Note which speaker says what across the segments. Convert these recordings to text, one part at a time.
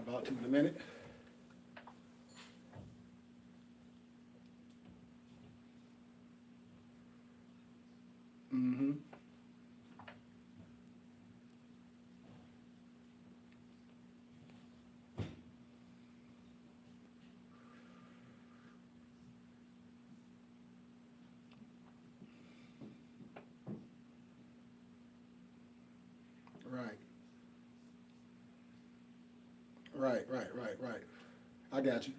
Speaker 1: about to in a minute. Mm-hmm. Right. Right. I got you.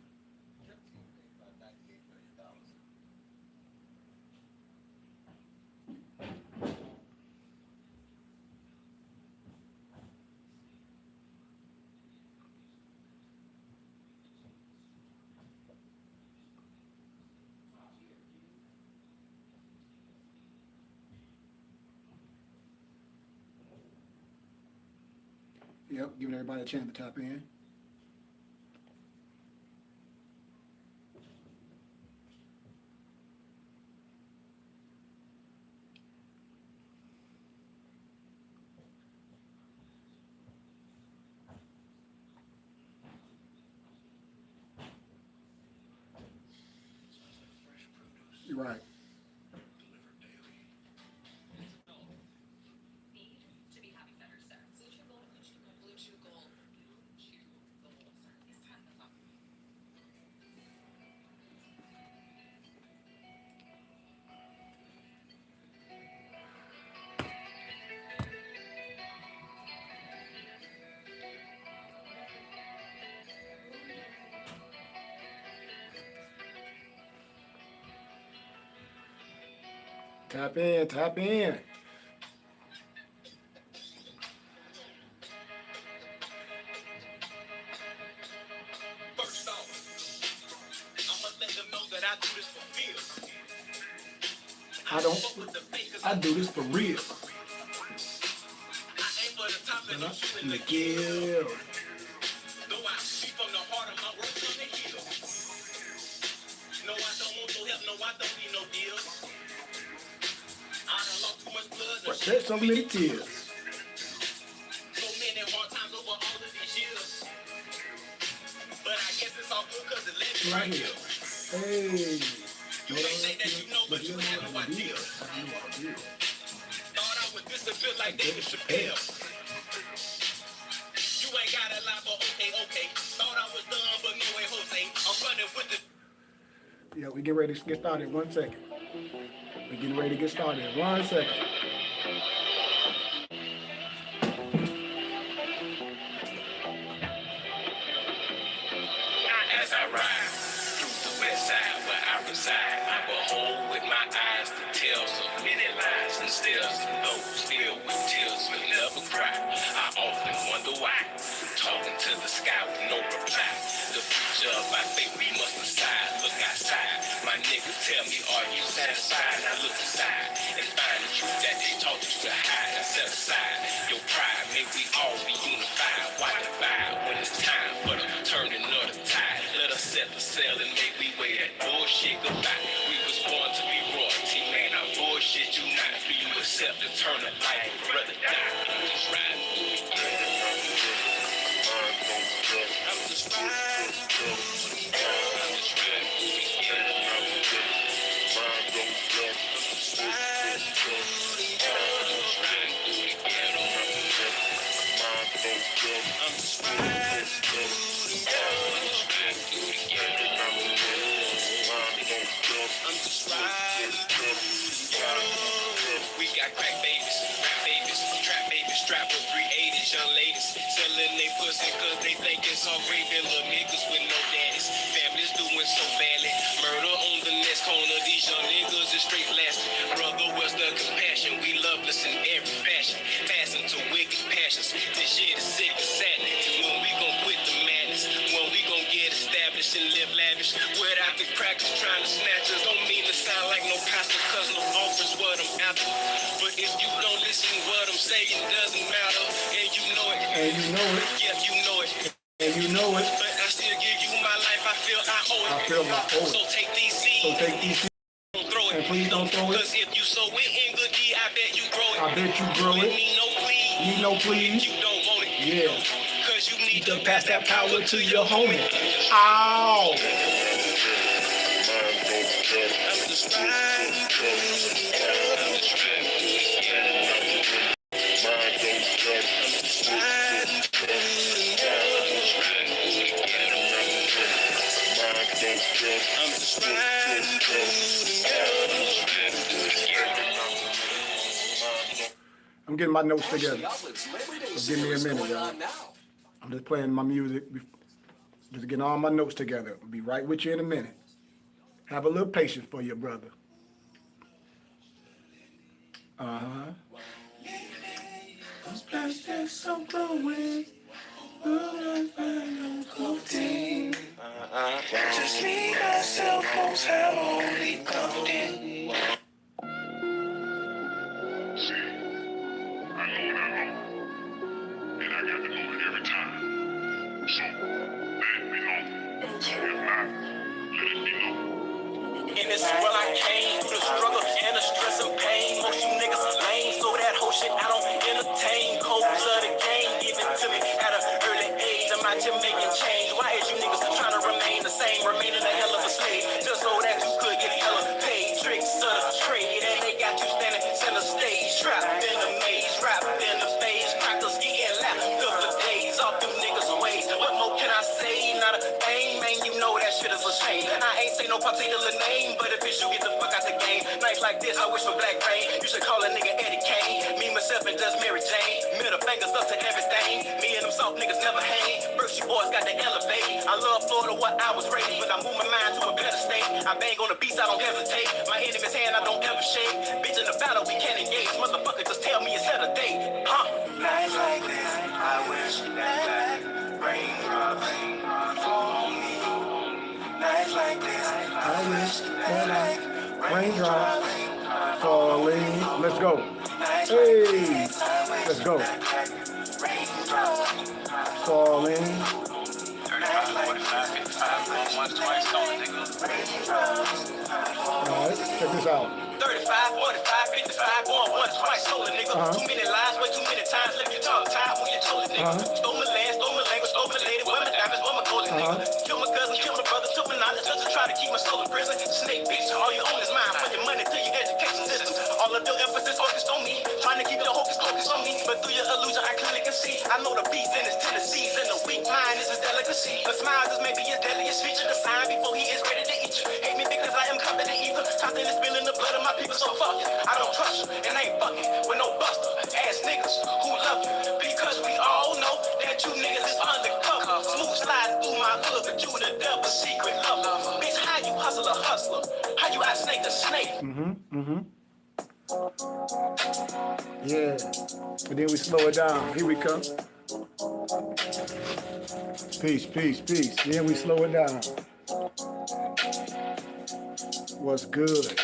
Speaker 1: Yep, giving everybody a chance to tap in. Right. Tap in, tap in.
Speaker 2: First off, I'ma let them know that I do this for real.
Speaker 1: I do this for real.
Speaker 2: I aim for the top and I'm shooting the
Speaker 1: Miguel.
Speaker 2: Though I see from the heart of my work on the hill. No, I don't want no help, no, I don't need no deals. I done lost too much blood.
Speaker 1: But there's so many tears.
Speaker 2: So many hard times over all of these years. But I guess it's all good cause it led me
Speaker 1: Right here. Hey.
Speaker 2: You may say that you know, but you have no idea. Thought I would disappear like David Chappelle. You ain't got a lot, but okay. Thought I was done, but no way, Jose. I'm running with the...
Speaker 1: Yeah, we get ready to get started in 1 second. We're getting ready to get started in 1 second.
Speaker 2: As I ride through the west side where I reside, I behold with my eyes the tales of many lies and stirs of those filled with tears will never cry. I often wonder why, talking to the sky with no reply. The future of my fate we must decide. Look outside, my nigga tell me, are you satisfied? I look inside and find the truth that they taught you to hide. I set aside your pride, may we all be unified. Why divide when it's time for the turning of the tide? Let us set the sail and make we way that bullshit goodbye. We was born to be royalty, man. I bullshit you not. Do you accept eternal life? Brother die. I'm just riding. I'm just riding. I'm just We got crack babies, rap babies, trap babies, strapped with 380s, young ladies selling they pussy cause they think it's all great. Them little niggas with no daddies, families doing so badly. Murder on the next corner, these young niggas is straight blasting. Brother, where's the compassion? We loveless in every fashion, passing to wicked passions. This shit is sick and saddening. When we gon' quit the madness? When we gon' get established and live lavish? Without the crackers trying to snatch us. Don't mean to sound like no pastor cause no offer's what I'm after. But if you don't listen to what I'm saying, doesn't matter. And you know it.
Speaker 1: And you know it.
Speaker 2: Yeah, you know it.
Speaker 1: And you know it.
Speaker 2: But I still give you my life. I feel I owe it.
Speaker 1: I feel I owe it.
Speaker 2: So take these seeds.
Speaker 1: So take these seeds
Speaker 2: Don't throw it.
Speaker 1: and please don't throw it.
Speaker 2: Cause if you sow it in good deed, I bet you grow it.
Speaker 1: I bet you grow
Speaker 2: You
Speaker 1: it.
Speaker 2: need no please.
Speaker 1: Need no please.
Speaker 2: You don't want it.
Speaker 1: Yeah.
Speaker 2: Cause you need need to pass that power to your homie. Ow! I'm just riding through the ghetto. I'm just riding through the ghetto.
Speaker 1: I'm getting my notes together. Just give me a minute, y'all. I'm just playing my music. Just getting all my notes together. I'll be right with you in a minute. Have a little patience for your brother. Uh-huh.
Speaker 2: Just me, myself, most have only confident.
Speaker 3: See, I know what I know, and I got to know it every time. So, let it be known. If not, let it be known.
Speaker 2: In this world I came through the struggle and the stress and pain. Most you niggas lame, so that whole shit I don't entertain. Codes of the game given to me at an early age. I'm out here making change. Why is you niggas trying to remain the same? Remaining a hell of a slave, just so that you could get hella paid. Tricks of the trade, and they got you standing center stage. Trapped in the maze, wrapped in the phase. Crackers getting lapped up for days off them niggas' ways. What more can I say? Not a thing, man, you know that shit is a shame. I ain't say no particular name, but if it's you, get the fuck out the game. Nights like this, I wish for black rain. You should call a nigga Eddie Kane. Me, myself, and just Mary Jane. Middle fingers up to everything. Me and them soft niggas never hang. First, you boys got to elevate. I love Florida, what I was raised, but I move my mind to a better state. I bang on the beats, I don't hesitate. My enemy's hand, I don't ever shake. Bitch, in the battle, we can't engage. Motherfucker, just tell me it's set a date. Huh? Nights like this, I wish that raindrops fall on me. Nights like this,
Speaker 1: I wish that like raindrops falling. Let's go. Hey, let's go. Falling.
Speaker 2: 35, 45, 55, going once, twice, going nigga.
Speaker 1: All right, check this out.
Speaker 2: 35, 45, 55, going once, twice, stolen nigga. Too many lies, way too many times, left your tongue tied when you told it, nigga. Stole my land, stole my language, stole my lady, where my diamonds, where my golden nigga. Kill my cousin, kill my brother, took my knowledge just to try to keep my soul in prison. Snake bitch, all you own is mine, from your money to your education system. All of your emphasis focused on me, trying to keep your hocus pocus on me. But through your illusion, I clearly can see. I know the beast in his tendencies, and the weak mind is his delicacy. A smile is maybe his deadliest feature, the sign before he is ready to eat you. Hate me because I am covered in evil, tossing and spilling the blood of my people, so fuck it. I don't trust you, and I ain't fucking with no buster ass niggas who love you. Because we all know that you niggas is undercover. Smooth sliding through my hood, but you the devil's secret lover. Bitch, how you hustle a hustler? How you out snake a snake?
Speaker 1: Yeah. And then we slow it down. Here we come. Peace, peace, peace. Then we slow it down. What's good?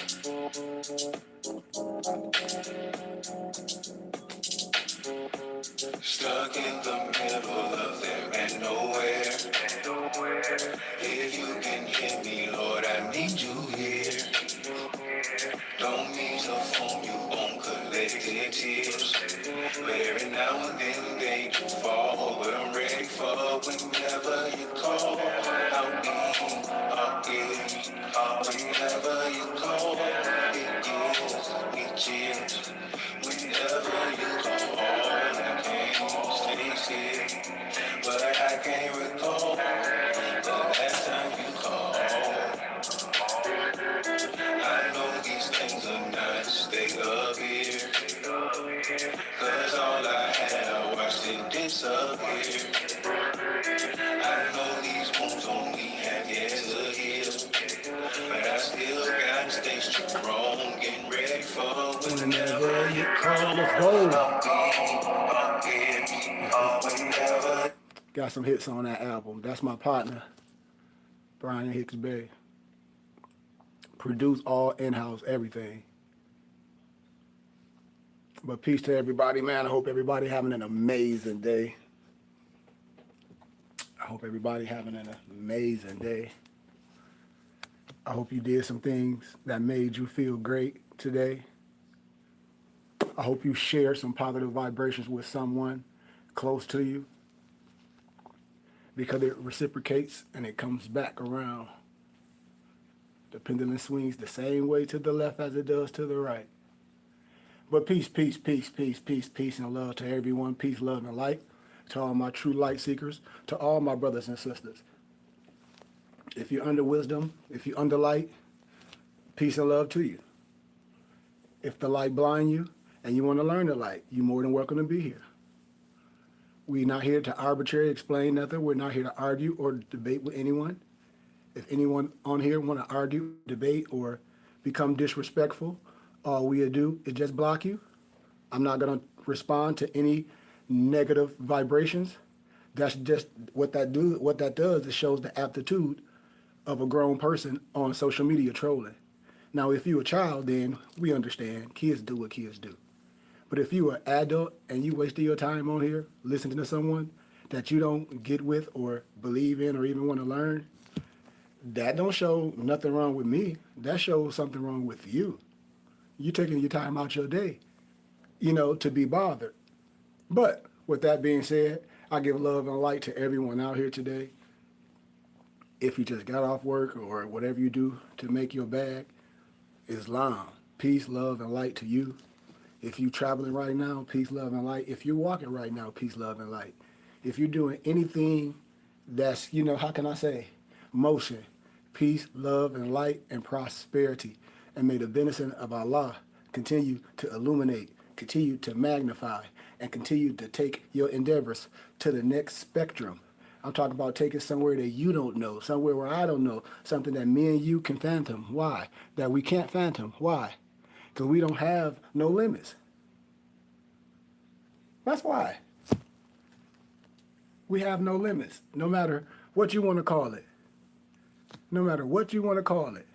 Speaker 2: Stuck in the middle of there and nowhere. If you can hear me, Lord, I need you here. Don't mean to phone you on collected tears, but every now and then they do fall. But I'm ready for whenever you call. I'll be whenever you call. It gives me chills. Whenever you call, I can't stay still, but I can't recall the last time you called. I know these things are not stay up here, cause all I had, I watched it disappear. I know these wounds only have yet to heal, but I still gotta stay strong, getting ready for
Speaker 1: Whenever you call, let's go. Got some hits on that album. That's my partner, Brian Hicks Bay. Produce all in-house, everything. But peace to everybody, man. I hope everybody having an amazing day. I hope everybody having an amazing day. I hope you did some things that made you feel great today. I hope you share some positive vibrations with someone close to you. because it reciprocates and it comes back around. The pendulum swings the same way to the left as it does to the right. But peace, peace, peace, peace, peace, peace, and love to everyone. Peace, love, and light to all my true light seekers, to all my brothers and sisters. If you're under wisdom, if you're under light, peace and love to you. If the light blind you and you want to learn the light, you're more than welcome to be here. We're not here to arbitrarily explain nothing. We're not here to argue or debate with anyone. If anyone on here want to argue, debate, or become disrespectful, all we do is just block you. I'm not going to respond to any negative vibrations. That's just what that do. What that does, it shows the aptitude of a grown person on social media trolling. Now, if you're a child, then we understand. Kids do what kids do. But if you're an adult and you wasted your time on here listening to someone that you don't get with or believe in or even want to learn, that don't show nothing wrong with me. That shows something wrong with you. You taking your time out your day, to be bothered. But with that being said, I give love and light to everyone out here today. If you just got off work or whatever you do to make your bag, Islam, peace, love, and light to you. If you're traveling right now, peace, love, and light. If you're walking right now, peace, love, and light. If you're doing anything that's, how can I say, motion, peace, love, and light, and prosperity. And may the benison of Allah continue to illuminate, continue to magnify, and continue to take your endeavors to the next spectrum. I'm talking about taking somewhere that you don't know, somewhere where I don't know, something that me and you can fathom. Why? That we can't fathom. Why? Because we don't have no limits. That's why. We have no limits, no matter what you want to call it. No matter what you want to call it.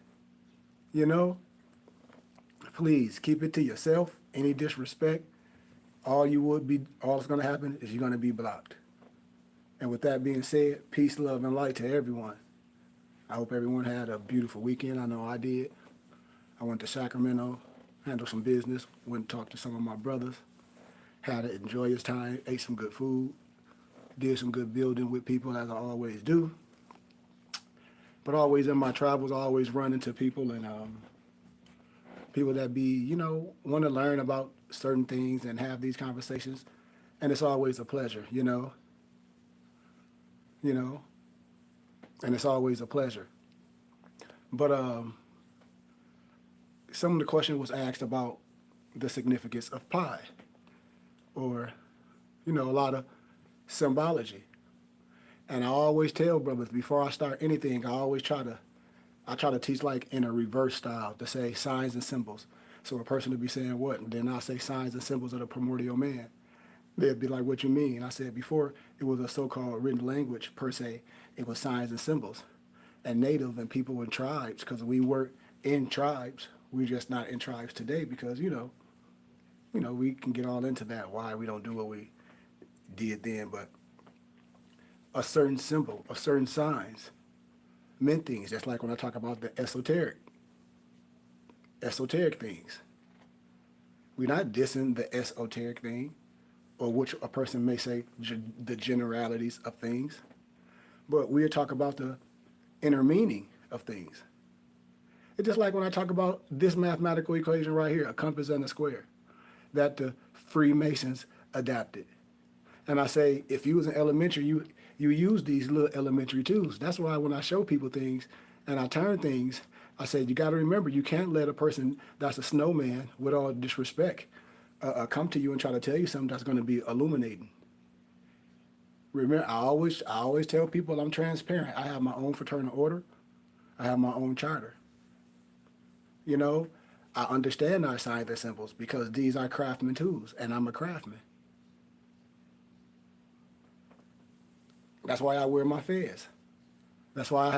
Speaker 1: Please keep it to yourself. Any disrespect, all it's going to happen is you're going to be blocked. And with that being said, peace, love, and light to everyone. I hope everyone had a beautiful weekend. I know I did. I went to Sacramento, handled some business, went and talked to some of my brothers, had an enjoyable time, ate some good food, did some good building with people as I always do. But always in my travels, I always run into people and people that want to learn about certain things and have these conversations. And it's always a pleasure, and it's always a pleasure. But some of the question was asked about the significance of pi or, a lot of symbology. And I always tell brothers before I start anything, I try to teach like in a reverse style to say signs and symbols. So a person would be saying what? And then I say signs and symbols of the primordial man. They'd be like, what you mean? I said before it was a so-called written language per se. It was signs and symbols. And native and people in tribes, because we work in tribes. We're just not in tribes today because, we can get all into that, why we don't do what we did then. But a certain symbol, a certain signs meant things, just like when I talk about the esoteric things. We're not dissing the esoteric thing, or which a person may say the generalities of things, but we're talking about the inner meaning of things. It's just like when I talk about this mathematical equation right here, a compass and a square, that the Freemasons adapted. And I say, if you was in elementary, you use these little elementary tools. That's why when I show people things and I turn things, I say, you got to remember, you can't let a person that's a snowman, with all disrespect, come to you and try to tell you something that's going to be illuminating. Remember, I always tell people I'm transparent. I have my own fraternal order. I have my own charter. I understand our signs and symbols because these are craftsman tools, and I'm a craftsman. That's why I wear my fez. That's why I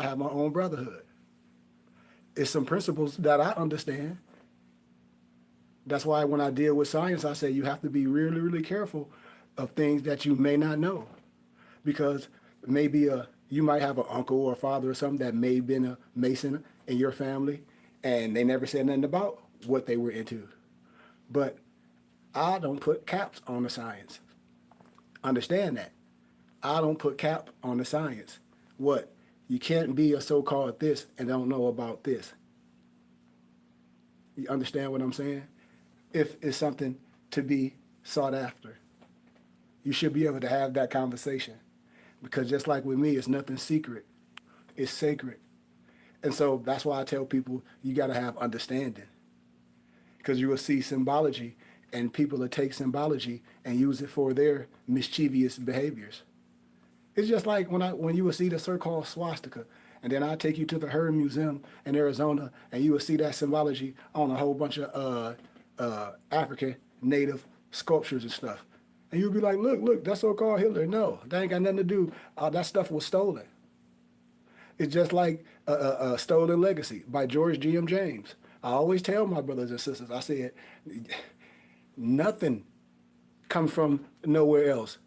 Speaker 1: have my own brotherhood. It's some principles that I understand. That's why when I deal with science, I say you have to be really, really careful of things that you may not know. Because maybe you might have an uncle or a father or something that may have been a Mason in your family, and they never said nothing about what they were into. But I don't put caps on the science. Understand that. I don't put cap on the science. What? You can't be a so-called this and don't know about this. You understand what I'm saying? If it's something to be sought after, you should be able to have that conversation. Because just like with me, it's nothing secret. It's sacred. And so that's why I tell people you got to have understanding. Because you will see symbology, and people will take symbology and use it for their mischievous behaviors. It's just like when you will see the so-called swastika, and then I take you to the Hearn Museum in Arizona, and you will see that symbology on a whole bunch of African native sculptures and stuff. And you'll be like, look, that's so-called Hitler. No, that ain't got nothing to do. That stuff was stolen. It's just like a Stolen Legacy by George G.M. James. I always tell my brothers and sisters, I said, nothing comes from nowhere else.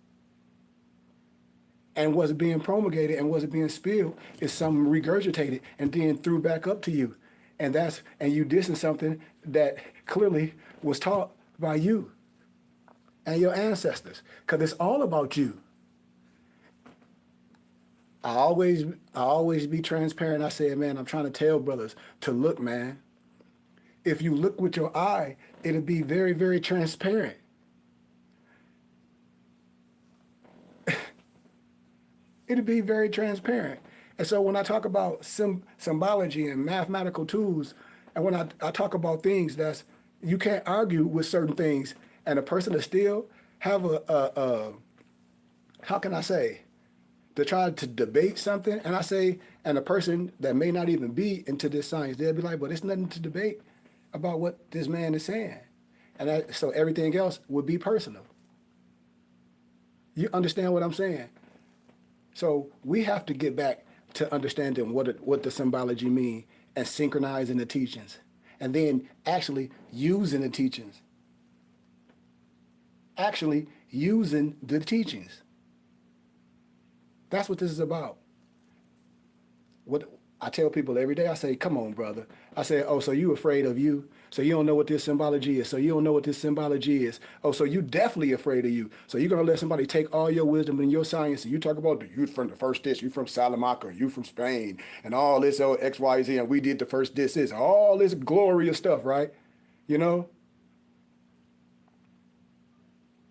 Speaker 1: And what's being promulgated and what's being spilled is something regurgitated and then threw back up to you. And you dissing something that clearly was taught by you and your ancestors. Because it's all about you. I always be transparent. I said, man, I'm trying to tell brothers to look, man. If you look with your eye, it'll be very, very transparent. It'll be very transparent. And so when I talk about symbology and mathematical tools, and when I talk about things you can't argue with certain things, and a person to still have how can I say, to try to debate something, and a person that may not even be into this science, they'll be like, but it's nothing to debate about what this man is saying. And so everything else would be personal. You understand what I'm saying? So we have to get back to understanding what the symbology mean and synchronizing the teachings. And then actually using the teachings. Actually using the teachings. That's what this is about. What I tell people every day, I say, come on, brother. I say, oh, so you afraid of you? So you don't know what this symbology is. So you don't know what this symbology is. Oh, so you definitely afraid of you. So you're going to let somebody take all your wisdom and your science, and you talk about you from the first this, you from Salamanca, you from Spain, and all this X, Y, Z, and we did the first this, all this glorious stuff, right? You know?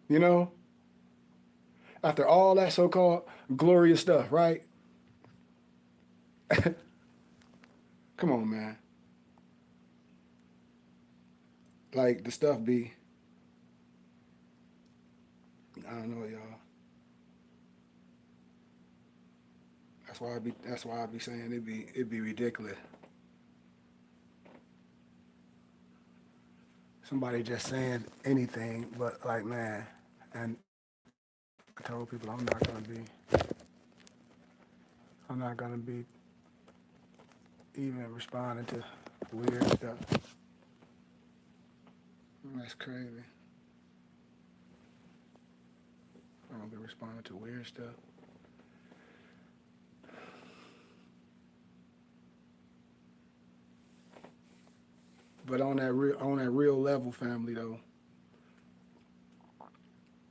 Speaker 1: You know? After all that so-called glorious stuff, right? Come on, man. Like, the stuff be, I don't know, y'all. That's why I be saying it'd be ridiculous. Somebody just saying anything, but like, man, and I told people I'm not gonna be even responding to weird stuff. That's crazy. I'm gonna be responding to weird stuff. But on that real level, family, though,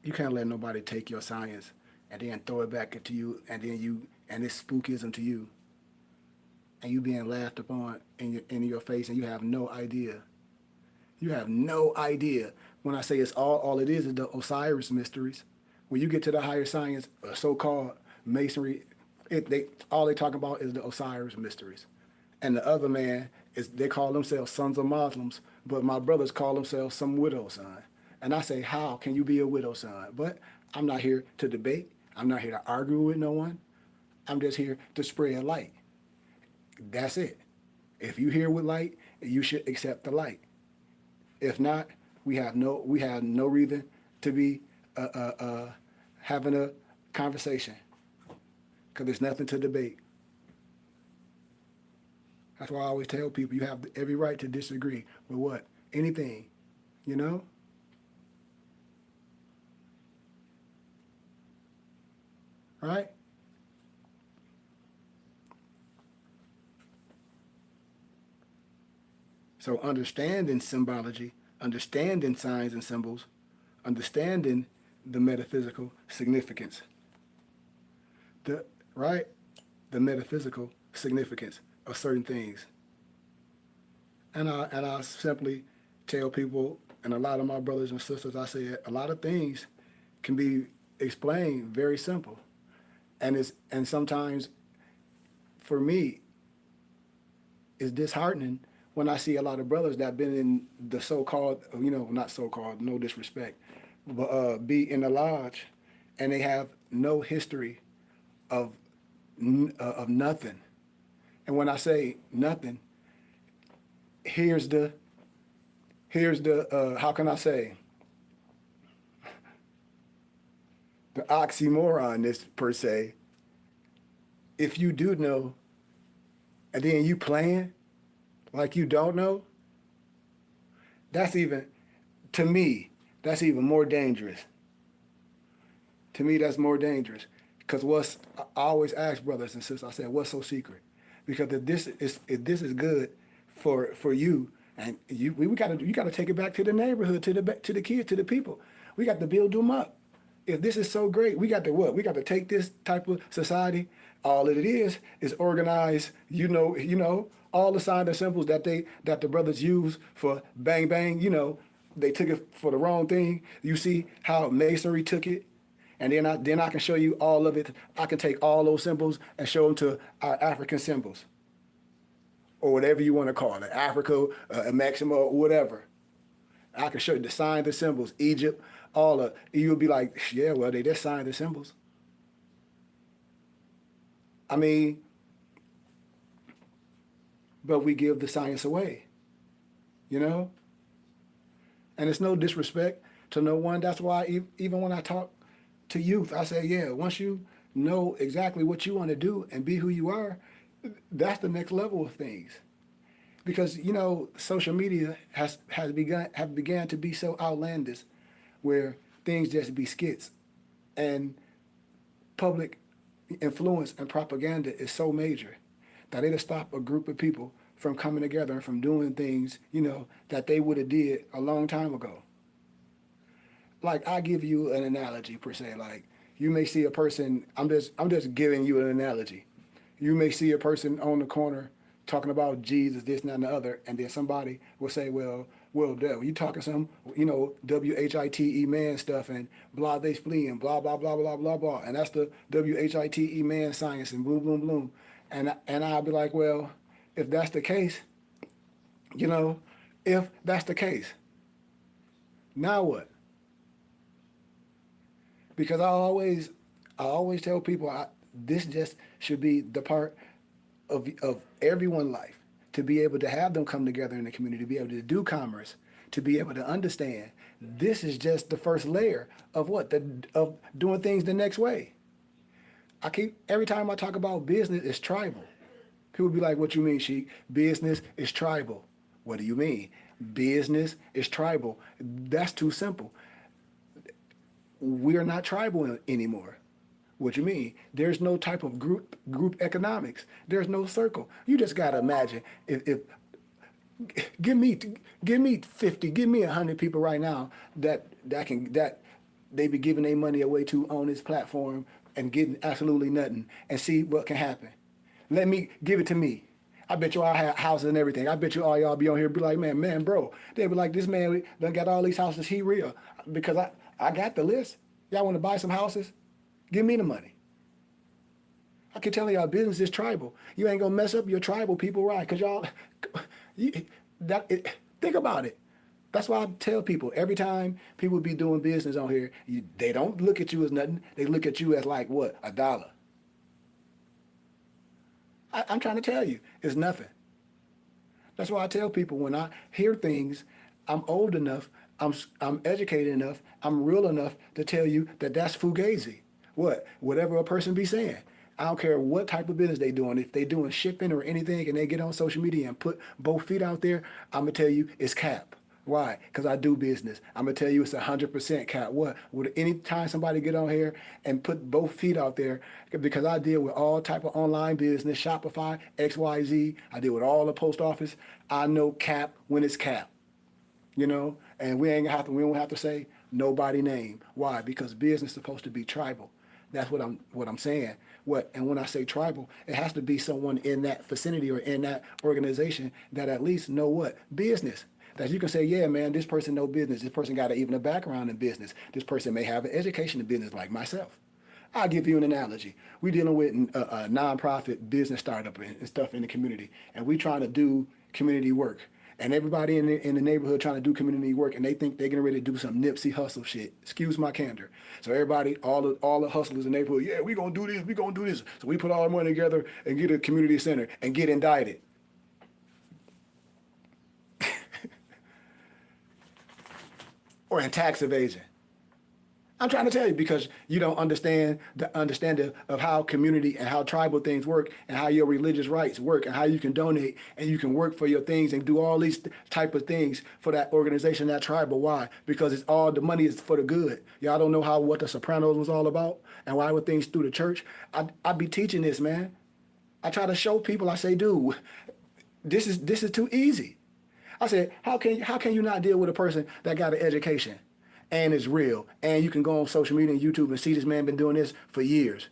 Speaker 1: you can't let nobody take your science and then throw it back into you, and it's spookism to you, and you being laughed upon in your face, and you have no idea. You have no idea. When I say it's all it is the Osiris mysteries. When you get to the higher science, so-called masonry, all they talk about is the Osiris mysteries. And the other man they call themselves sons of Muslims, but my brothers call themselves some widow son. And I say, how can you be a widow son? But I'm not here to debate. I'm not here to argue with no one. I'm just here to spread light. That's it. If you here with light, you should accept the light. If not, we have no reason to be having a conversation, because there's nothing to debate. That's why I always tell people you have every right to disagree with what? Anything, you know? Right? So understanding symbology, understanding signs and symbols, understanding the metaphysical significance the right, the metaphysical significance of certain things. And I simply tell people, and a lot of my brothers and sisters, I say a lot of things can be explained very simple, and sometimes for me it's disheartening when I see a lot of brothers that been in the so-called, not so-called, no disrespect, but be in the lodge, and they have no history of of nothing. And when I say nothing, here's the how can I say, the oxymoron this per se. If you do know and then you playing like you don't know, that's even, to me, that's even more dangerous. To me, that's more dangerous. Because I always ask brothers and sisters, I said, what's so secret? Because if this is good for you, and you gotta take it back to the neighborhood, to the kids, to the people. We got to build them up. If this is so great, we got to what? We got to take this type of society. All it is organized. All the signs and symbols that the brothers use for bang bang. They took it for the wrong thing. You see how Masonry took it. And then I can show you all of it. I can take all those symbols and show them to our African symbols, or whatever you want to call it, Africa, Maxima, or whatever. I can show you the signs and symbols, Egypt, all of. You'll be like, yeah, well, they just signs and symbols. I mean, but we give the science away, And it's no disrespect to no one. That's why even when I talk to youth, I say, yeah, once you know exactly what you want to do and be who you are, that's the next level of things. Because social media began to be so outlandish, where things just be skits, and public influence and propaganda is so major that it'll stop a group of people from coming together and from doing things that they would have did a long time ago. Like, I give you an analogy per se. Like, you may see a person. I'm just giving you an analogy. You may see a person on the corner talking about Jesus, this, and that, and the other, and then somebody will say, well, devil, you talking some, WHITE man stuff and blah, they spleen, and blah, blah, blah, blah, blah, blah, and that's the WHITE man science and bloom, bloom, bloom, and I'll be like, well, if that's the case, if that's the case, now what? Because I always tell people, this just should be the part of everyone's life, to be able to have them come together in the community, to be able to do commerce, to be able to understand. This is just the first layer of of doing things the next way. Every time I talk about business, it's tribal. People be like, what you mean, Sheik? Business is tribal. What do you mean? Business is tribal. That's too simple. We're not tribal anymore. What you mean? There's no type of group economics. There's no circle. You just gotta imagine, if give me 50, give me 100 people right now that they be giving their money away to on this platform and getting absolutely nothing, and see what can happen. Give it to me. I bet you all have houses and everything. I bet you all y'all be on here be like, man, bro. They be like, this man done got all these houses. He real. Because I got the list. Y'all want to buy some houses? Give me the money. I can tell y'all business is tribal. You ain't gonna mess up your tribal people, right? Cause y'all, think about it. That's why I tell people, every time people be doing business on here, they don't look at you as nothing. They look at you as like what? $1. I'm trying to tell you, it's nothing. That's why I tell people, when I hear things, I'm old enough, I'm educated enough, I'm real enough to tell you that that's fugazi. Whatever a person be saying. I don't care what type of business they doing. If they doing shipping or anything and they get on social media and put both feet out there, I'm going to tell you it's cap. Why? Because I do business. I'm going to tell you it's 100% cap. Any time somebody get on here and put both feet out there, because I deal with all type of online business, Shopify, XYZ, I deal with all the post office, I know cap when it's cap. And we don't have to say nobody name. Why? Because business is supposed to be tribal. That's what I'm saying. What? And when I say tribal, it has to be someone in that vicinity or in that organization that at least know what? Business. That you can say, yeah, man, this person know business. This person got even a background in business. This person may have an education in business like myself. I'll give you an analogy. We're dealing with a nonprofit business startup and stuff in the community, and we trying to do community work. And everybody in the neighborhood trying to do community work, and they think they're getting ready to do some Nipsey Hustle shit. Excuse my candor. So everybody, all the hustlers in the neighborhood, yeah, we gonna do this, we gonna do this. So we put all our money together and get a community center and get indicted. Or in tax evasion. I'm trying to tell you because you don't understand the understanding of how community and how tribal things work and how your religious rights work and how you can donate and you can work for your things and do all these type of things for that organization, that tribal. Why? Because it's all the money is for the good. Y'all don't know what the Sopranos was all about and why were things through the church. I be teaching this, man. I try to show people. I say, dude, this is too easy. I said, how can you not deal with a person that got an education? And it's real. And you can go on social media and YouTube and see this man been doing this for years.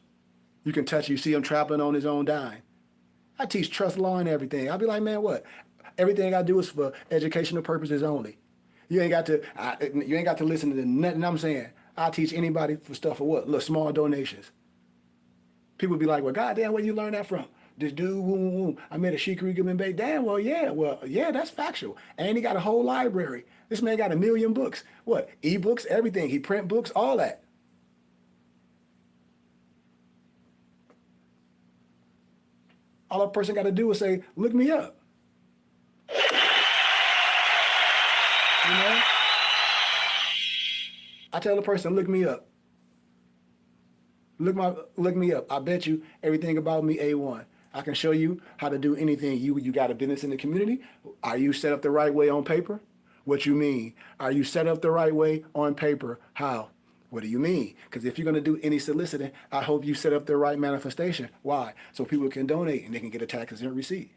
Speaker 1: You can touch, you see him traveling on his own dime. I teach trust law and everything. I'll be like, man, what? Everything I do is for educational purposes only. You ain't got to listen to nothing I'm saying. I teach anybody for stuff for what? Look, small donations. People be like, well, goddamn, where you learn that from? This dude, I made a Shikari Goodman Bay. Damn, well, yeah, that's factual. And he got a whole library. This man got 1 million books. What? E-books, everything. He print books, all that. All a person got to do is say, look me up. You know? I tell the person, look me up. Look me up. I bet you everything about me A1. I can show you how to do anything. You got a business in the community. Are you set up the right way on paper? What you mean? Are you set up the right way on paper? How? What do you mean? Because if you're going to do any soliciting, I hope you set up the right manifestation. Why? So people can donate and they can get a tax-exempt receipt.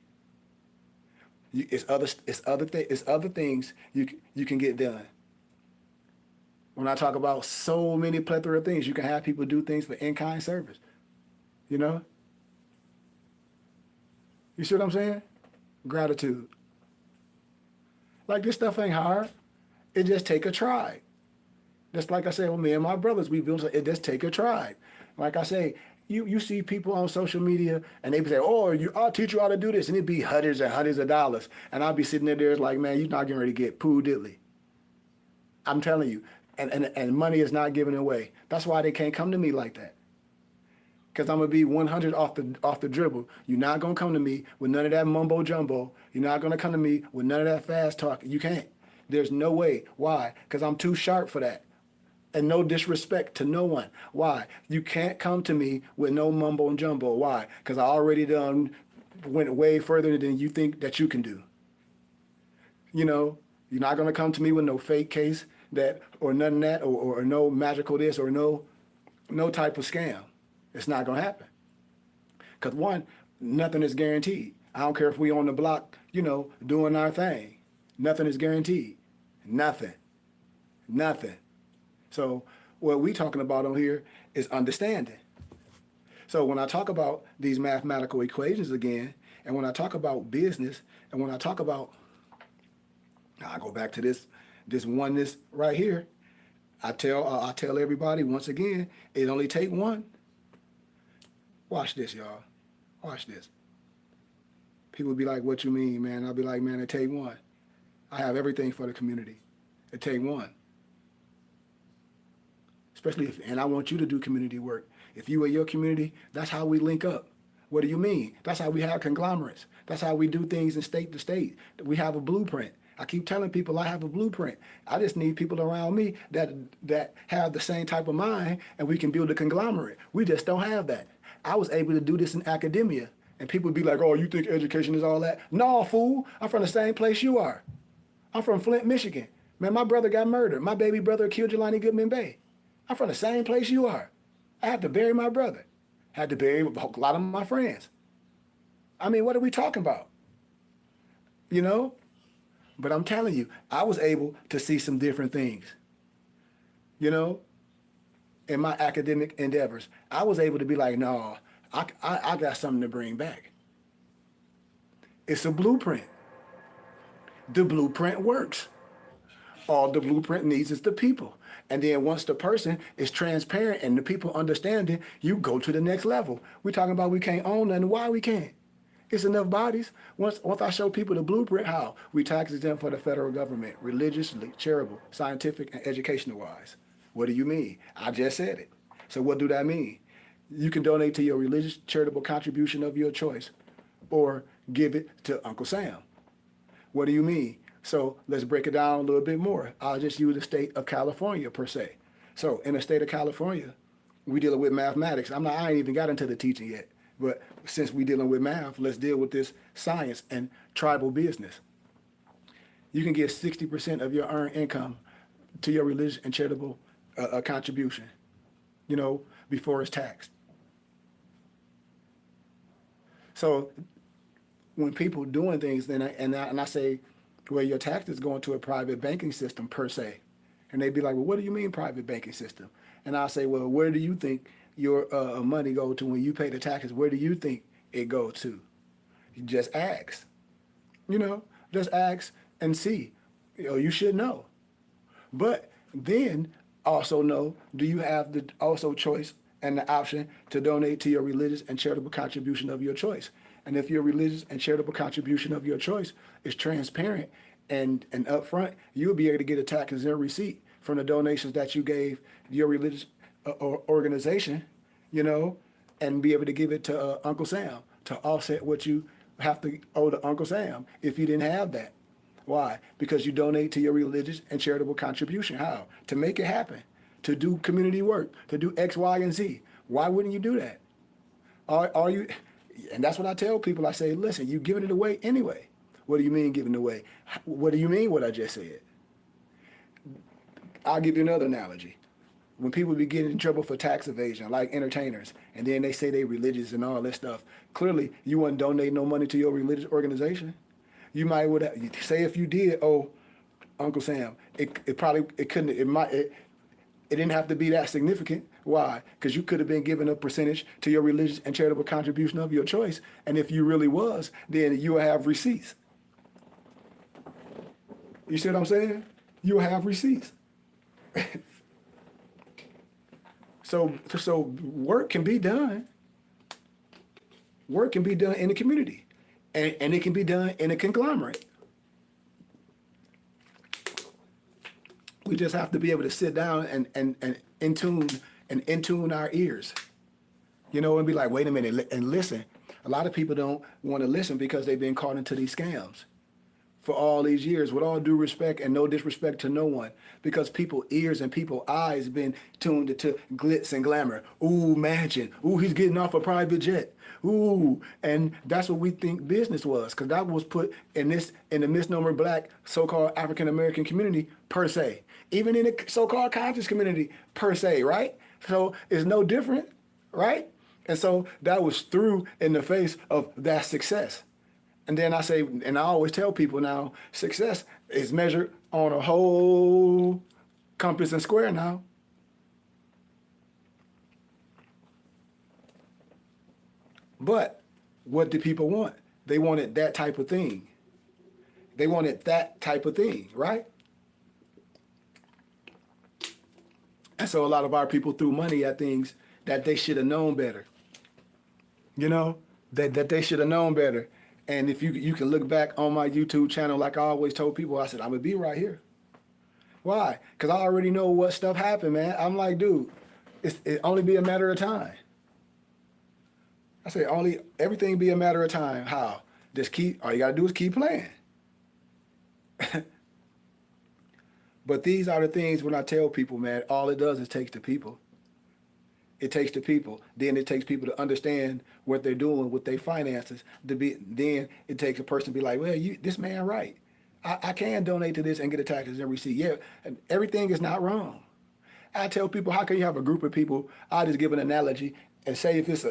Speaker 1: It's other things you can get done. When I talk about so many plethora of things, you can have people do things for in-kind service. You know? You see what I'm saying? Gratitude. Like, this stuff ain't hard. It just take a try. Just like I said, with me and my brothers, we built it. Just take a try. Like I say, you see people on social media and they say, oh, I'll teach you how to do this. And it'd be hundreds and hundreds of dollars. And I'll be sitting there like, man, you're not getting ready to get poo diddly. I'm telling you. And money is not given away. That's why they can't come to me like that. Because I'm going to be 100 off the dribble. You're not going to come to me with none of that mumbo jumbo. You're not going to come to me with none of that fast talk. You can't. There's no way. Why? Because I'm too sharp for that. And no disrespect to no one. Why? You can't come to me with no mumbo and jumbo. Why? Because I already went way further than you think that you can do. You know, you're not going to come to me with no fake case or none of that or no magical this or no type of scam. It's not going to happen. Because one, nothing is guaranteed. I don't care if we on the block, doing our thing. Nothing is guaranteed. Nothing. So what we talking about on here is understanding. So when I talk about these mathematical equations again, and when I talk about business, and when I talk about, I go back to this oneness right here. I tell everybody once again, it only take one. Watch this, y'all. Watch this. People be like, what you mean, man? I'll be like, man, it take one. I have everything for the community. It take one. Especially and I want you to do community work. If you are your community, that's how we link up. What do you mean? That's how we have conglomerates. That's how we do things in state to state. We have a blueprint. I keep telling people I have a blueprint. I just need people around me that have the same type of mind, and we can build a conglomerate. We just don't have that. I was able to do this in academia, and people be like, oh, you think education is all that? No, fool. I'm from the same place you are. I'm from Flint, Michigan. Man, my brother got murdered. My baby brother killed Jelani Goodman Bay. I'm from the same place you are. I had to bury my brother. Had to bury a lot of my friends. I mean, what are we talking about? You know? But I'm telling you, I was able to see some different things. You know? In my academic endeavors, I was able to be like, no, I got something to bring back. It's a blueprint. The blueprint works. All the blueprint needs is the people. And then once the person is transparent and the people understand it, you go to the next level. We're talking about we can't own nothing. Why we can't? It's enough bodies. Once I show people the blueprint, how we tax exempt for the federal government, religiously, charitable, scientific, and educational wise. What do you mean? I just said it. So what do that mean? You can donate to your religious charitable contribution of your choice, or give it to Uncle Sam. What do you mean? So let's break it down a little bit more. I'll just use the state of California per se. So in the state of California, we dealing with mathematics. I ain't even got into the teaching yet, but since we dealing with math, let's deal with this science and tribal business. You can give 60% of your earned income to your religious and charitable contribution, before it's taxed. So when people doing things, and I say, well, your tax is going to a private banking system per se. And they'd be like, well, what do you mean private banking system? And I'll say, well, where do you think your money go to when you pay the taxes? Where do you think it go to? You just ask. Just ask and see. You should know. But then also know, do you have the also choice and the option to donate to your religious and charitable contribution of your choice? And if your religious and charitable contribution of your choice is transparent and upfront, you'll be able to get a tax exempt receipt from the donations that you gave your religious organization, and be able to give it to Uncle Sam to offset what you have to owe to Uncle Sam if you didn't have that. Why? Because you donate to your religious and charitable contribution. How? To make it happen, to do community work, to do X, Y, and Z. Why wouldn't you do that? Are you? And that's what I tell people. I say, listen, you're giving it away anyway. What do you mean giving it away? What do you mean what I just said? I'll give you another analogy. When people be getting in trouble for tax evasion, like entertainers, and then they say they religious and all this stuff, clearly you wouldn't donate no money to your religious organization. You might would say if you did, oh, Uncle Sam, it didn't have to be that significant. Why? Because you could have been given a percentage to your religious and charitable contribution of your choice. And if you really was, then you will have receipts. You see what I'm saying? You will have receipts. So work can be done. Work can be done in the community. And it can be done in a conglomerate. We just have to be able to sit down and in tune our ears, and be like, wait a minute, and listen. A lot of people don't want to listen because they've been caught into these scams for all these years, with all due respect and no disrespect to no one, because people's ears and people's eyes been tuned to glitz and glamour. Ooh, mansion. Ooh, he's getting off a private jet. Ooh, and that's what we think business was, because that was put in the misnomer black so-called African American community per se, even in the so-called conscious community per se, right? So it's no different, right? And so that was through in the face of that success. And then I say, and I always tell people now, success is measured on a whole compass and square now. But what do people want? They wanted that type of thing. They wanted that type of thing, right? And so a lot of our people threw money at things that they should have known better. That they should have known better. And if you can look back on my YouTube channel, like I always told people, I said, I'm going to be right here. Why? Because I already know what stuff happened, man. I'm like, dude, it only be a matter of time. I say, everything be a matter of time. How? All you got to do is keep playing. But these are the things when I tell people, man, all it does is takes the people. It takes the people. Then it takes people to understand what they're doing with their finances. Then it takes a person to be like, well, this man right. I can donate to this and get a tax exempt receipt. Yeah, and everything is not wrong. I tell people, how can you have a group of people? I just give an analogy and say if it's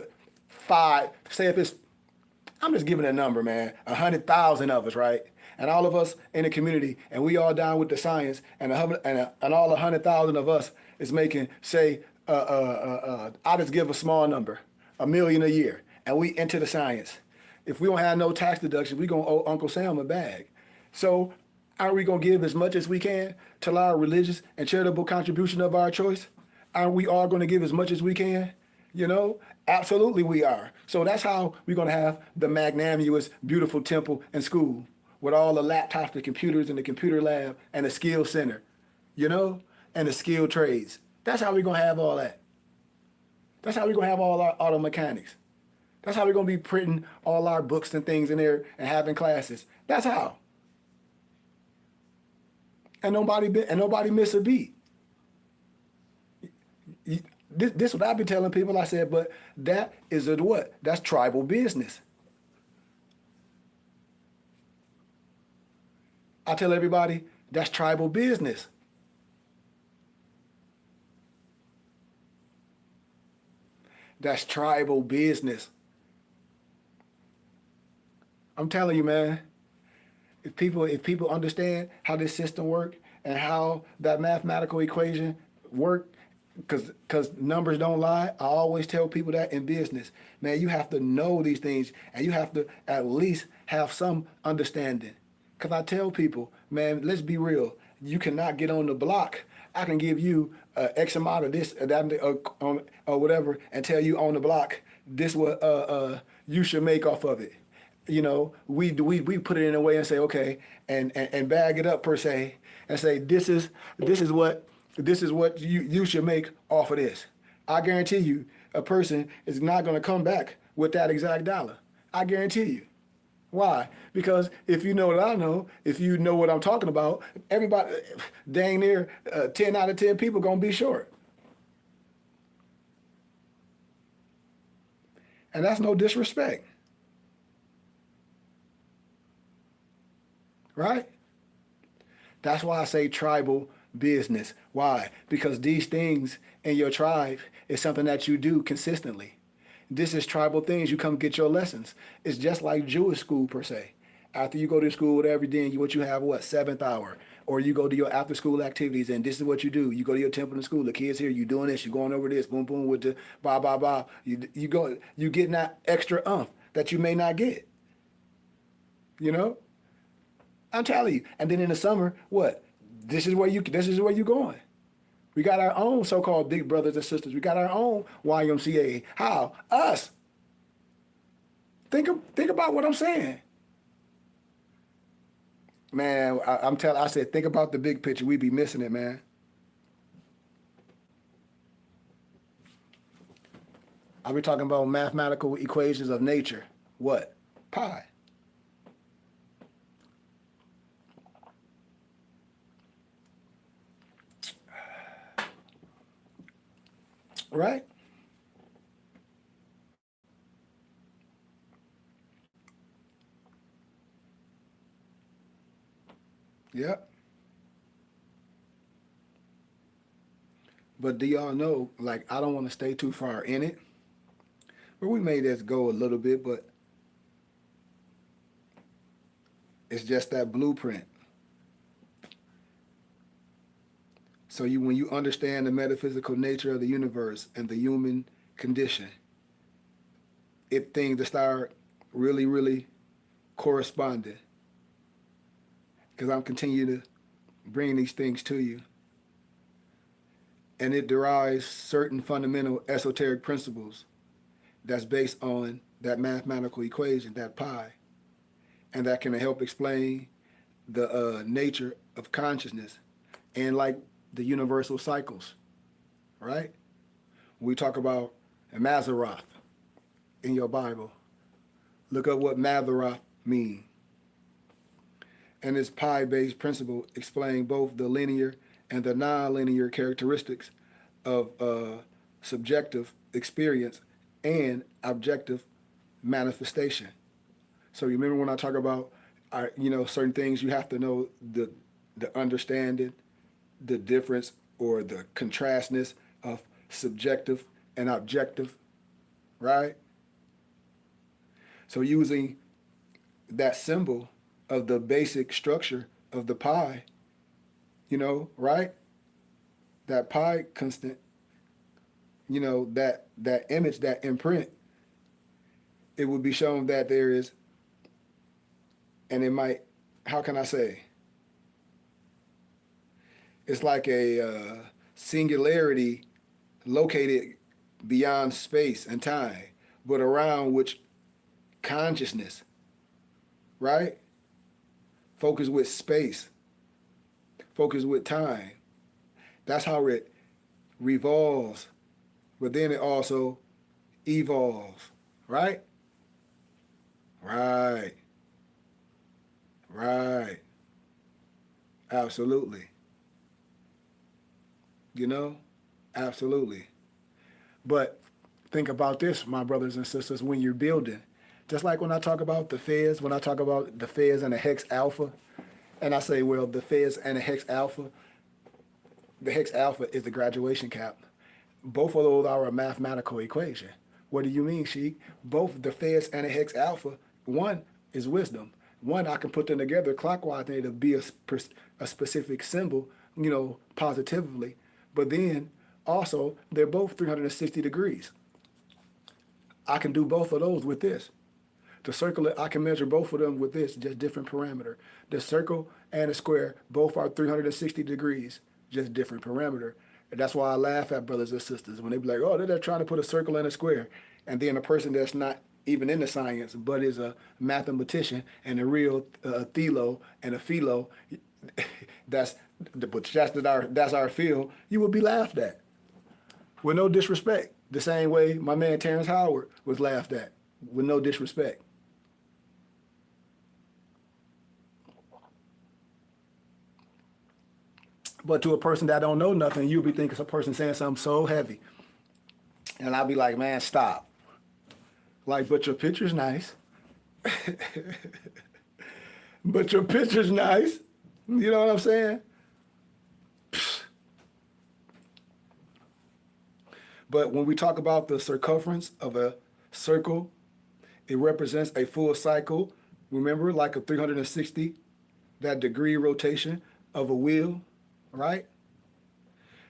Speaker 1: I'm just giving a number, man, 100,000 of us, right? And all of us in the community, and we all down with the science, and all 100,000 of us is making, say, I just give a small number, $1 million a year, and we into the science. If we don't have no tax deduction, we gonna owe Uncle Sam a bag. So aren't we gonna give as much as we can to our religious and charitable contribution of our choice? Aren't we all gonna give as much as we can? You know, absolutely we are. So that's how we're gonna have the magnanimous, beautiful temple and school with all the laptops, the computers in the computer lab, and the skill center, you know, and the skilled trades. That's how we're gonna have all that. That's how we're gonna have all our auto mechanics. That's how we're gonna be printing all our books and things in there and having classes. That's how. And nobody miss a beat. This what I've been telling people. I said, but that is a what? That's tribal business. I tell everybody that's tribal business. That's tribal business. I'm telling you, man. If people understand how this system works and how that mathematical equation work, because numbers don't lie. I always tell people that in business, man, you have to know these things and you have to at least have some understanding. Because I tell people, man, let's be real. You cannot get on the block. I can give you X amount of this, that, or whatever, and tell you on the block this what you should make off of it. You know, we put it in a way and say, okay, and bag it up per se, and say this is what you should make off of this. I guarantee you, a person is not going to come back with that exact dollar. I guarantee you. Why? Because if you know what I know, if you know what I'm talking about, everybody, dang near 10 out of 10 people going to be short. And that's no disrespect. Right? That's why I say tribal business. Why? Because these things in your tribe is something that you do consistently. This is tribal things. You come get your lessons. It's just like Jewish school per se. After you go to school, whatever, then what you have, what, 7th hour, or you go to your after school activities, and this is what you do. You go to your temple in school. The kids here, you doing this, you going over this, boom, boom, with the blah, blah, blah. You getting that extra that you may not get. You know, I'm telling you. And then in the summer, what? This is where you going. We got our own so-called big brothers and sisters. We got our own YMCA. How? Us. Think about what I'm saying. Man, I said, think about the big picture. We be missing it, man. I'll be talking about mathematical equations of nature. What? Pi. Right? Yep. But do y'all know, like, I don't want to stay too far in it. But we made this go a little bit, but it's just that blueprint. So when you understand the metaphysical nature of the universe and the human condition, things to start really, really corresponding. Because I'm continuing to bring these things to you. And it derives certain fundamental esoteric principles that's based on that mathematical equation, that pi, and that can help explain the nature of consciousness and like the universal cycles, right? We talk about Maseroth in your Bible. Look up what Maseroth means. And this pi-based principle explains both the linear and the non-linear characteristics of subjective experience and objective manifestation. So you remember when I talk about, certain things, you have to know the understanding, the difference or the contrastness of subjective and objective, right? So using that symbol of the basic structure of the pi, right? That pi constant, that image, that imprint it would be shown that there is, and it might, how can I say? It's like a singularity located beyond space and time, but around which consciousness, right? Focus with space, focus with time. That's how it revolves, but then it also evolves, right? Right, right, absolutely. You know, absolutely. But think about this, my brothers and sisters, when you're building. Just like when I talk about the feds, when I talk about the feds and the hex alpha, and I say, well, the feds and the hex alpha is the graduation cap. Both of those are a mathematical equation. What do you mean, Sheik? Both the feds and the hex alpha, one is wisdom. One, I can put them together clockwise and it'll be a specific symbol, positively. But then also, they're both 360 degrees. I can do both of those with this. The circle, I can measure both of them with this, just different parameter. The circle and the square, both are 360 degrees, just different parameter. And that's why I laugh at brothers and sisters when they be like, oh, they're trying to put a circle and a square. And then a person that's not even in the science, but is a mathematician and a real thelo and a philo, that's our field, you would be laughed at. With no disrespect. The same way my man Terrence Howard was laughed at, with no disrespect. But to a person that don't know nothing, you'll be thinking some person saying something so heavy. And I'll be like, man, stop. Like, but your picture's nice. But your picture's nice. You know what I'm saying? But when we talk about the circumference of a circle, it represents a full cycle. Remember, like a 360, that degree rotation of a wheel, right?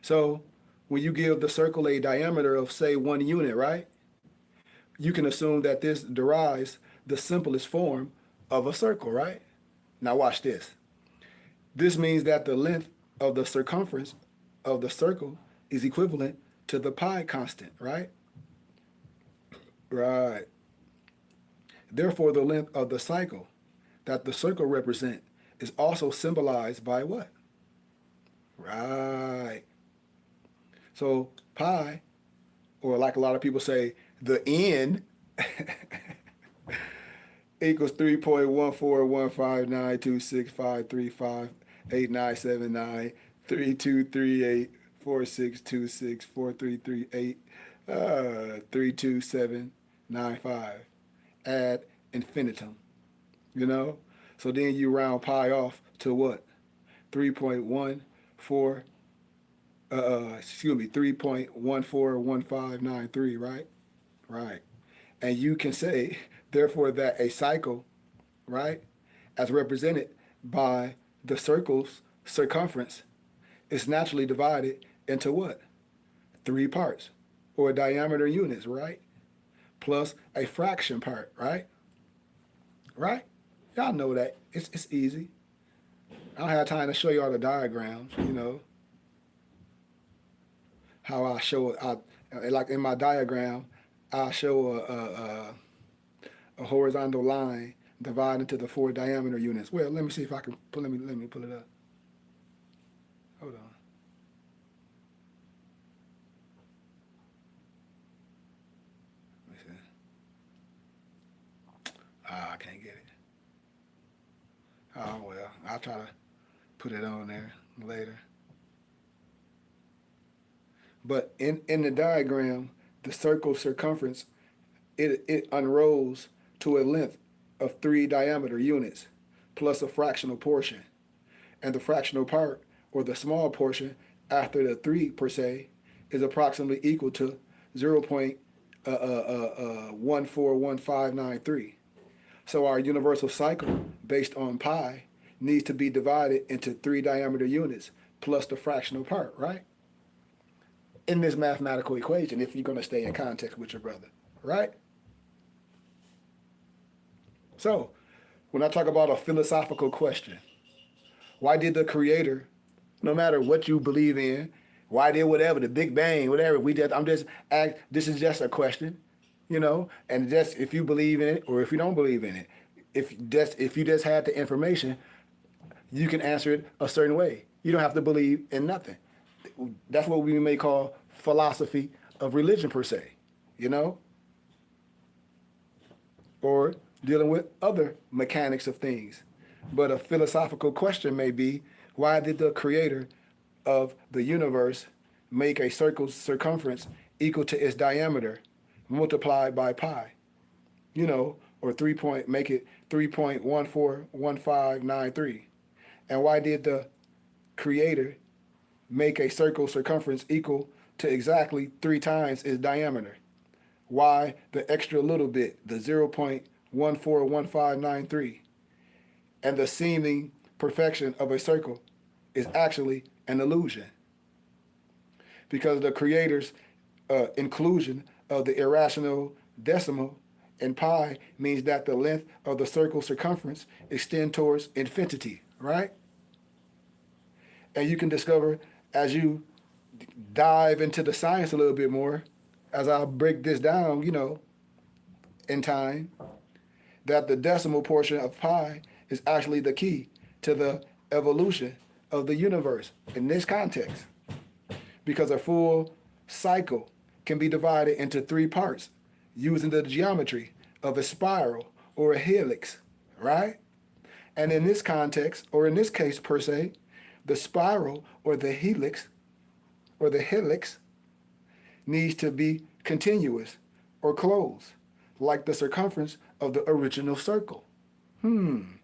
Speaker 1: So when you give the circle a diameter of, say, 1 unit, right? You can assume that this derives the simplest form of a circle, right? Now watch this. This means that the length of the circumference of the circle is equivalent to the pi constant, right? Right. Therefore, the length of the cycle that the circle represents is also symbolized by what? Right. So pi, or like a lot of people say, the n equals 3.141592653589279323846264338 32795 ad infinitum, so then you round pi off to what? 3.14 3.141593, right? Right. And you can say, therefore, that a cycle, right, as represented by the circle's circumference, is naturally divided into what? 3 parts, or diameter units, right? Plus a fraction part, right? Right? Y'all know that. It's easy. I don't have time to show you all the diagrams, how I show it. Like in my diagram, I show a horizontal line divided into the 4 diameter units. Well, let me see if I can let me pull it up. Hold on. Let me see. I can't get it. Oh well, I'll try to put it on there later. But in the diagram, the circle circumference, it unrolls to a length of 3 diameter units plus a fractional portion. And the fractional part, or the small portion, after the 3 per se, is approximately equal to 0.141593. So our universal cycle, based on pi, needs to be divided into 3 diameter units plus the fractional part, right? In this mathematical equation, if you're going to stay in context with your brother, right? So, when I talk about a philosophical question, why did the Creator, no matter what you believe in, why did whatever, the Big Bang, whatever, this is just a question, and just if you believe in it or if you don't believe in it. If you just had the information, you can answer it a certain way. You don't have to believe in nothing. That's what we may call philosophy of religion per se, you know? Or dealing with other mechanics of things. But a philosophical question may be, why did the creator of the universe make a circle's circumference equal to its diameter multiplied by pi? Or make it 3.141593. And why did the creator make a circle's circumference equal to exactly 3 times its diameter? Why the extra little bit, the 0.141593? And the seeming perfection of a circle is actually an illusion. Because the creator's inclusion of the irrational decimal in pi means that the length of the circle's circumference extends towards infinity, right? And you can discover as you dive into the science a little bit more, as I break this down, in time, that the decimal portion of pi is actually the key to the evolution of the universe in this context. Because a full cycle can be divided into 3 parts using the geometry of a spiral or a helix, right? And in this context, or in this case per se, the spiral or the helix needs to be continuous or closed, like the circumference of the original circle. And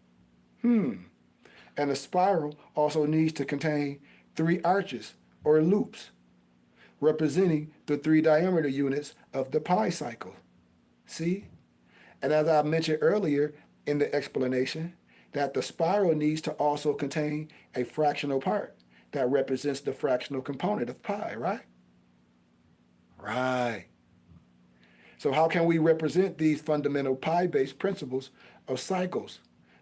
Speaker 1: the spiral also needs to contain 3 arches or loops, representing the 3 diameter units of the pi cycle. See? And as I mentioned earlier in the explanation, that the spiral needs to also contain a fractional part that represents the fractional component of pi, right? Right. So how can we represent these fundamental pi-based principles of cycles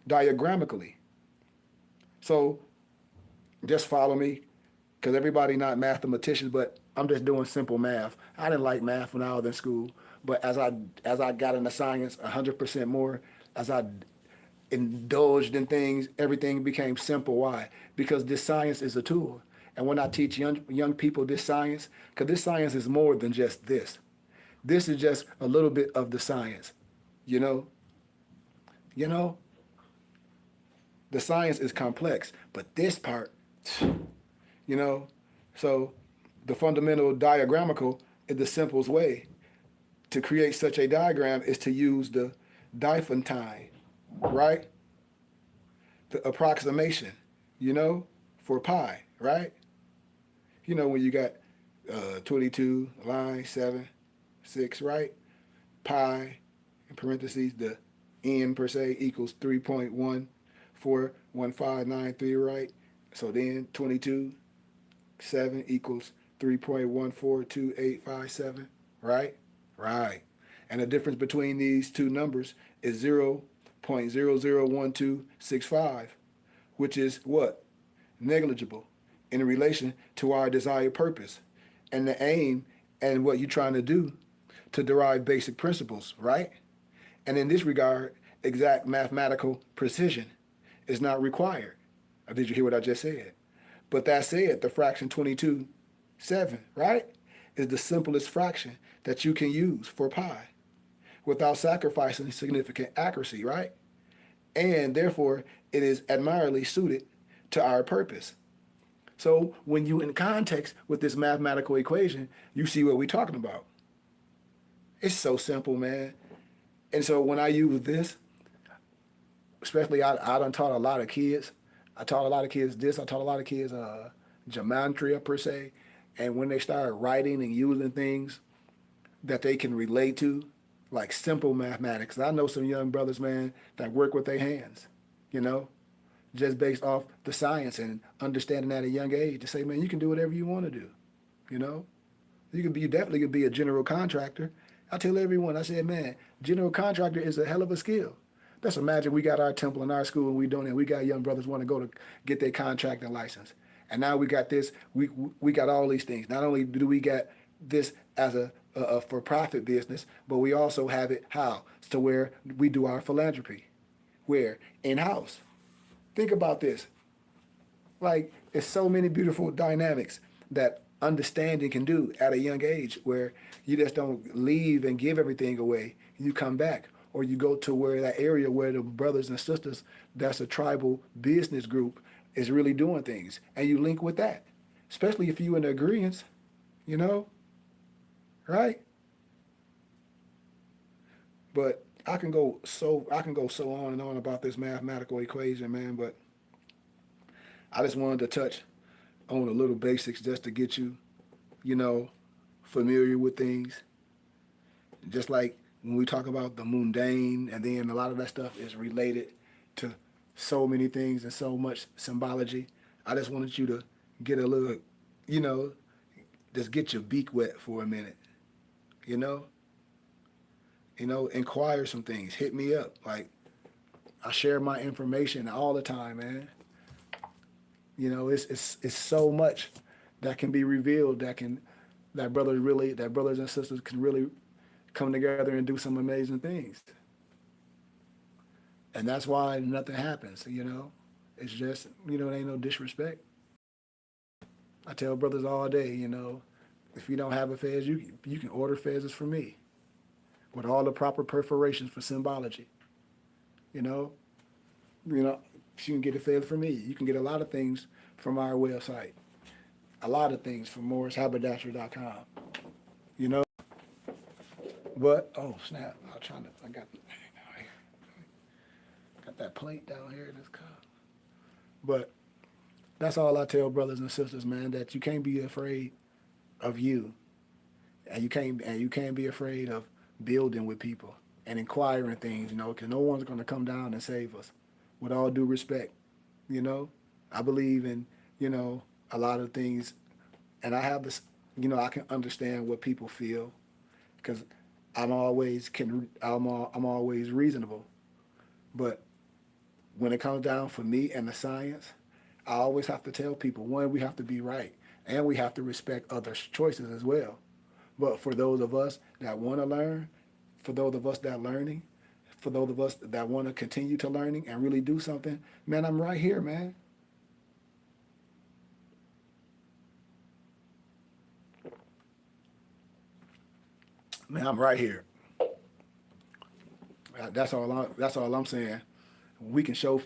Speaker 1: diagrammically? So just follow me, because everybody not mathematicians, but I'm just doing simple math. I didn't like math when I was in school, but as I got into science 100% more, as I indulged in things, everything became simple. Why? Because this science is a tool. And when I teach young people this science, because this science is more than just this. This is just a little bit of the science, you know? The science is complex, but this part, so the fundamental diagrammatical is the simplest way to create such a diagram is to use the Diophantine, right? The approximation, for pi, right? When you got 22, line 7, 6, right? Pi, in parentheses, the n per se equals 3.141593, right? So then 22, 7 equals 3.142857, right? Right. And the difference between these two numbers is 0.001265, which is what? Negligible in relation to our desired purpose and the aim and what you're trying to do to derive basic principles, right? And in this regard, exact mathematical precision is not required. Did you hear what I just said? But that said, the fraction 22/7, right, is the simplest fraction that you can use for pi without sacrificing significant accuracy, right? And therefore, it is admirably suited to our purpose. So when you in context with this mathematical equation, you see what we're talking about. It's so simple, man. And so when I use this, especially I done taught a lot of kids. I taught a lot of kids this. I taught a lot of kids gematria per se. And when they start writing and using things that they can relate to, like simple mathematics. I know some young brothers, man, that work with their hands, just based off the science and understanding at a young age to say, man, you can do whatever you want to do, You definitely could be a general contractor. I tell everyone, I said, man, general contractor is a hell of a skill. Let's imagine we got our temple in our school and we don't, and we got young brothers want to go to get their contracting license. And now we got this, we got all these things. Not only do we get this as a for-profit business, but we also have it how? To where we do our philanthropy. Where? In-house. Think about this. Like, it's so many beautiful dynamics that understanding can do at a young age where you just don't leave and give everything away. You come back or you go to where that area where the brothers and sisters, that's a tribal business group, is really doing things. And you link with that, especially if you in agreement, you know, right? But I can go so on and on about this mathematical equation, man, but I just wanted to touch on a little basics just to get you, you know, familiar with things. Just like when we talk about the mundane, and then a lot of that stuff is related to so many things and so much symbology. I just wanted you to get a little, you know, just get your beak wet for a minute, you know? Inquire some things, hit me up. Like, I share my information all the time, man. It's so much that can be revealed that brothers and sisters can really come together and do some amazing things. And that's why nothing happens, It's just, it ain't no disrespect. I tell brothers all day, if you don't have a fez, you can order fezes from me with all the proper perforations for symbology. You know, you can get a fez from me. You can get a lot of things from our website. A lot of things from morrishaberdasher.com. You know? But, oh snap, I got that plate down here in this cup. But that's all I tell brothers and sisters, man, that you can't be afraid of you. And you can't be afraid of building with people and inquiring things, because no one's going to come down and save us. With all due respect, I believe in, a lot of things, and I have this, I can understand what people feel, because I'm always reasonable. But when it comes down for me and the science, I always have to tell people, one, we have to be right, and we have to respect others' choices as well. But for those of us that want to learn, for those of us that learning, for those of us that want to continue to learning and really do something, man, I'm right here, man. Man, I'm right here. That's all I'm saying. We can show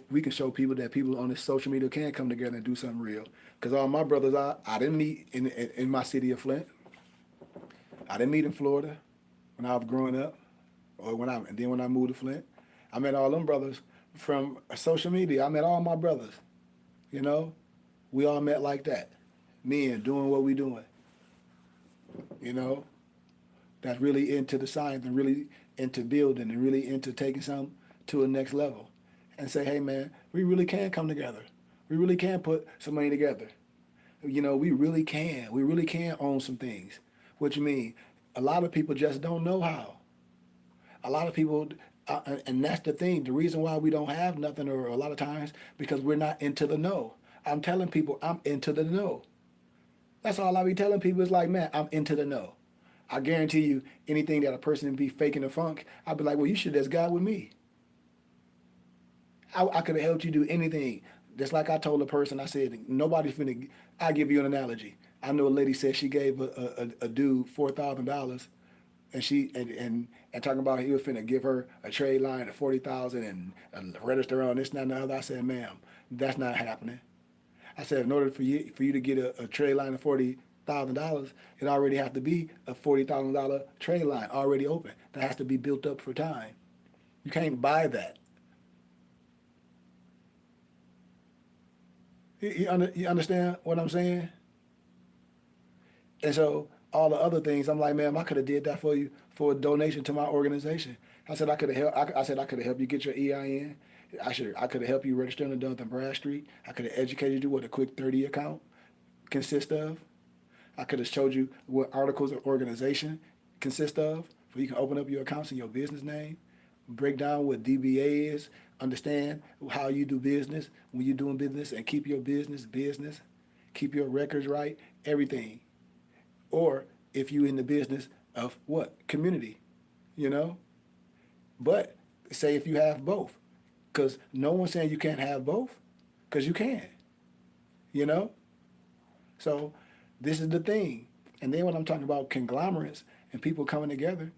Speaker 1: people that people on this social media can come together and do something real. Because all my brothers, I didn't meet in my city of Flint. I didn't meet in Florida when I was growing up, and then when I moved to Flint, I met all them brothers from social media. I met all my brothers. We all met like that, men doing what we doing. That's really into the science and really into building and really into taking something to a next level, and say, hey man, we really can come together. We really can put some money together. We really can. We really can own some things. Which means a lot of people just don't know how. A lot of people, and that's the thing, the reason why we don't have nothing, or a lot of times, because we're not into the know. I'm telling people I'm into the know. That's all I be telling people is like, man, I'm into the know. I guarantee you, anything that a person be faking the funk, I'd be like, well, you should just got with me. I could have helped you do anything. Just like I told a person, I said, nobody's finna, I'll give you an analogy. I know a lady said she gave a dude $4,000, and she and talking about he was finna give her a trade line of $40,000 and register on this, that, and the other. I said, ma'am, that's not happening. I said, in order for you to get a trade line of $40,000, it already have to be a $40,000 trade line already open. That has to be built up for time. You can't buy that. You understand what I'm saying? And so all the other things, I'm like, man, I could have did that for you for a donation to my organization. I said I could have helped. I said I could have helped you get your EIN. I could have helped you register on Duncan Bradstreet. I could have educated you what a quick 30 account consists of. I could have showed you what articles of organization consist of, so you can open up your accounts in your business name. break down what DBA is, understand how you do business when you're doing business, and keep your business, keep your records right, everything. Or if you in the business of what? Community, you know? But say if you have both, because no one's saying you can't have both, because you can, you know? So this is the thing. And then when I'm talking about conglomerates and people coming together,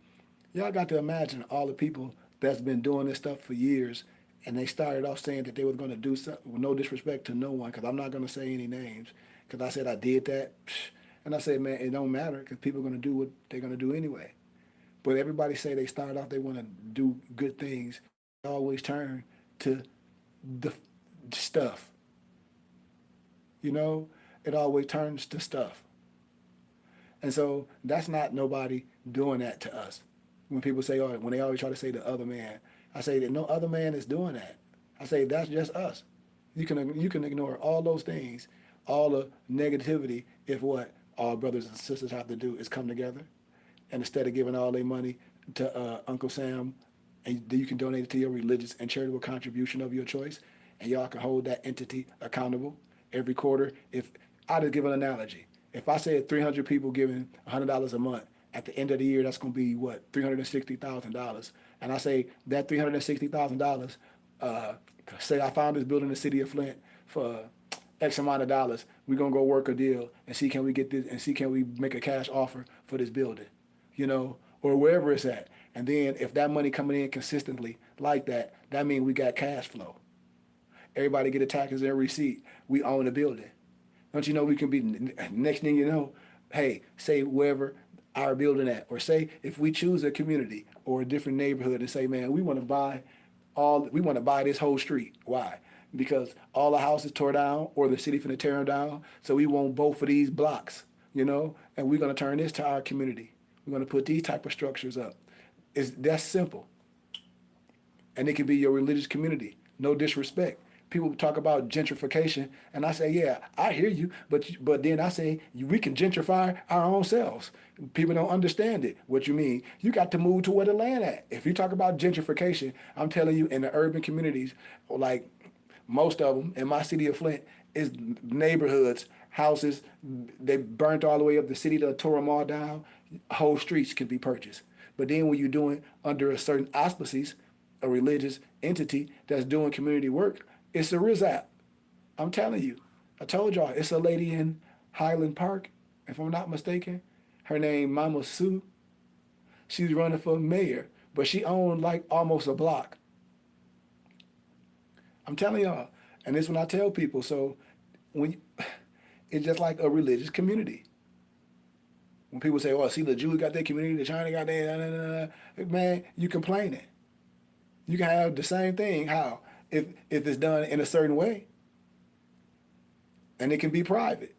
Speaker 1: y'all got to imagine all the people that's been doing this stuff for years, and they started off saying that they were going to do something, with no disrespect to no one, because I'm not going to say any names, because I said I did that. And I said, man, it don't matter, because people are going to do what they're going to do anyway. But everybody say they start off, they want to do good things. They always turn to the stuff, you know? It always turns to stuff. And so that's not nobody doing that to us. When people say, oh, when they always try to say the other man, I say that no other man is doing that. I say that's just us. You can ignore all those things, all the negativity, if what all brothers and sisters have to do is come together, and instead of giving all their money to Uncle Sam, and you can donate it to your religious and charitable contribution of your choice, and y'all can hold that entity accountable every quarter. If I'll just give an analogy. If I said 300 people giving $100 a month, at the end of the year, that's going to be what, $360,000. And I say that $360,000, say I found this building in the city of Flint for X amount of dollars. We're going to go work a deal and see can we get this, and see can we make a cash offer for this building, you know, or wherever it's at. And then if that money coming in consistently like that, that means we got cash flow. Everybody get a taxes and receipt. We own the building. Don't you know we can be, next thing you know, hey, say wherever our building at, or say if we choose a community or a different neighborhood and say, man, we want to buy this whole street. Why? Because all the houses tore down, or the city finna tear them down, so we want both of these blocks, you know, and we're gonna turn this to our community. We're gonna put these type of structures up. That's simple. And it can be your religious community. No disrespect. People talk about gentrification, and I say, yeah, I hear you, but then I say we can gentrify our own selves. People don't understand it. What you mean? You got to move to where the land at. If you talk about gentrification, I'm telling you, in the urban communities, like most of them in my city of Flint, is neighborhoods, houses. They burnt all the way up. The city that tore them all down. Whole streets can be purchased. But then when you're doing under a certain auspices, a religious entity that's doing community work, it's a RISAP. I'm telling you. I told y'all, it's a lady in Highland Park, if I'm not mistaken. Her name Mama Sue. She's running for mayor, but she owned like almost a block. I'm telling y'all. And this when I tell people, so it's just like a religious community. When people say, oh, see, the Jews got their community, the China got their, man, you complaining. You can have the same thing. How? If it's done in a certain way, and it can be private.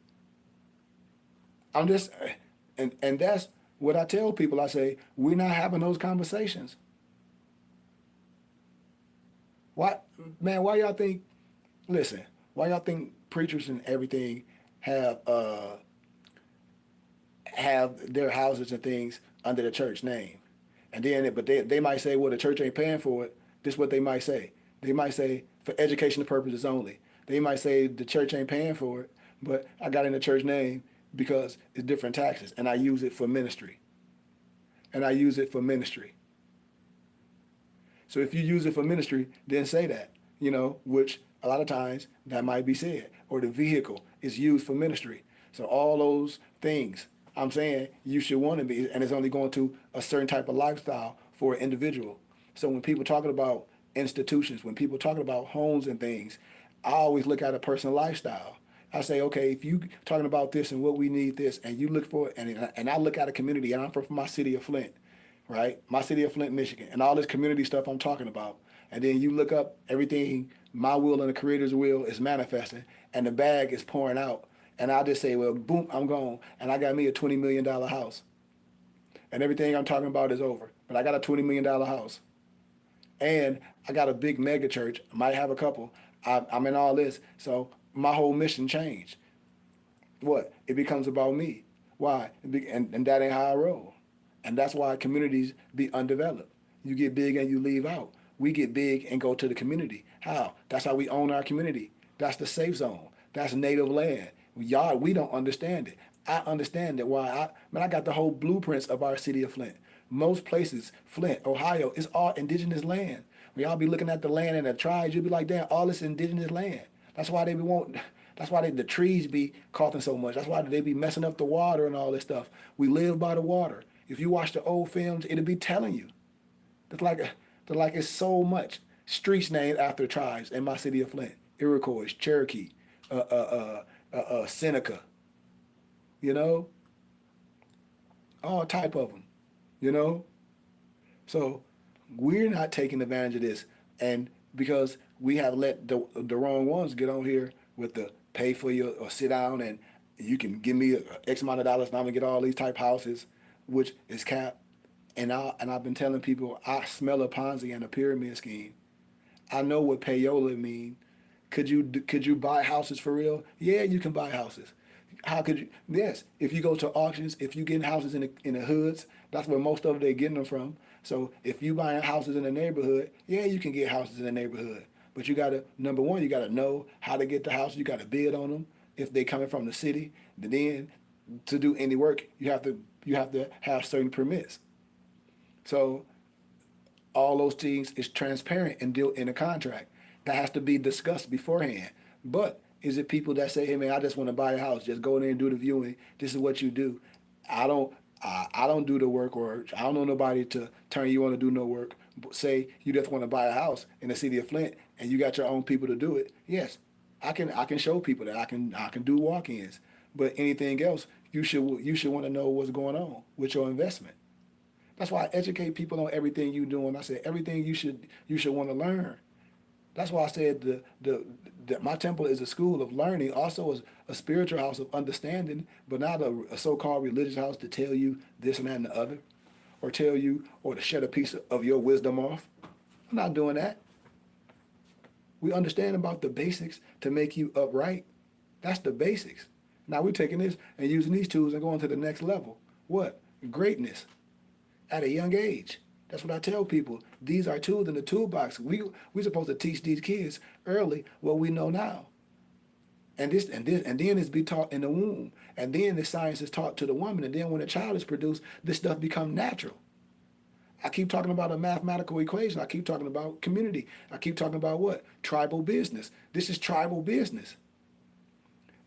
Speaker 1: I'm just, and that's what I tell people. I say, we're not having those conversations. Why, man, why y'all think, listen, why y'all think preachers and everything have their houses and things under the church name? And then, but they might say, well, the church ain't paying for it. This is what they might say. They might say, for educational purposes only. They might say, the church ain't paying for it, but I got in the church name because it's different taxes, and I use it for ministry. And I use it for ministry. So if you use it for ministry, then say that, you know, which a lot of times that might be said. Or the vehicle is used for ministry. So all those things, I'm saying you should want to be, and it's only going to a certain type of lifestyle for an individual. So when people talking about institutions, when people talking about homes and things, I always look at a person's lifestyle. I say, okay, if you talking about this and what we need this, and you look for it, and I look at a community, and I'm from my city of Flint, right? My city of Flint, Michigan, and all this community stuff I'm talking about. And then you look up everything, my will and the Creator's will is manifesting, and the bag is pouring out. And I just say, well, boom, I'm gone, and I got me a $20 million house. And everything I'm talking about is over. But I got a $20 million house. And I got a big mega church. I might have a couple. I'm in all this. So my whole mission changed. What? It becomes about me. Why? And that ain't how I roll. And that's why communities be undeveloped. You get big and you leave out. We get big and go to the community. How? That's how we own our community. That's the safe zone. That's native land. Y'all, we don't understand it. I understand it. I got the whole blueprints of our city of Flint. Most places, Flint, Ohio, is all indigenous land. When y'all be looking at the land and the tribes, you'll be like, damn, all this indigenous land. That's why they be the trees be coughing so much. That's why they be messing up the water and all this stuff. We live by the water. If you watch the old films, it'll be telling you. It's like it's so much streets named after tribes in my city of Flint. Iroquois, Cherokee, Seneca, you know, all type of them, you know. So we're not taking advantage of this, and because we have let the wrong ones get on here with the pay for you or sit down and you can give me X amount of dollars and I'm gonna get all these type houses, which is cap. And I've been telling people I smell a Ponzi and a pyramid scheme. I know what payola mean. Could you buy houses for real? Yeah, you can buy houses. How could you? Yes, if you go to auctions, if you get houses in the hoods, that's where most of they getting them from. So if you buying houses in the neighborhood, yeah, you can get houses in the neighborhood. But you gotta, number one, you gotta know how to get the house. You gotta bid on them. If they coming from the city, then to do any work, you have to have certain permits. So all those things is transparent and deal in a contract. That has to be discussed beforehand. But is it people that say, hey man, I just want to buy a house, just go in there and do the viewing. This is what you do. I don't do the work, or I don't know nobody to turn you on to do no work. Say you just want to buy a house in the city of Flint and you got your own people to do it. Yes, I can show people that I can do walk-ins. But anything else, you should want to know what's going on with your investment. That's why I educate people on everything you doing. I said everything you should want to learn. That's why I said my temple is a school of learning, also is a spiritual house of understanding, but not a so-called religious house to tell you this and that and the other, or tell you or to shed a piece of your wisdom off. I'm not doing that. We understand about the basics to make you upright. That's the basics. Now we're taking this and using these tools and going to the next level. What? Greatness. At a young age. That's what I tell people. These are tools in the toolbox. We're supposed to teach these kids early what we know now. And then it's be taught in the womb. And then the science is taught to the woman. And then when a child is produced, this stuff become natural. I keep talking about a mathematical equation. I keep talking about community. I keep talking about what? Tribal business. This is tribal business.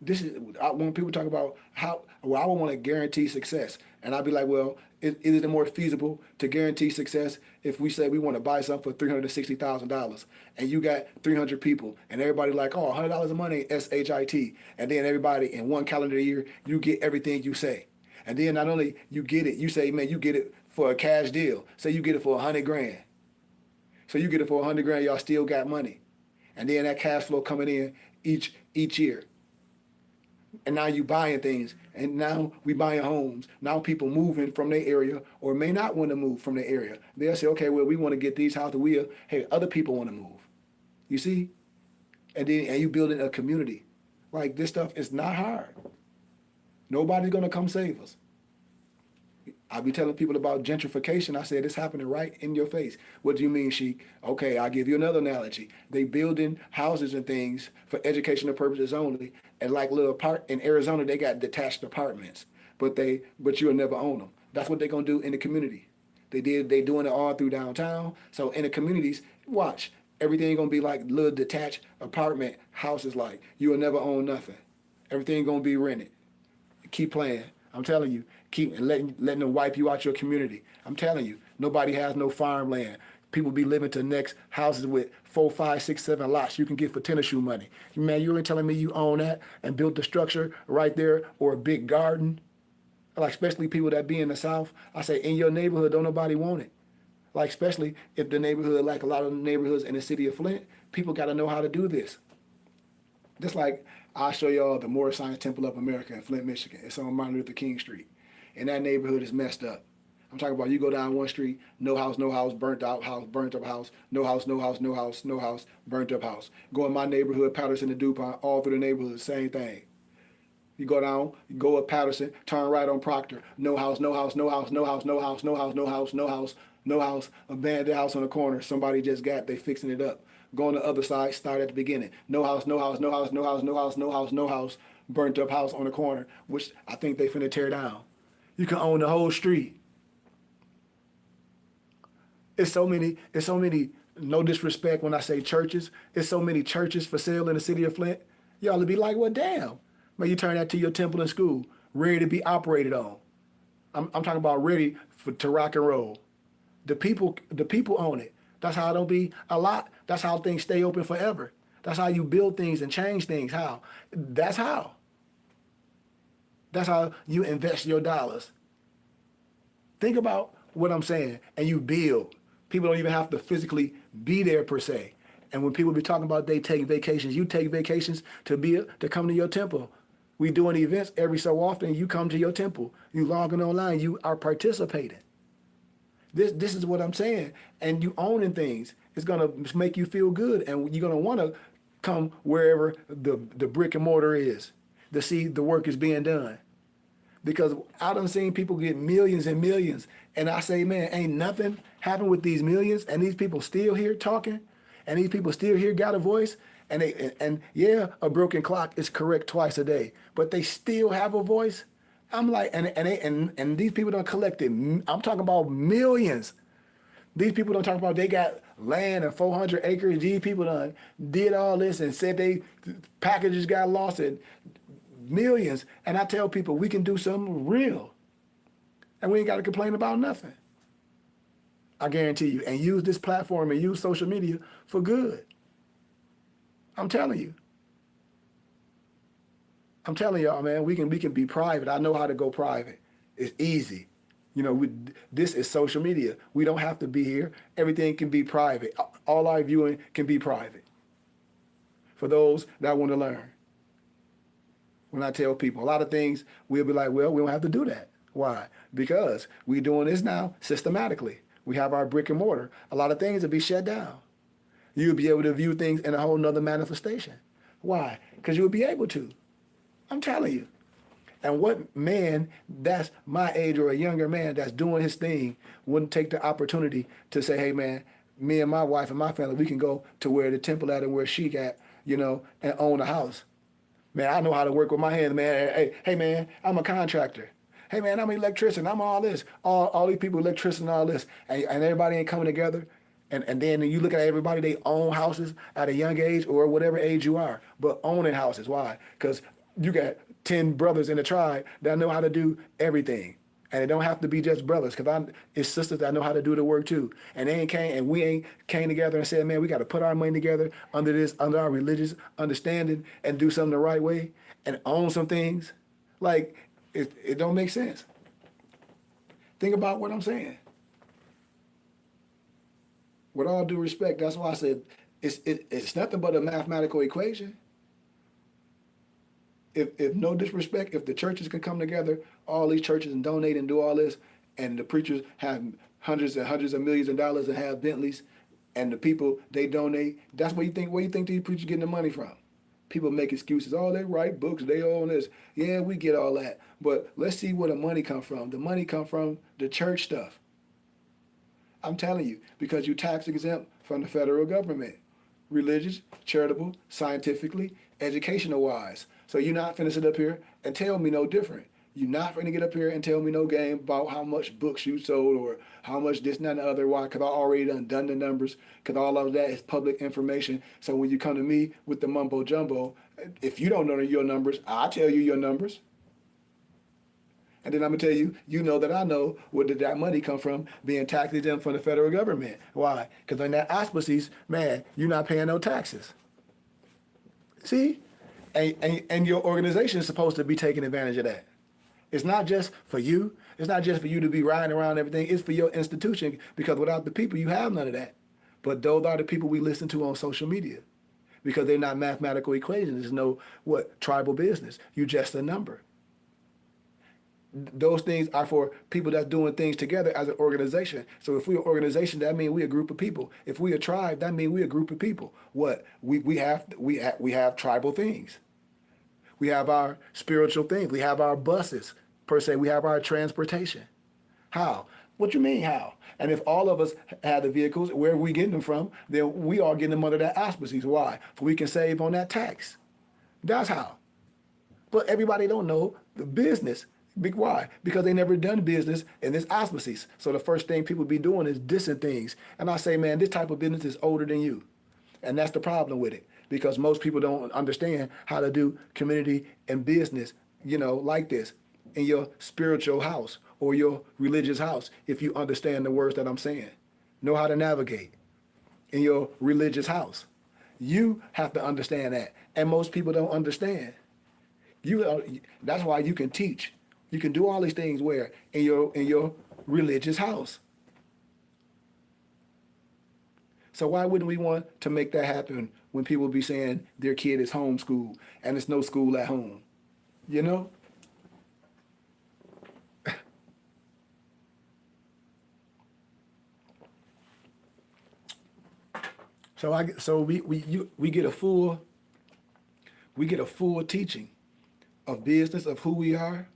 Speaker 1: This is when people talk about I would want to guarantee success, and I'd be like, well, is it more feasible to guarantee success if we say we want to buy something for $360,000, and you got 300 people, and everybody like, oh, $100 of money, SHIT, and then everybody in one calendar year you get everything you say, and then not only you get it, you say, man, you get it for a cash deal. Say you get it for $100,000, so you get it for $100,000, y'all still got money, and then that cash flow coming in each year. And now you buying things, and now we buying homes. Now people moving from their area or may not want to move from their area. They'll say, okay, well, we want to get these houses. Hey, other people want to move. You see? And you building a community. Like, this stuff is not hard. Nobody's going to come save us. I be telling people about gentrification. I said, it's happening right in your face. What do you mean, Sheik? Okay, I'll give you another analogy. They building houses and things for educational purposes only. And like in Arizona, they got detached apartments, but you'll never own them. That's what they're gonna do in the community. They doing it all through downtown. So in the communities, watch, everything gonna be like little detached apartment houses. Like, you'll never own nothing. Everything gonna be rented. Keep playing. I'm telling you, keep letting them wipe you out your community. I'm telling you, nobody has no farmland. People be living to next houses with 4, 5, 6, 7 lots you can get for tennis shoe money. Man, you ain't telling me you own that and built the structure right there, or a big garden? Like, especially people that be in the South. I say, in your neighborhood, don't nobody want it. Like, especially if the neighborhood, like a lot of the neighborhoods in the city of Flint, people got to know how to do this. Just like, I'll show y'all the Moore Science Temple of America in Flint, Michigan. It's on Martin Luther King Street. And that neighborhood is messed up. I'm talking about, you go down one street, no house, burnt out house, burnt up house, no house, burnt up house. Go in my neighborhood, Patterson and DuPont, all through the neighborhood, same thing. You go down, you go up Patterson, turn right on Proctor, no house, No house, abandoned house on the corner. Somebody just got, they fixing it up. Go on the other side, start at the beginning. No house, no house, no house, no house, no house, no house, no house. Burnt up house on the corner, which I think they finna tear down. You can own the whole street. It's so many, no disrespect when I say churches, it's so many churches for sale in the city of Flint. Y'all would be like, well, damn. Man, you turn that to your temple and school, ready to be operated on. I'm talking about ready to rock and roll. The people own it. That's how it don't be a lot. That's how things stay open forever. That's how you build things and change things. How? That's how. That's how you invest your dollars. Think about what I'm saying, and you build. People don't even have to physically be there per se. And when people be talking about they take vacations, you take vacations to come to your temple. We doing events every so often. You come to your temple. You logging online. You are participating. This is what I'm saying. And you owning things. It's gonna make you feel good, and you're gonna want to come wherever the brick and mortar is to see the work is being done. Because I done seen people get millions and millions, and I say, man, ain't nothing happened with these millions, and these people still here talking, and these people still here got a voice, and yeah, a broken clock is correct twice a day, but they still have a voice. I'm like, and these people done collected. I'm talking about millions. These people don't talk about they got land and 400 acres. These people done did all this and said they packages got lost and millions. And I tell people we can do something real, and we ain't got to complain about nothing. I guarantee you. And use this platform and use social media for good. I'm telling you. I'm telling y'all, man, we can be private. I know how to go private. It's easy. You know, this is social media. We don't have to be here. Everything can be private. All our viewing can be private. For those that want to learn. When I tell people a lot of things, we'll be like, well, we don't have to do that. Why? Because we're doing this now systematically. We have our brick and mortar. A lot of things will be shut down. You'll be able to view things in a whole nother manifestation. Why? Because you'll be able to. I'm telling you. And what man that's my age or a younger man that's doing his thing wouldn't take the opportunity to say, hey, man, me and my wife and my family, we can go to where the temple at and where she at, you know, and own a house. Man, I know how to work with my hands, man. Hey, man, I'm a contractor. Hey, man, I'm an electrician. I'm all this. All these people, electricians and all this. And everybody ain't coming together. And then you look at everybody, they own houses at a young age or whatever age you are, but owning houses. Why? Because you got 10 brothers in the tribe that know how to do everything. And it don't have to be just brothers, because it's sisters that know how to do the work too. And we ain't came together and said, man, we got to put our money together under our religious understanding and do something the right way and own some things. Like, it don't make sense. Think about what I'm saying. With all due respect, that's why I said it's nothing but a mathematical equation. If no disrespect, if the churches can come together, all these churches, and donate and do all this, and the preachers have hundreds and hundreds of millions of dollars and have Bentleys, and the people they donate, that's where you think these preachers getting the money from. People make excuses. Oh, they write books, they own this. Yeah, we get all that. But let's see where the money come from. The money come from the church stuff. I'm telling you, because you tax exempt from the federal government. Religious, charitable, scientifically, educational wise. So you're not finna sit up here and tell me no different. You're not finna get up here and tell me no game about how much books you sold or how much this, and that, and the other. Why? Because I already done the numbers, because all of that is public information. So when you come to me with the mumbo jumbo, if you don't know your numbers, I'll tell you your numbers. And then I'm going to tell you, you know that I know where did that money come from being tax exempt from the federal government. Why? Because on that auspices, man, you're not paying no taxes. See? And your organization is supposed to be taking advantage of that. It's not just for you. It's not just for you to be riding around everything. It's for your institution, because without the people, you have none of that. But those are the people we listen to on social media, because they're not mathematical equations. There's no, tribal business. You're just a number. Those things are for people that's doing things together as an organization. So if we're an organization, that means we're a group of people. If we're a tribe, that means we're a group of people. We have tribal things. We have our spiritual things. We have our buses, per se. We have our transportation. How? What you mean how? And if all of us had the vehicles, where are we getting them from? Then we are getting them under that auspices. Why? So we can save on that tax. That's how. But everybody don't know the business. Why? Because they never done business in this auspices. So the first thing people be doing is dissing things. And I say, man, this type of business is older than you. And that's the problem with it. Because most people don't understand how to do community and business, like this in your spiritual house or your religious house, if you understand the words that I'm saying. Know how to navigate in your religious house. You have to understand that. And most people don't understand. That's why you can teach. You can do all these things where in your religious house. So why wouldn't we want to make that happen when people be saying their kid is homeschooled and there's no school at home? You know? So we get a full teaching of business, of who we are,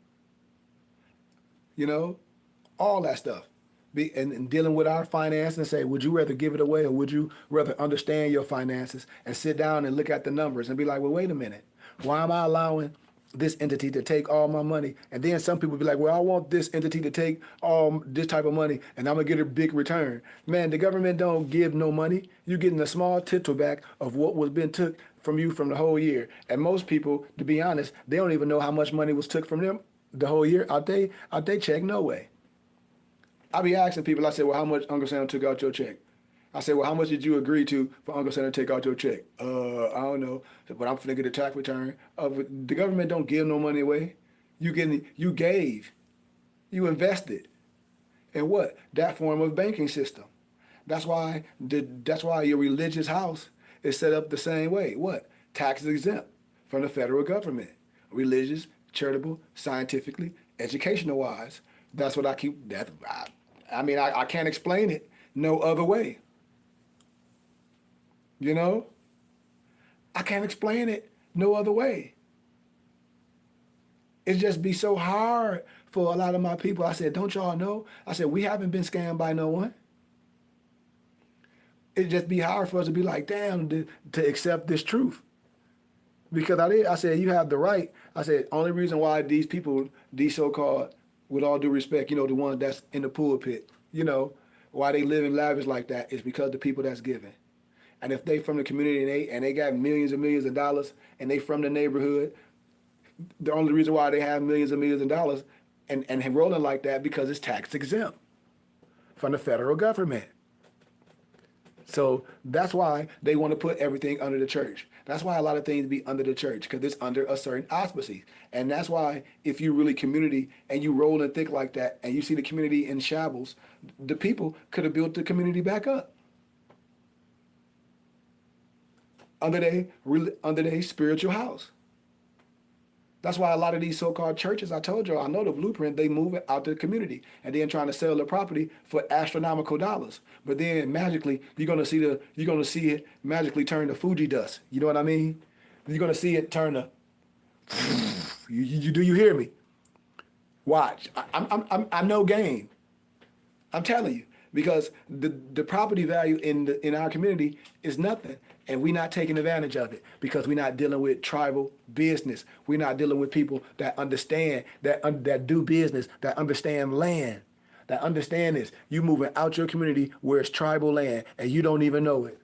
Speaker 1: all that stuff. And dealing with our finances and say, would you rather give it away or would you rather understand your finances and sit down and look at the numbers and be like, well, wait a minute. Why am I allowing this entity to take all my money? And then some people be like, well, I want this entity to take all this type of money and I'm going to get a big return. Man, the government don't give no money. You're getting a small tittle back of what was been took from you from the whole year. And most people, to be honest, they don't even know how much money was took from them the whole year. Out they check? No way. I be asking people, I say, well, how much Uncle Sam took out your check? I say, well, how much did you agree to for Uncle Sam to take out your check? I don't know, but I'm finna get a tax return. The government don't give no money away. You gave, you invested in what? That form of banking system. That's why your religious house is set up the same way. What? Tax exempt from the federal government. Religious, charitable, scientifically, educational wise. That's what I keep. I can't explain it no other way. I can't explain it no other way. It just be so hard for a lot of my people. I said, don't y'all know? I said, we haven't been scammed by no one. It just be hard for us to be like, damn, to accept this truth. Because I said, you have the right. I said, only reason why these people, these so-called, with all due respect, the ones that's in the pulpit, why they live in lavish like that is because the people that's giving. And if they from the community and they got millions and millions of dollars and they from the neighborhood, the only reason why they have millions and millions of dollars and rolling like that because it's tax exempt from the federal government. So that's why they want to put everything under the church. That's why a lot of things be under the church, because it's under a certain auspices. And that's why if you really community and you roll and thick like that and you see the community in shambles, the people could have built the community back up. Under their spiritual house. That's why a lot of these so-called churches, I told you, I know the blueprint, they move it out to the community and then trying to sell the property for astronomical dollars. But then magically, you're gonna see it magically turn to Fuji dust. You know what I mean? You're gonna see it turn to. Do you hear me? Watch. I'm no game. I'm telling you. Because the property value in our community is nothing, and we're not taking advantage of it because we're not dealing with tribal business. We're not dealing with people that understand, that do business, that understand land, that understand this. You moving out your community where it's tribal land, and you don't even know it.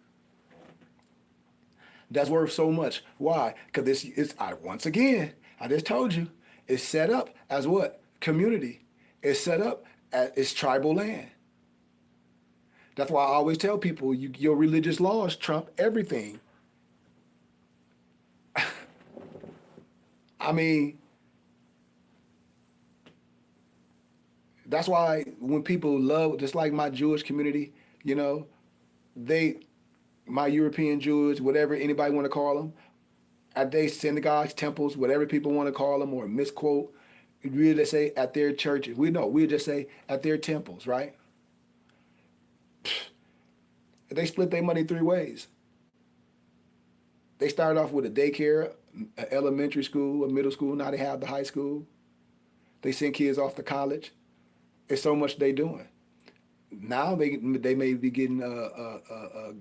Speaker 1: That's worth so much. Why? Because once again, I just told you, it's set up as what? Community. It's set up as it's tribal land. That's why I always tell people, your religious laws trump everything. I mean, that's why when people love, just like my Jewish community, my European Jews, whatever anybody want to call them, at their synagogues, temples, whatever people want to call them, or misquote, we just say at their churches. We just say at their temples, right? They split their money 3 ways. They started off with a daycare, an elementary school, a middle school. Now they have the high school. They send kids off to college. It's so much they doing. Now they may be getting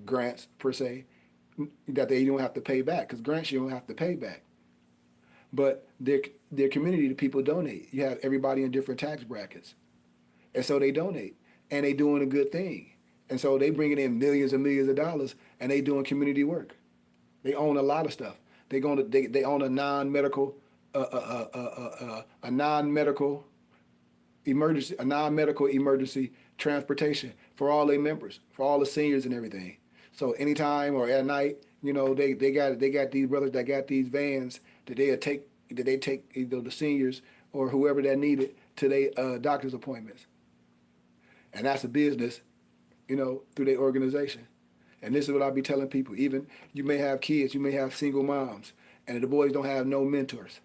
Speaker 1: grants per se that they don't have to pay back, because grants you don't have to pay back. But their community, the people donate. You have everybody in different tax brackets, and so they donate, and they doing a good thing, and so they bringing in millions and millions of dollars, and they doing community work. They own a lot of stuff. They own a non-medical a non-medical emergency transportation for all their members, for all the seniors and everything. So anytime or at night, they got these brothers that got these vans that they take either the seniors or whoever that needed to their doctor's appointments, and that's a business, through their organization. And this is what I be telling people. Even you may have kids, you may have single moms, and the boys don't have no mentors.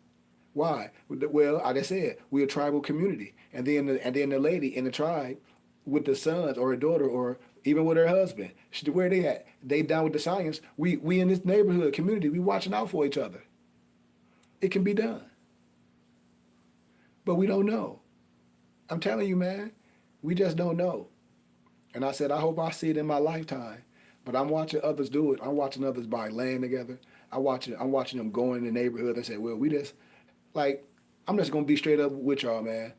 Speaker 1: Why? Well, like I said, we're a tribal community, and then the lady in the tribe with the sons or a daughter or even with her husband, where they at? They down with the science. We in this neighborhood community, we watching out for each other. It can be done, but we don't know. I'm telling you, man, we just don't know. And I said, I hope I see it in my lifetime. But I'm watching others do it. I'm watching others buy land together. I'm watching them go in the neighborhood and say, well, I'm just gonna be straight up with y'all, man.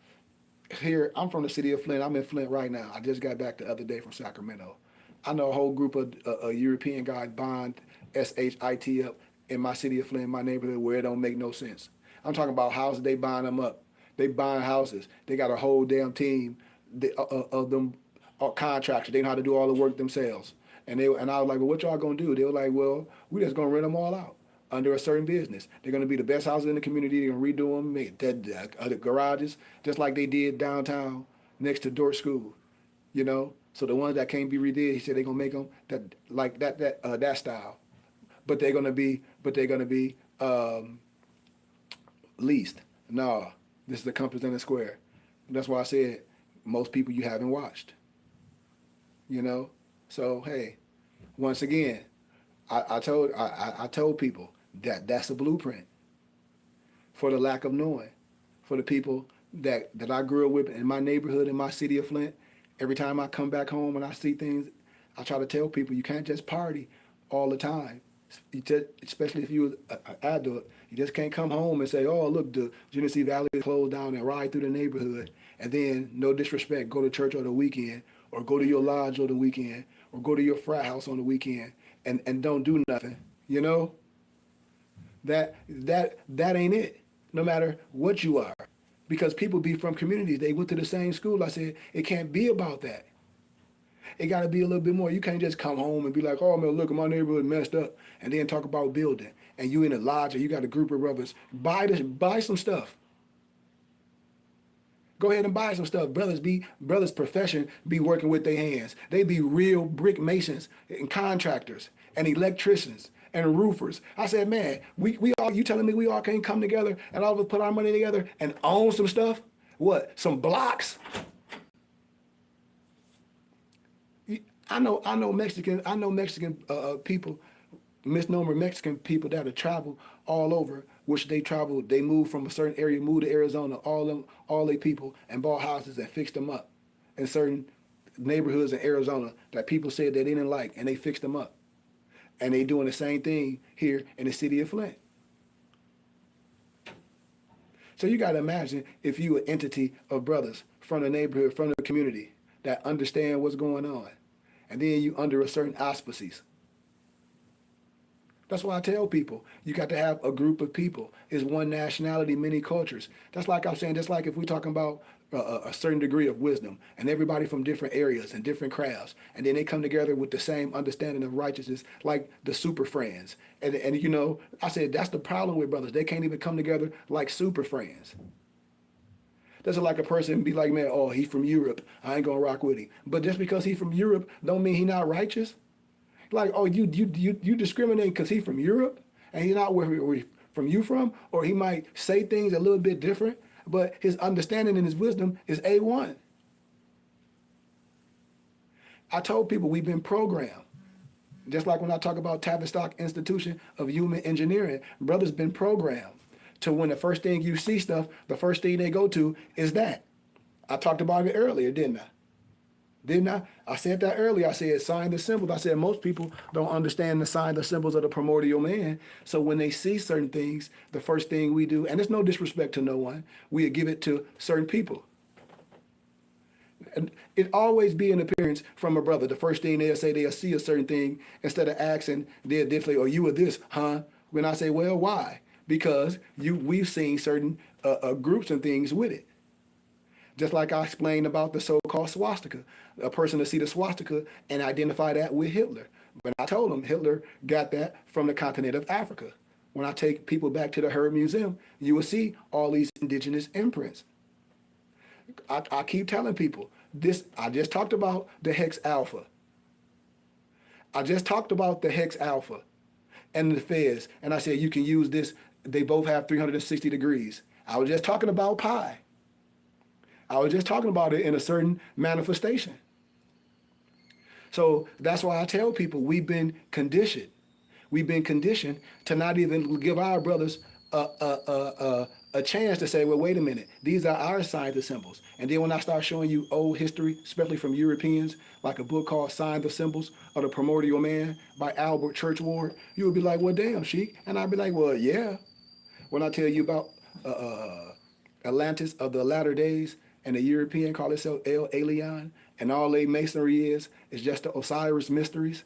Speaker 1: Here, I'm from the city of Flint. I'm in Flint right now. I just got back the other day from Sacramento. I know a whole group of European guys buying SHIT up in my city of Flint, my neighborhood, where it don't make no sense. I'm talking about houses. They buying them up. They buying houses. They got a whole damn team of them contractors. They know how to do all the work themselves. And I was like, well, what y'all gonna do? They were like, well, we just gonna rent them all out under a certain business. They're gonna be the best houses in the community. They're gonna redo them, make the garages, just like they did downtown next to Dordt School, So the ones that can't be redid, he said they're gonna make them that style, but they're gonna be leased. No, this is the Compass in the Square. That's why I said most people you haven't watched. So hey, once again, I told people that's a blueprint for the lack of knowing, for the people that I grew up with in my neighborhood, in my city of Flint. Every time I come back home and I see things, I try to tell people you can't just party all the time. Especially if you're an adult, you just can't come home and say, oh, look, the Genesee Valley is closed down, and ride through the neighborhood, and then, no disrespect, go to church on the weekend, or go to your lodge on the weekend, or go to your frat house on the weekend, and don't do nothing. That ain't it, no matter what you are. Because people be from communities, they went to the same school. I said, it can't be about that. It got to be a little bit more. You can't just come home and be like, oh, man, look, my neighborhood messed up, and then talk about building. And you in a lodge, or you got a group of brothers. Buy some stuff. Go ahead and buy some stuff. Brothers' profession be working with their hands. They be real brick masons and contractors and electricians and roofers. I said, man, we all, you telling me we all can't come together and all of us put our money together and own some stuff? What? Some blocks? I know Mexican people, misnomer Mexican people that have traveled all over, which they moved from a certain area, moved to Arizona, all they people, and bought houses and fixed them up in certain neighborhoods in Arizona that people said they didn't like, and they fixed them up. And they doing the same thing here in the city of Flint. So you got to imagine if you an entity of brothers from the neighborhood, from the community that understand what's going on, and then you under a certain auspices. That's why I tell people, you got to have a group of people. It's one nationality, many cultures. That's like I'm saying, that's like if we're talking about a certain degree of wisdom, and everybody from different areas and different crafts, and then they come together with the same understanding of righteousness, like the super friends. And I said, that's the problem with brothers. They can't even come together like super friends. That's like a person be like, man, oh, he's from Europe, I ain't gonna rock with him. But just because he's from Europe don't mean he's not righteous. Like, oh, you discriminating because he's from Europe and he's not where from you from? Or he might say things a little bit different, but his understanding and his wisdom is A1. I told people we've been programmed. Just like when I talk about Tavistock Institution of Human Engineering, brothers been programmed to when the first thing you see stuff, the first thing they go to is that. I talked about it earlier, didn't I? Didn't I? I said that earlier. I said signs and symbols. I said most people don't understand the signs and symbols of the primordial man. So when they see certain things, the first thing we do, and there's no disrespect to no one, we give it to certain people. And it always be an appearance from a brother. The first thing they'll say, they'll see a certain thing instead of asking, they'll definitely, or you are this, huh? When I say, well, why? Because we've seen certain groups and things with it. Just like I explained about the so-called swastika. A person to see the swastika and identify that with Hitler. But I told him Hitler got that from the continent of Africa. When I take people back to the Herb Museum, you will see all these indigenous imprints. I keep telling people this. I just talked about the hex alpha. I just talked about the hex alpha and the fez, and I said you can use this. They both have 360 degrees. I was just talking about pi. I was just talking about it in a certain manifestation. So that's why I tell people we've been conditioned. We've been conditioned to not even give our brothers a chance to say, well, wait a minute, these are our signs and symbols. And then when I start showing you old history, especially from Europeans, like a book called Signs and Symbols of the Primordial Man by Albert Churchward, you would be like, well, damn, Sheik. And I'd be like, well, yeah. When I tell you about Atlantis of the latter days, and the European call itself El Elyon, and all they masonry is just the Osiris mysteries.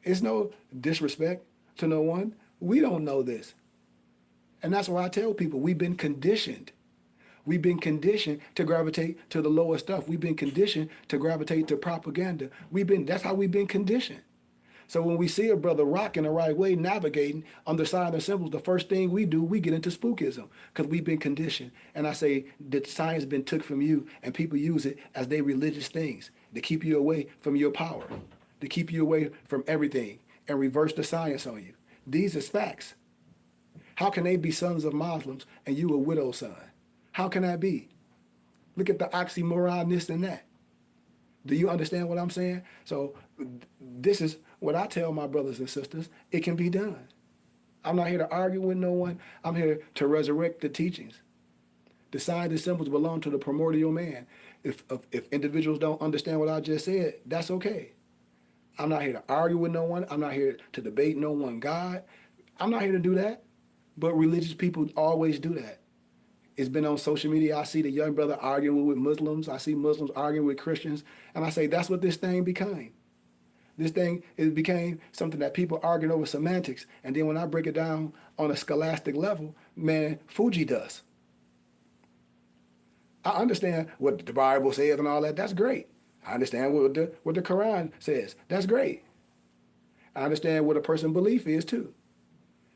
Speaker 1: It's no disrespect to no one. We don't know this. And that's why I tell people we've been conditioned. We've been conditioned to gravitate to the lower stuff. We've been conditioned to gravitate to propaganda. That's how we've been conditioned. So when we see a brother rocking the right way, navigating under signs and symbols, the first thing we do, we get into spookism because we've been conditioned. And I say that science has been took from you and people use it as their religious things to keep you away from your power, to keep you away from everything and reverse the science on you. These are facts. How can they be sons of Muslims and you a widow's son? How can that be? Look at the oxymoron, this and that. Do you understand what I'm saying? So this is what I tell my brothers and sisters. It can be done. I'm not here to argue with no one. I'm here to resurrect the teachings. The signs and symbols belong to the primordial man. If individuals don't understand what I just said, that's okay. I'm not here to argue with no one. I'm not here to debate no one God. I'm not here to do that. But religious people always do that. It's been on social media. I see the young brother arguing with Muslims. I see Muslims arguing with Christians. And I say, that's what this thing became. This thing, it became something that people arguing over semantics. And then when I break it down on a scholastic level, man, Fuji does. I understand what the Bible says and all that. That's great. I understand what the Quran says. That's great. I understand what a person's belief is too.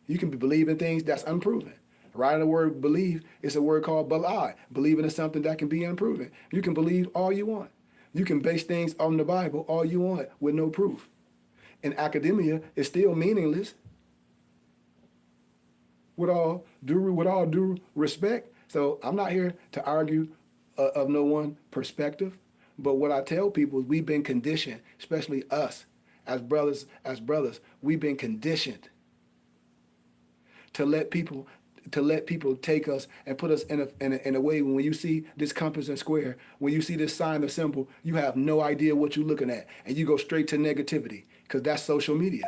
Speaker 1: You can believe in things that's unproven. Right in the word believe, it's a word called balai. Believing in something that can be unproven. You can believe all you want. You can base things on the Bible all you want with no proof. And academia is still meaningless. With all due respect. So I'm not here to argue of no one perspective. But what I tell people is we've been conditioned, especially us as brothers, we've been conditioned to let people take us and put us in a way when you see this compass and square, when you see this sign or symbol, you have no idea what you're looking at. And you go straight to negativity because that's social media.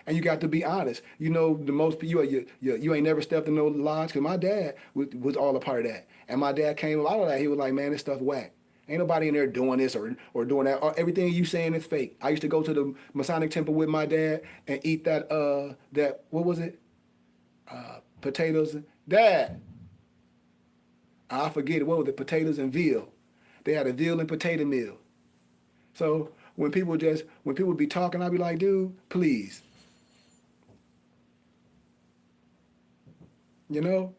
Speaker 1: And you got to be honest. You know, the most you ain't never stepped in no lodge because my dad was all a part of that. And my dad came out of that. He was like, man, this stuff whack. Ain't nobody in there doing this or doing that. Everything you saying is fake. I used to go to the Masonic Temple with my dad and eat that what was it? Potatoes. Dad. I forget it. What was it? Potatoes and veal. They had a veal and potato meal. So when people be talking, I'd be like, dude, please. You know?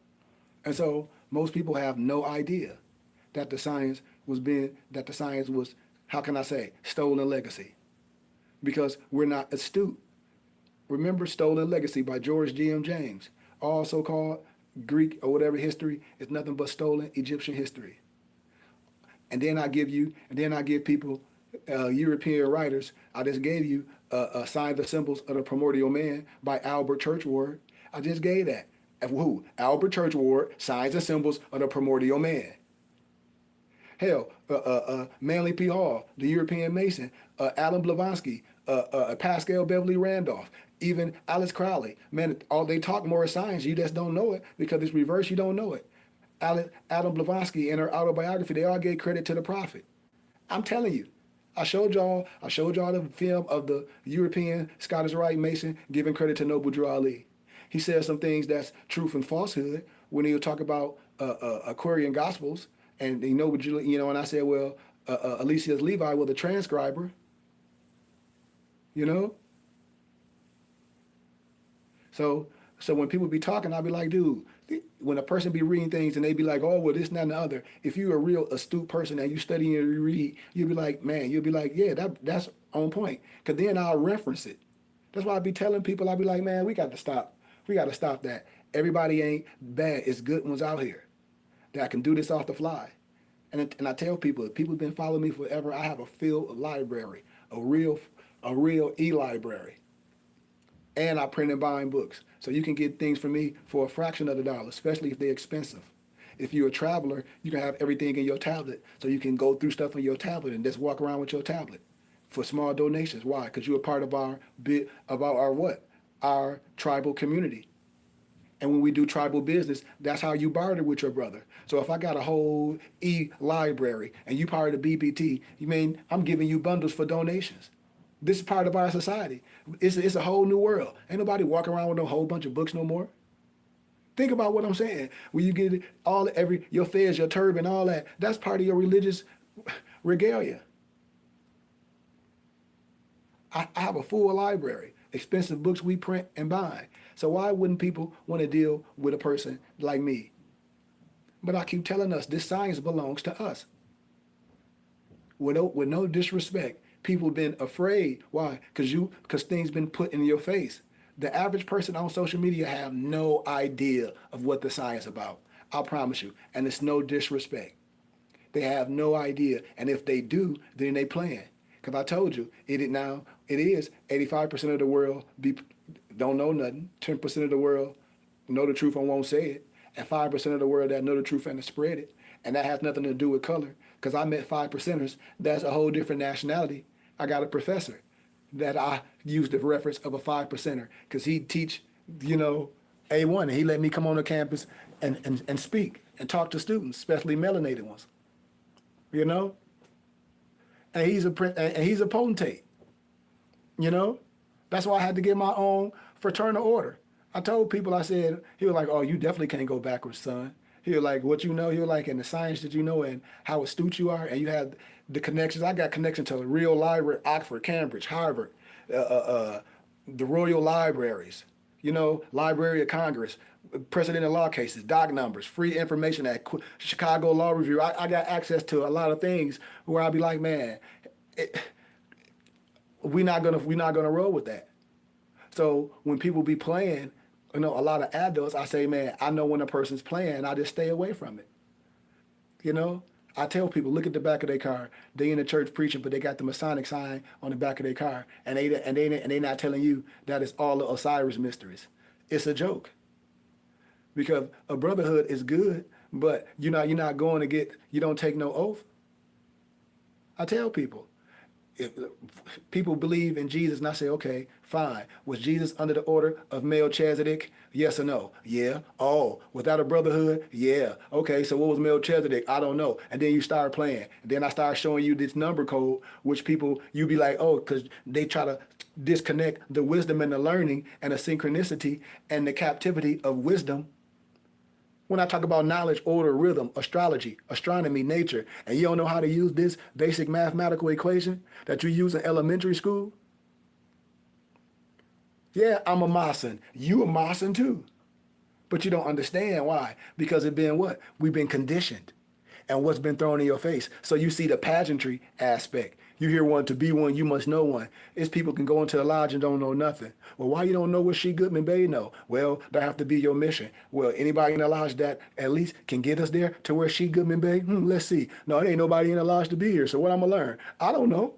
Speaker 1: And so most people have no idea that the science was, how can I say, stolen legacy. Because we're not astute. Remember Stolen Legacy by George G.M. James. All so-called Greek or whatever history is nothing but stolen Egyptian history. And then I give people, European writers, I just gave you Signs and Symbols of the Primordial Man by Albert Churchward. I just gave that. Who? Albert Churchward, Signs and Symbols of the Primordial Man. Hell, Manly P. Hall, the European Mason, Alan Blavatsky, Pascal Beverly Randolph, even Alice Crowley. Man, all they talk more science. You just don't know it because it's reverse. You don't know it. Adam Blavatsky in her autobiography, they all gave credit to the prophet. I'm telling you. I showed y'all the film of the European Scottish Rite Mason giving credit to Noble Drew Ali. He says some things that's truth and falsehood when he'll talk about Aquarian Gospels, and and I said, well, Alicia's Levi was a transcriber, you know. So when people be talking, I'll be like, dude, when a person be reading things and they be like, oh, well, this, and that, and the other, if you're a real astute person and you study and you read, you'll be like, man, you'll be like, yeah, that's on point. Because then I'll reference it. That's why I be telling people, I'll be like, man, we got to stop. We got to stop that. Everybody ain't bad. It's good ones out here that can do this off the fly. And I tell people, if people have been following me forever, I have a field library, a real e-library. And I print and bind books. So you can get things from me for a fraction of the dollar, especially if they're expensive. If you're a traveler, you can have everything in your tablet. So you can go through stuff on your tablet and just walk around with your tablet for small donations. Why? Because you're a part of our tribal community. And when we do tribal business, that's how you barter with your brother. So if I got a whole e-library and you part of the BBT, you mean I'm giving you bundles for donations. This is part of our society. It's a whole new world. Ain't nobody walking around with a whole bunch of books no more. Think about what I'm saying. When you get your fez, your turban, all that, that's part of your religious regalia. I have a full library, expensive books we print and buy. So why wouldn't people want to deal with a person like me? But I keep telling us this science belongs to us. With no disrespect. People been afraid. Why? Because things been put in your face. The average person on social media have no idea of what the science about. I promise you. And it's no disrespect. They have no idea. And if they do, then they playing. Because I told you, it is 85% of the world don't know nothing. 10% of the world know the truth and won't say it. And 5% of the world that know the truth and spread it. And that has nothing to do with color. Because I met 5%ers. That's a whole different nationality. I got a professor that I used the reference of a 5%er because he'd teach, A1, and he let me come on the campus and speak and talk to students, especially melanated ones, And he's a potentate, That's why I had to get my own fraternal order. I told people, I said, he was like, oh, you definitely can't go backwards, son. He was like, what you know, he was like, and the science that you know and how astute you are, and you have the connections. I got connections to the real library, Oxford, Cambridge, Harvard, the Royal Libraries, Library of Congress, President law cases, doc numbers, free information at Chicago Law Review. I got access to a lot of things where I'll be like, man, we're not gonna roll with that. So when people be playing, a lot of adults, I say, man, I know when a person's playing, I just stay away from it. I tell people, look at the back of their car. They in the church preaching, but they got the Masonic sign on the back of their car, and they not telling you that it's all the Osiris mysteries. It's a joke. Because a brotherhood is good, but you're not going to you don't take no oath. I tell people, if people believe in Jesus, and I say, okay, fine. Was Jesus under the order of Melchizedek? Yes or no? Yeah. Oh, without a brotherhood? Yeah. Okay, so what was Melchizedek? I don't know. And then you start playing. And then I start showing you this number code, which you be like, oh, because they try to disconnect the wisdom and the learning and the synchronicity and the captivity of wisdom. When I talk about knowledge, order, rhythm, astrology, astronomy, nature, and you don't know how to use this basic mathematical equation that you use in elementary school? Yeah, I'm a Mason. You a Mason too. But you don't understand why. Because it been what? We've been conditioned. And what's been thrown in your face. So you see the pageantry aspect. You hear one, to be one, you must know one. It's people can go into the lodge and don't know nothing. Well, why you don't know what She Goodman Bay know? Well, that have to be your mission. Well, anybody in the lodge that at least can get us there to where She Goodman Bay? Let's see. No, there ain't nobody in the lodge to be here. So what I'm going to learn? I don't know.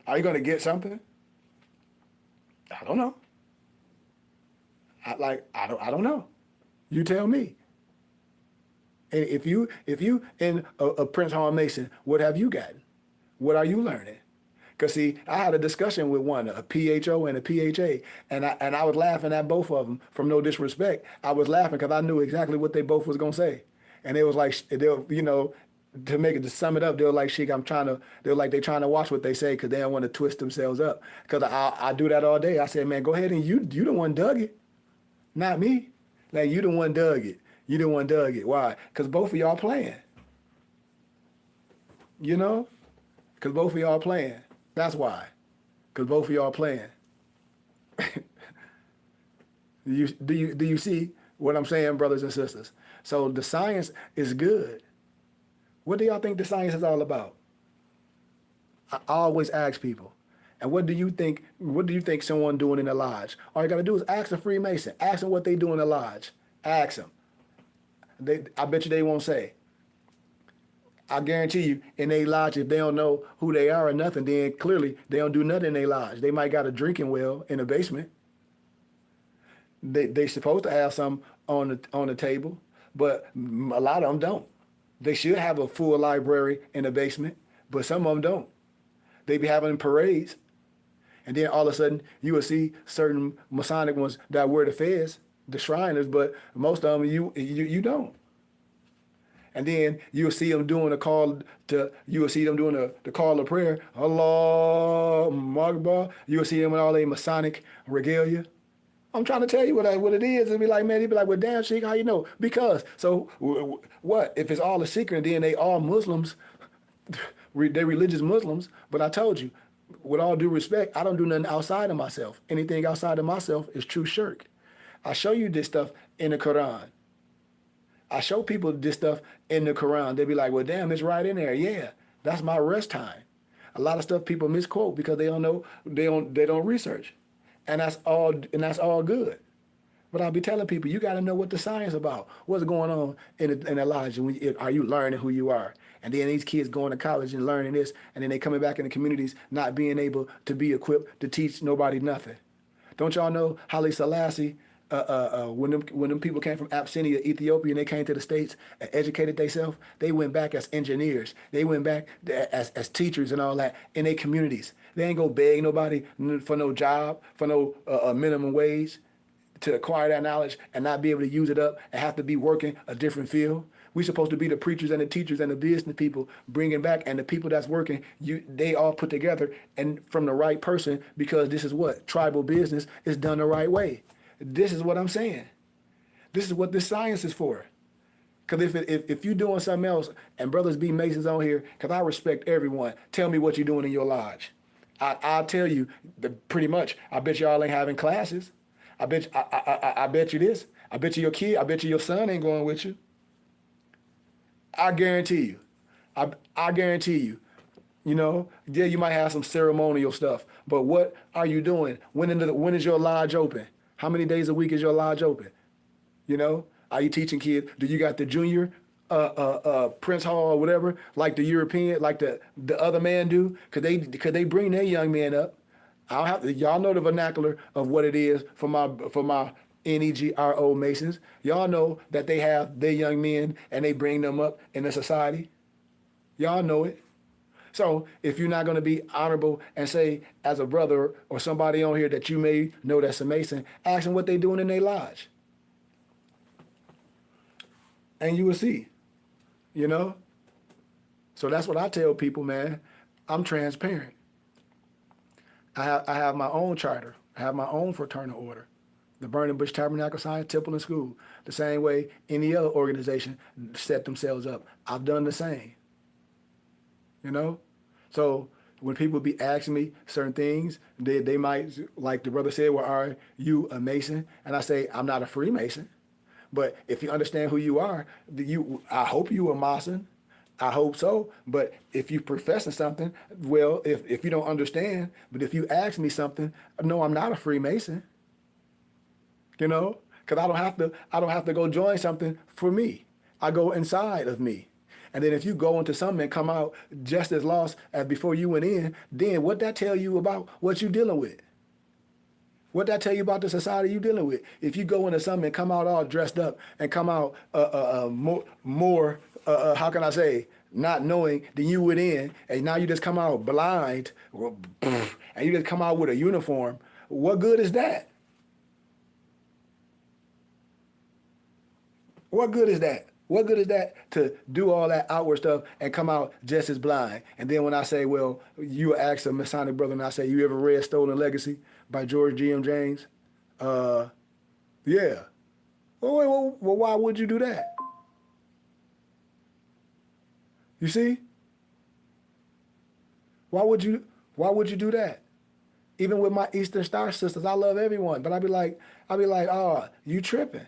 Speaker 1: Are you going to get something? I don't know. I don't know. You tell me. And if you in a Prince Hall Mason, what have you gotten? What are you learning? Because see, I had a discussion with one, a PHO and a PHA, and I was laughing at both of them from no disrespect. I was laughing because I knew exactly what they both was gonna say, and it was like to sum it up, they were like, "Sheik, they trying to watch what they say because they don't want to twist themselves up." Because I do that all day. I said, "Man, go ahead and you the one dug it, not me. Like you the one dug it. You the one dug it. Why? Because both of y'all playing. You know, because both of y'all playing. That's why. Because both of y'all playing. Do you see what I'm saying, brothers and sisters? So the science is good. What do y'all think the science is all about? I always ask people. And what do you think? What do you think someone doing in the lodge? All you gotta do is ask a Freemason. Ask them what they do in the lodge. Ask them. I bet you they won't say. I guarantee you, in their lodge, if they don't know who they are or nothing, then clearly they don't do nothing in their lodge. They might got a drinking well in the basement. They supposed to have some on the table, but a lot of them don't. They should have a full library in the basement, but some of them don't. They be having parades, and then all of a sudden you will see certain Masonic ones that wear the fez, the Shriners, but most of them you don't. And then you'll see them doing the call the call of prayer. Allah Akbar. You'll see them with all their Masonic regalia. I'm trying to tell you what it is. And be like, man, they be like, well, damn, Sheik, how you know? Because, so what? If it's all a secret and then they all Muslims, they religious Muslims, but I told you, with all due respect, I don't do nothing outside of myself. Anything outside of myself is true shirk. I show you this stuff in the Quran. I show people this stuff in the Quran. They be like, well, damn, it's right in there. Yeah, that's my rest time. A lot of stuff people misquote because they don't know, they don't research. And that's all good. But I'll be telling people, you got to know what the science about. What's going on in the lodge? And are you learning who you are? And then these kids going to college and learning this, and then they coming back in the communities not being able to be equipped to teach nobody nothing. Don't y'all know Haile Selassie, when them people came from Abyssinia, Ethiopia, and they came to the States and educated themselves, they went back as engineers. They went back as teachers and all that in their communities. They ain't go beg nobody for no job, for no minimum wage to acquire that knowledge and not be able to use it up and have to be working a different field. We supposed to be the preachers and the teachers and the business people bringing back, and the people that's working, they all put together and from the right person, because this is what tribal business is done the right way. This is what I'm saying. This is what this science is for. Because if you're doing something else, and brothers be Masons on here, because I respect everyone, tell me what you're doing in your lodge. I'll tell you, pretty much, I bet y'all ain't having classes. I bet you this. I bet you your son ain't going with you. I guarantee you. I guarantee you. You know, yeah, you might have some ceremonial stuff, but what are you doing? When is your lodge open? How many days a week is your lodge open? You know, are you teaching kids? Do you got the junior Prince Hall or whatever, like the European, like the other man do? Could they bring their young men up? I don't have to, y'all know the vernacular of what it is for my NEGRO Masons. Y'all know that they have their young men and they bring them up in the society. Y'all know it. So if you're not going to be honorable and say, as a brother or somebody on here that you may know that's a Mason, ask them what they doing in their lodge. And you will see, you know? So that's what I tell people, man. I'm transparent. I have my own charter. I have my own fraternal order. The Burning Bush Tabernacle Science Temple and School. The same way any other organization set themselves up. I've done the same. You know? So when people be asking me certain things, they might, like the brother said, well, are you a Mason? And I say, I'm not a Freemason. But if you understand who you are, I hope you a Mason. I hope so. But if you professing something, well, if you don't understand, but if you ask me something, no, I'm not a Freemason. You know? Because I don't have to go join something for me. I go inside of me. And then if you go into something and come out just as lost as before you went in, then what that tell you about what you're dealing with? What that tell you about the society you dealing with? If you go into something and come out all dressed up and come out more how can I say, not knowing than you would in, and now you just come out blind, and you just come out with a uniform, what good is that? What good is that? What good is that to do all that outward stuff and come out just as blind? And then when I say, well, you ask a Masonic brother and I say, you ever read Stolen Legacy by George G.M. James? Yeah. Well, why would you do that? You see? Why would you do that? Even with my Eastern Star sisters, I love everyone, but I'd be like, oh, you tripping.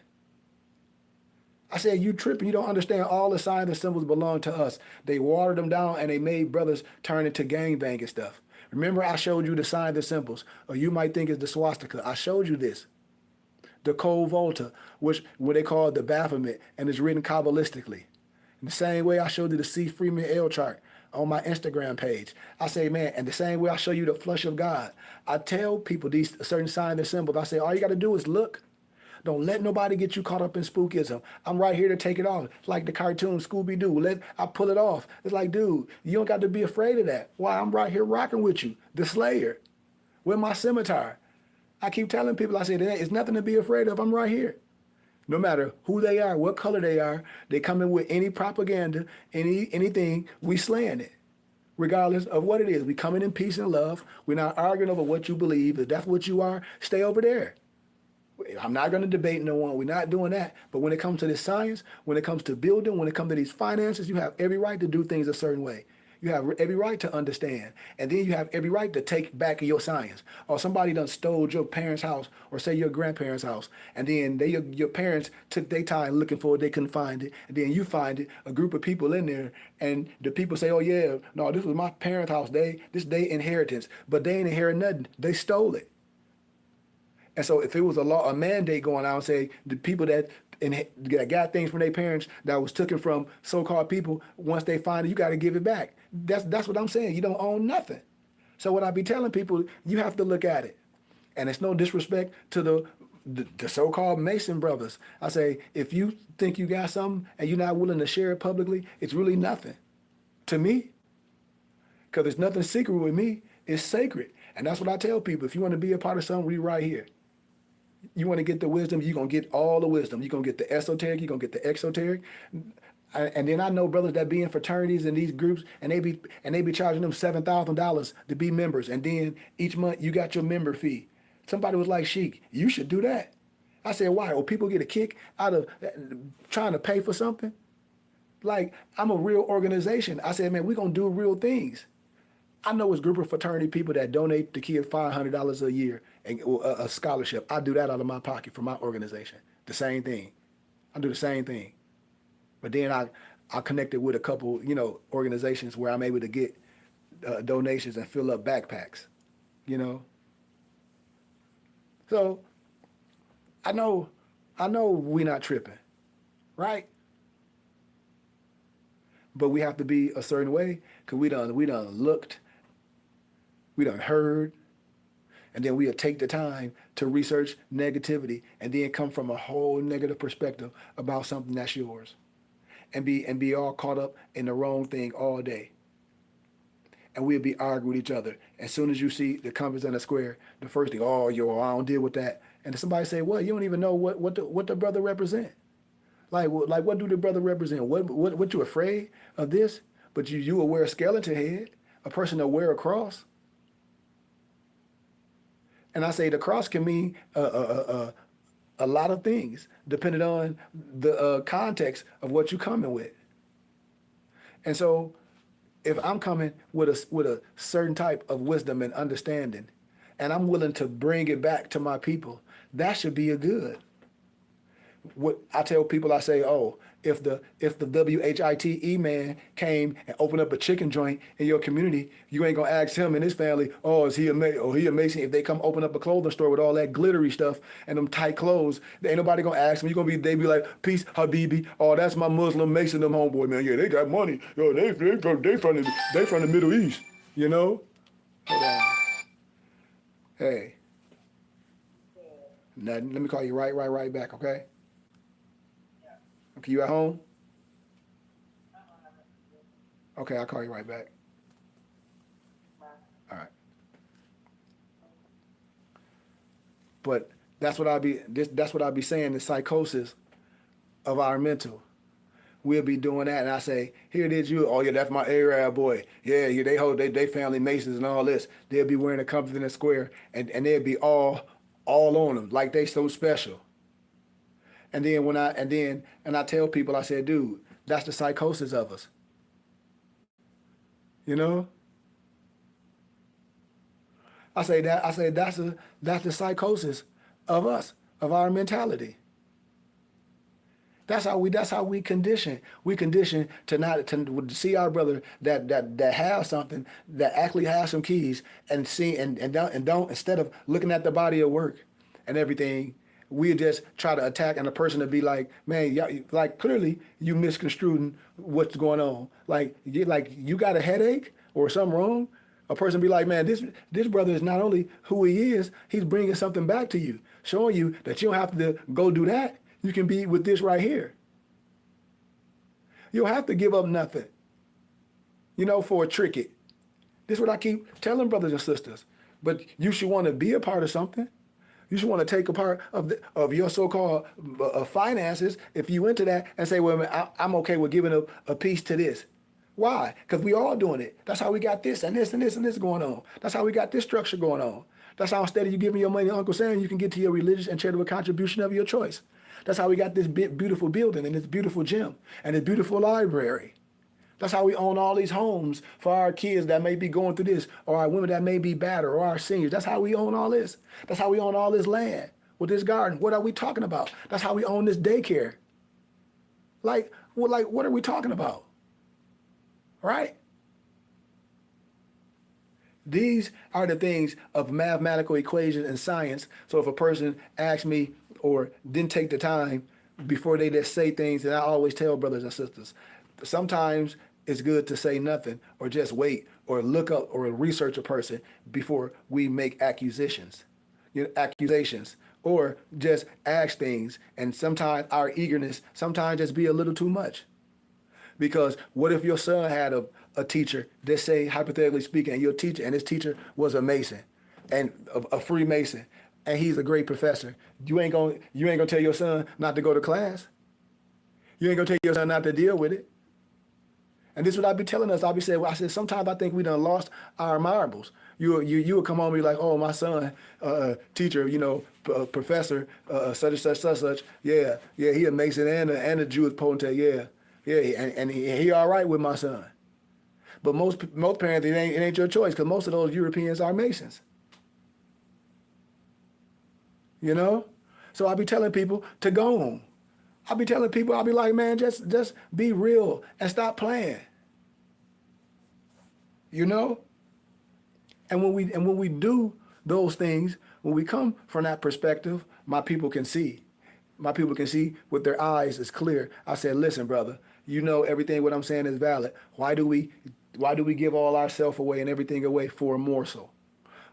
Speaker 1: I said, you tripping. You don't understand all the signs and symbols belong to us. They watered them down and they made brothers turn into gangbang and stuff. Remember, I showed you the signs and symbols, or you might think it's the swastika. I showed you this. The Kol Volta, which what they call the Baphomet, and it's written Kabbalistically. In the same way I showed you the C. Freeman L chart on my Instagram page. I say, man, and the same way I show you the flush of God. I tell people these certain signs and symbols. I say, all you got to do is look. Don't let nobody get you caught up in spookism. I'm right here to take it off. It's like the cartoon Scooby-Doo. I pull it off. It's like, dude, you don't got to be afraid of that. Why? I'm right here rocking with you, the Slayer, with my scimitar. I keep telling people, I say, it's nothing to be afraid of. I'm right here. No matter who they are, what color they are, they come in with any propaganda, anything, we slaying it. Regardless of what it is. We come in peace and love. We're not arguing over what you believe. If that's what you are, stay over there. I'm not going to debate no one. We're not doing that. But when it comes to this science, when it comes to building, when it comes to these finances, you have every right to do things a certain way. You have every right to understand. And then you have every right to take back your science. Or somebody done stole your parents' house or say your grandparents' house. And then your parents took their time looking for it. They couldn't find it. And then you find it, a group of people in there. And the people say, oh, yeah, no, this was my parents' house. This is their inheritance. But they ain't inherit nothing. They stole it. And so if it was a mandate going out and say the people that got things from their parents that was taken from so-called people, once they find it, you got to give it back. That's what I'm saying. You don't own nothing. So what I be telling people, you have to look at it. And it's no disrespect to the so-called Mason brothers. I say, if you think you got something and you're not willing to share it publicly, it's really nothing to me. Because there's nothing secret with me. It's sacred. And that's what I tell people. If you want to be a part of something, we right here. You want to get the wisdom, you're going to get all the wisdom. You're going to get the esoteric, you're going to get the exoteric. And then I know brothers that be in fraternities and these groups, and they be charging them $7,000 to be members. And then each month you got your member fee. Somebody was like, Sheik, you should do that. I said, why? Well, people get a kick out of trying to pay for something? Like, I'm a real organization. I said, man, we're going to do real things. I know it's a group of fraternity people that donate the kids $500 a year and a scholarship. I do that out of my pocket for my organization. The same thing. I do the same thing. But then I connected with a couple, organizations where I'm able to get donations and fill up backpacks, So I know we not tripping, right? But we have to be a certain way because we done looked, we done heard, and then we'll take the time to research negativity and then come from a whole negative perspective about something that's yours and be all caught up in the wrong thing all day. And we'll be arguing with each other. As soon as you see the compass and the square, the first thing, I don't deal with that. And then somebody say, well, you don't even know what the brother represent. Like what do the brother represent? What you afraid of this? But you will wear a skeleton head, a person that wear a cross. And I say the cross can mean a lot of things, depending on the context of what you're coming with. And so if I'm coming with a certain type of wisdom and understanding, and I'm willing to bring it back to my people, that should be a good. What I tell people, I say, if the WHITE man came and opened up a chicken joint in your community, you ain't gonna ask him and his family, is he amazing? If they come open up a clothing store with all that glittery stuff and them tight clothes, ain't nobody gonna ask them. They be like, peace, Habibi. Oh, that's my Muslim Mason, them homeboy, man. Yeah, they got money. Yo, they from the Middle East, Hold on. Hey. Now, let me call you right back, okay? Okay, you at home? Okay, I'll call you right back. All right. But that's what that's what I'll be saying, the psychosis of our mental. We'll be doing that, and I say, here it is, you. Oh yeah, that's my Arab boy. Yeah, yeah, they family Masons and all this. They'll be wearing a confident square, and they'll be all on them like they so special. And then and I tell people, I said, dude, that's the psychosis of us. You know, I say that's the psychosis of us, of our mentality. That's how we condition. We condition to not to see our brother that has something, that actually has some keys, and see and don't, instead of looking at the body of work and everything, we just try to attack, and the person to be like, man, like clearly you misconstruing what's going on. Like you got a headache or something wrong. A person be like, man, this brother is not only who he is, he's bringing something back to you, showing you that you don't have to go do that. You can be with this right here. You don't have to give up nothing, for a trinket. This is what I keep telling brothers and sisters. But you should want to be a part of something. You should want to take a part of your so-called finances if you into that and say, well, I'm okay with giving a piece to this. Why? Because we all doing it. That's how we got this and this and this and this going on. That's how we got this structure going on. That's how instead of you giving your money to Uncle Sam, you can get to your religious and charitable contribution of your choice. That's how we got this beautiful building and this beautiful gym and this beautiful library. That's how we own all these homes for our kids that may be going through this, or our women that may be battered, or our seniors. That's how we own all this. That's how we own all this land with this garden. What are we talking about? That's how we own this daycare. Like what are we talking about? Right? These are the things of mathematical equations and science. So if a person asks me or didn't take the time before they just say things, and I always tell brothers and sisters, sometimes it's good to say nothing or just wait or look up or research a person before we make accusations, or just ask things. And sometimes our eagerness sometimes just be a little too much. Because what if your son had a teacher, let's say hypothetically speaking, and your teacher and his teacher was a Mason and a Freemason, and he's a great professor. You ain't gonna tell your son not to go to class. You ain't gonna tell your son not to deal with it. And this is what I be telling us. I said sometimes I think we done lost our marbles. You would come home and be like, oh, my son, teacher, professor, such and such. Yeah, he a Mason and a Jewish potentate. Yeah, and he all right with my son. But most parents, it ain't your choice, because most of those Europeans are Masons. So I be telling people to go home. I be telling people, I'll be like, man, just be real and stop playing. And when we do those things, when we come from that perspective, my people can see. My people can see with their eyes is clear. I said, listen, brother, everything what I'm saying is valid. Why do we give all ourself away and everything away for a morsel?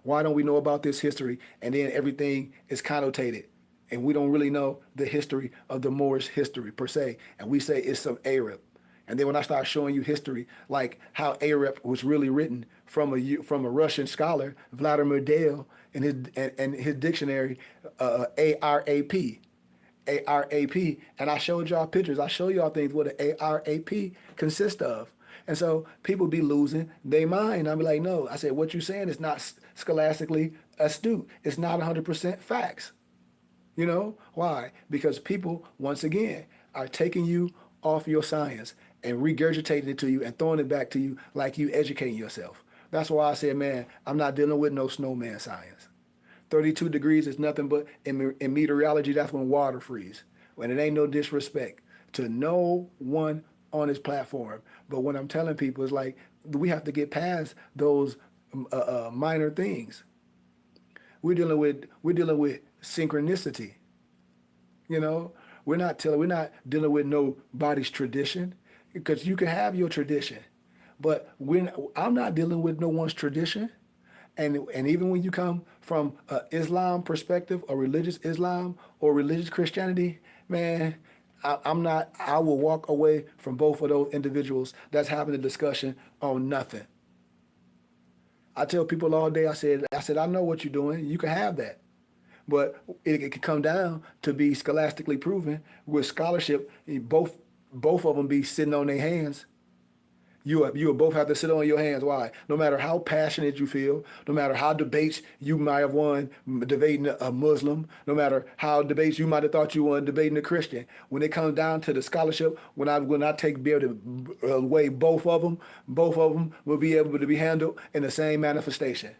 Speaker 1: Why don't we know about this history, and then everything is connotated, and we don't really know the history of the Moorish history per se, and we say it's some Arab. And then when I start showing you history, like how Arab was really written from a Russian scholar, Vladimir Dale, in his dictionary, ARAP, and I showed y'all pictures. I show y'all things what an ARAP consists of. And so people be losing their mind. I be like, no. I said, what you're saying is not scholastically astute. It's not 100% facts. Why? Because people, once again, are taking you off your science and regurgitating it to you and throwing it back to you like you educating yourself. That's why I said, man, I'm not dealing with no snowman science. 32 degrees is nothing but, in meteorology, that's when water freezes. When it ain't no disrespect to no one on this platform. But what I'm telling people is like, we have to get past those minor things. We're dealing with synchronicity. We're not dealing with nobody's tradition, because you can have your tradition, but I'm not dealing with no one's tradition. And even when you come from a Islam perspective, or religious Islam, or religious Christianity, man, I'm not. I will walk away from both of those individuals that's having a discussion on nothing. I tell people all day. I said, I know what you're doing. You can have that. But it can come down to be scholastically proven with scholarship. Both of them be sitting on their hands. You will both have to sit on your hands. Why? No matter how passionate you feel, no matter how debates you might have won debating a Muslim, no matter how debates you might have thought you won debating a Christian, when it comes down to the scholarship, when I be able to weigh both of them will be able to be handled in the same manifestation,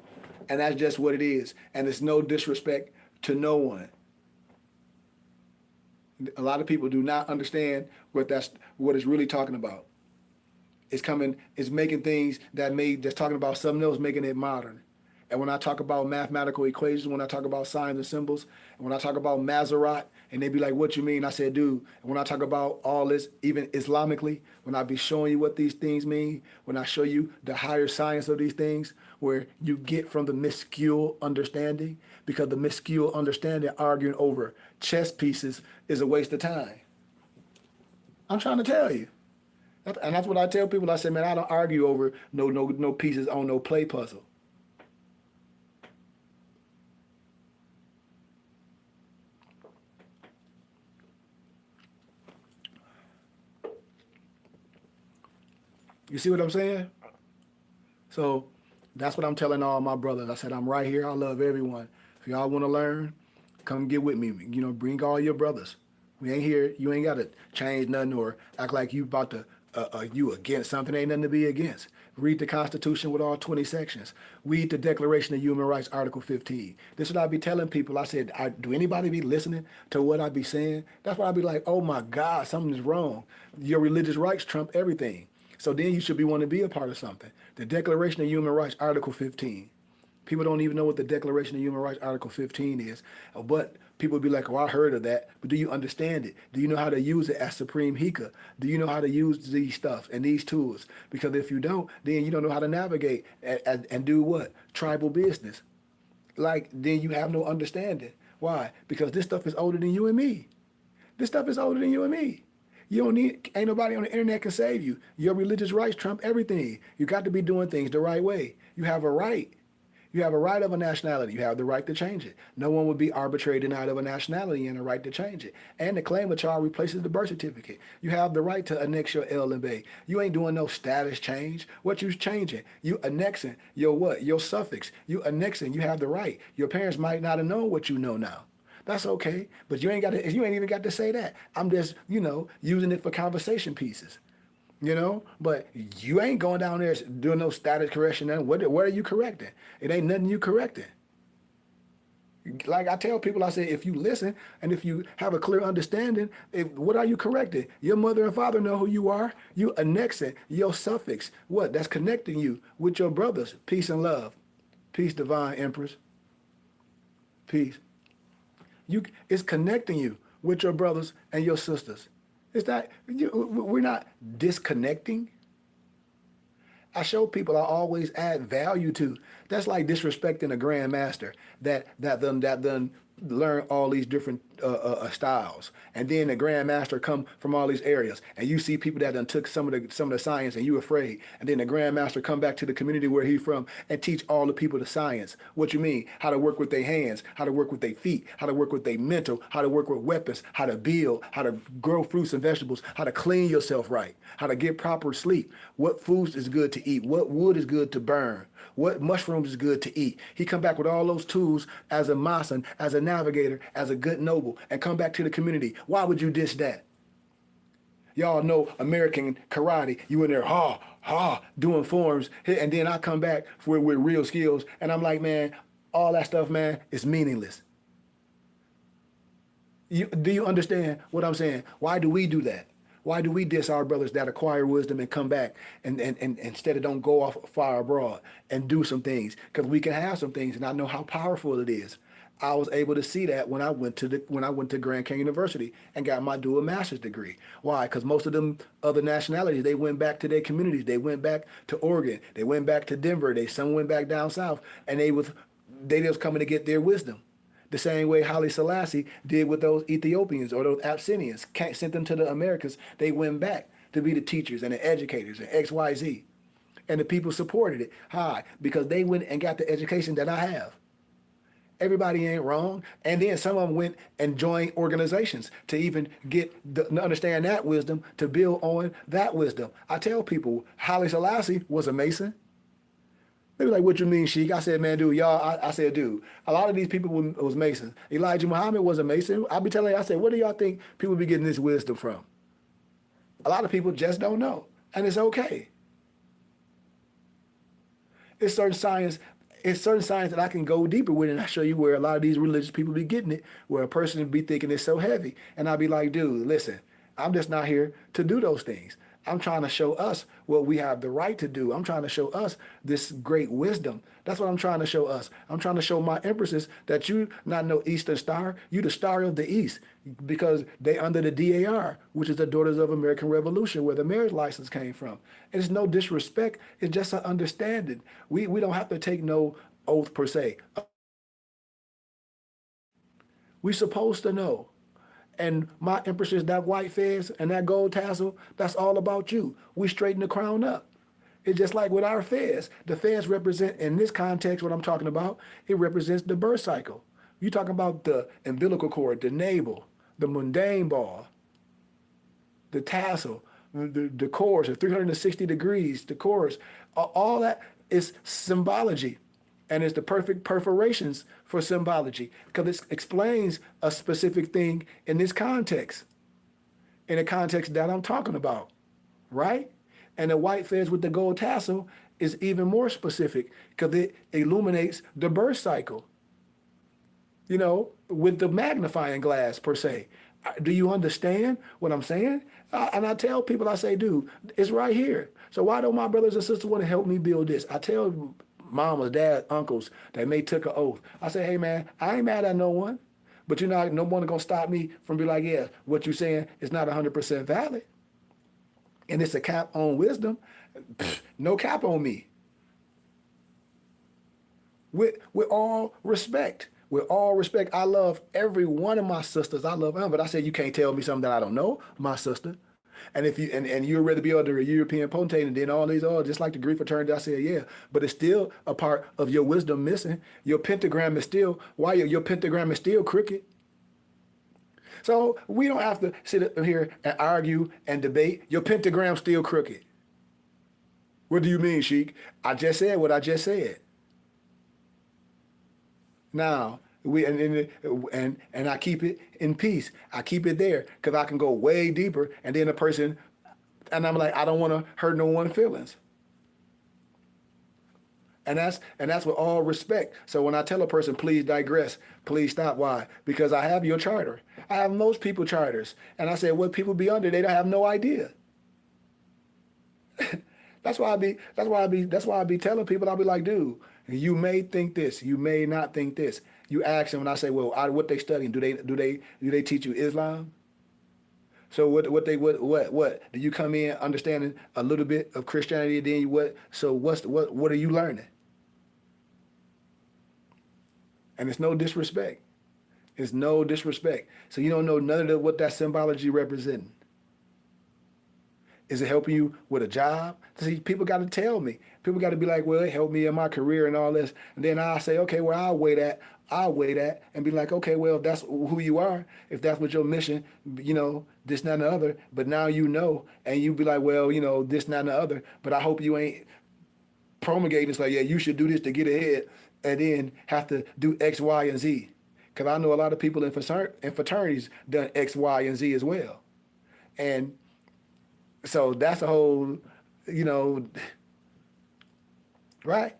Speaker 1: and that's just what it is. And it's no disrespect to no one. A lot of people do not understand what it's really talking about. It's making things that's talking about something else, making it modern. And when I talk about mathematical equations, when I talk about signs and symbols, and when I talk about Maserat, and they be like, what you mean? I said, dude, and when I talk about all this, even Islamically, when I be showing you what these things mean, when I show you the higher science of these things, where you get from the miscule understanding, because the miscule understanding arguing over chess pieces is a waste of time. I'm trying to tell you. And that's what I tell people. I say, man, I don't argue over no pieces on no play puzzle. You see what I'm saying? So that's what I'm telling all my brothers. I said, I'm right here. I love everyone. If y'all want to learn, come get with me. Bring all your brothers. We ain't here. You ain't got to change nothing or act like you about to you against something. Ain't nothing to be against. Read the Constitution with all 20 sections. Read the Declaration of Human Rights, Article 15. This is what I be telling people. I said, do anybody be listening to what I be saying? That's why I be like, oh my God, something is wrong. Your religious rights trump everything. So then you should be wanting to be a part of something. The Declaration of Human Rights, Article 15. People don't even know what the Declaration of Human Rights, Article 15 is. But people be like, oh, I heard of that. But do you understand it? Do you know how to use it as Supreme Hika? Do you know how to use these stuff and these tools? Because if you don't, then you don't know how to navigate and do what? Tribal business. Like, then you have no understanding. Why? Because this stuff is older than you and me. This stuff is older than you and me. You don't need, ain't nobody on the internet can save you. Your religious rights trump everything. You got to be doing things the right way. You have a right. You have a right of a nationality. You have the right to change it. No one would be arbitrarily denied of a nationality and a right to change it. And the claim of child replaces the birth certificate. You have the right to annex your L and B. You ain't doing no status change. What you changing? You annexing your what? Your suffix. You annexing. You have the right. Your parents might not have known what you know now. That's okay. But you ain't even got to say that. I'm just, using it for conversation pieces. But you ain't going down there doing no status correction. What are you correcting? It ain't nothing you correcting. Like I tell people, I say, if you listen and if you have a clear understanding, what are you correcting? Your mother and father know who you are. You annexing your suffix. What? That's connecting you with your brothers. Peace and love. Peace, divine empress. Peace. It's connecting you with your brothers and your sisters. It's not, we're not disconnecting. I show people I always add value to. That's like disrespecting a grandmaster that done learn all these different styles, and then the grandmaster come from all these areas, and you see people that done took some of the science, and you afraid, and then the grandmaster come back to the community where he from and teach all the people the science. What you mean? How to work with their hands, how to work with their feet, how to work with their mental, how to work with weapons, how to build, how to grow fruits and vegetables, how to clean yourself right, how to get proper sleep, what foods is good to eat, what wood is good to burn, what mushrooms is good to eat. He come back with all those tools as a Mason, as a navigator, as a good noble, and come back to the community. Why would you diss that? Y'all know American karate. You in there, doing forms, and then I come back with real skills, and I'm like, man, all that stuff, man, is meaningless. Do you understand what I'm saying? Why do we do that? Why do we diss our brothers that acquire wisdom and come back and instead of don't go off far abroad and do some things? Because we can have some things, and I know how powerful it is. I was able to see that when I went to Grand Canyon University and got my dual master's degree. Why? Because most of them other nationalities, they went back to their communities. They went back to Oregon. They went back to Denver. Some went back down south, and they just coming to get their wisdom. The same way Haile Selassie did with those Ethiopians or those Abyssinians, sent them to the Americas. They went back to be the teachers and the educators and XYZ. And the people supported it. Hi, because they went and got the education that I have. Everybody ain't wrong. And then some of them went and joined organizations to even understand that wisdom, to build on that wisdom. I tell people, Haile Selassie was a Mason. They were like, what you mean, Sheik? I said, man, dude, y'all, I said, dude, a lot of these people was Masons. Elijah Muhammad was a Mason. I be telling you, I said, what do y'all think people be getting this wisdom from? A lot of people just don't know. And it's okay. It's certain science that I can go deeper with, and I show you where a lot of these religious people be getting it, where a person be thinking it's so heavy. And I'll be like, dude, listen, I'm just not here to do those things. I'm trying to show us what we have the right to do. I'm trying to show us this great wisdom. That's what I'm trying to show us. I'm trying to show my empresses that you not no Eastern Star, you the Star of the East, because they under the DAR, which is the Daughters of American Revolution, where the marriage license came from. And it's no disrespect. It's just an understanding. We don't have to take no oath per se. We supposed to know. And my empresses, that white fez and that gold tassel, that's all about you. We straighten the crown up. It's just like with our fez. The fez represent, in this context, what I'm talking about, it represents the birth cycle. You're talking about the umbilical cord, the navel, the mundane ball, the tassel, the chorus, the 360 degrees, the chorus. All that is symbology. And it's the perfect perforations for symbology, because it explains a specific thing in this context, in the context that I'm talking about, right? And the white fez with the gold tassel is even more specific, because it illuminates the birth cycle, you know, with the magnifying glass per se. Do you understand what I'm saying? And I tell people, I say, dude, it's right here. So why don't my brothers and sisters want to help me build this? I tell mamas, dads, uncles that may took an oath. I say, hey man, I ain't mad at no one, but you're not, no one gonna stop me from be like, yeah, what you saying is not 100% valid. And it's a cap on wisdom. No cap on me. With all respect, I love every one of my sisters. I love them, but I said, you can't tell me something that I don't know, my sister. And if you and you'd rather be under a European potentate and then all these, just like the Greek fraternity, I said, yeah, but it's still a part of your wisdom missing. Your pentagram is still, your pentagram is still crooked. So we don't have to sit up here and argue and debate. Your pentagram's still crooked. What do you mean, Sheik? I just said what I just said. Now, and I keep it in peace. I keep it there because I can go way deeper, and then a person, and I'm like, I don't want to hurt no one's feelings. And that's with all respect. So when I tell a person, please digress, please stop. Why? Because I have your charter. I have most people charters, and I say what people be under, they don't have no idea. That's why I be telling people, I'll be like, dude, you may think this, you may not think this. You ask them, and I say, well, what they studying? Do they teach you Islam? So what do you come in understanding a little bit of Christianity? Then what are you learning? And it's no disrespect. It's no disrespect. So you don't know none of what that symbology representing. Is it helping you with a job? See, people got to tell me. People got to be like, well, it helped me in my career and all this. And then I say, okay, well, I'll weigh that and be like, okay, well, if that's who you are, if that's what your mission, this, that, and the other. But now you know, and you be like, well, this, that, and the other. But I hope you ain't promulgating. It's like, yeah, you should do this to get ahead and then have to do X, Y, and Z. Because I know a lot of people in fraternities done X, Y, and Z as well. And so that's a whole, right?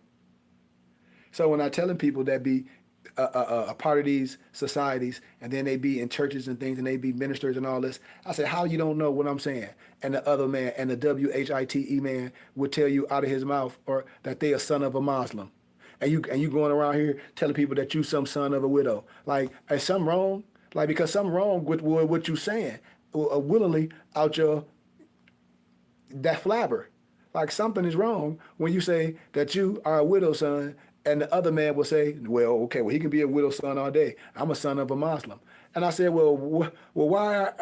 Speaker 1: So when I'm telling people that be a part of these societies, and then they be in churches and things, and they be ministers and all this, I say, how you don't know what I'm saying? And the other man, and the WHITE man would tell you out of his mouth, or that they a son of a Muslim. and you going around here telling people that you some son of a widow. Like, is something wrong? Like, because something wrong with what you saying willingly out your that flabber. Like, something is wrong when you say that you are a widow son, and the other man will say, well, okay, well, he can be a widow son all day. I'm a son of a Muslim. And I said, well, why are,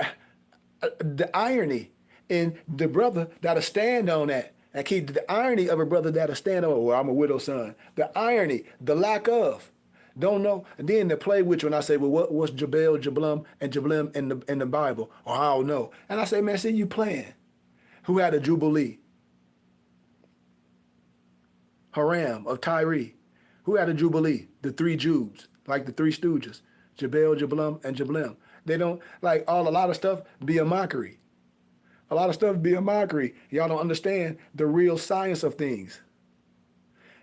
Speaker 1: the irony in the brother that'll stand on that and keep the irony of a brother that'll stand on, well, I'm a widow son. The irony, the lack of, don't know. And then to play with you, and I say, well, what's Jabal, Jablum, and Jablim in the Bible? Oh, I don't know. And I say, man, see you playing. Who had a jubilee? Haram of Tyre. Who had a jubilee? The three Jews, like the three stooges, Jabal, Jablum, and Jablim. They don't, like, a lot of stuff be a mockery. A lot of stuff be a mockery. Y'all don't understand the real science of things.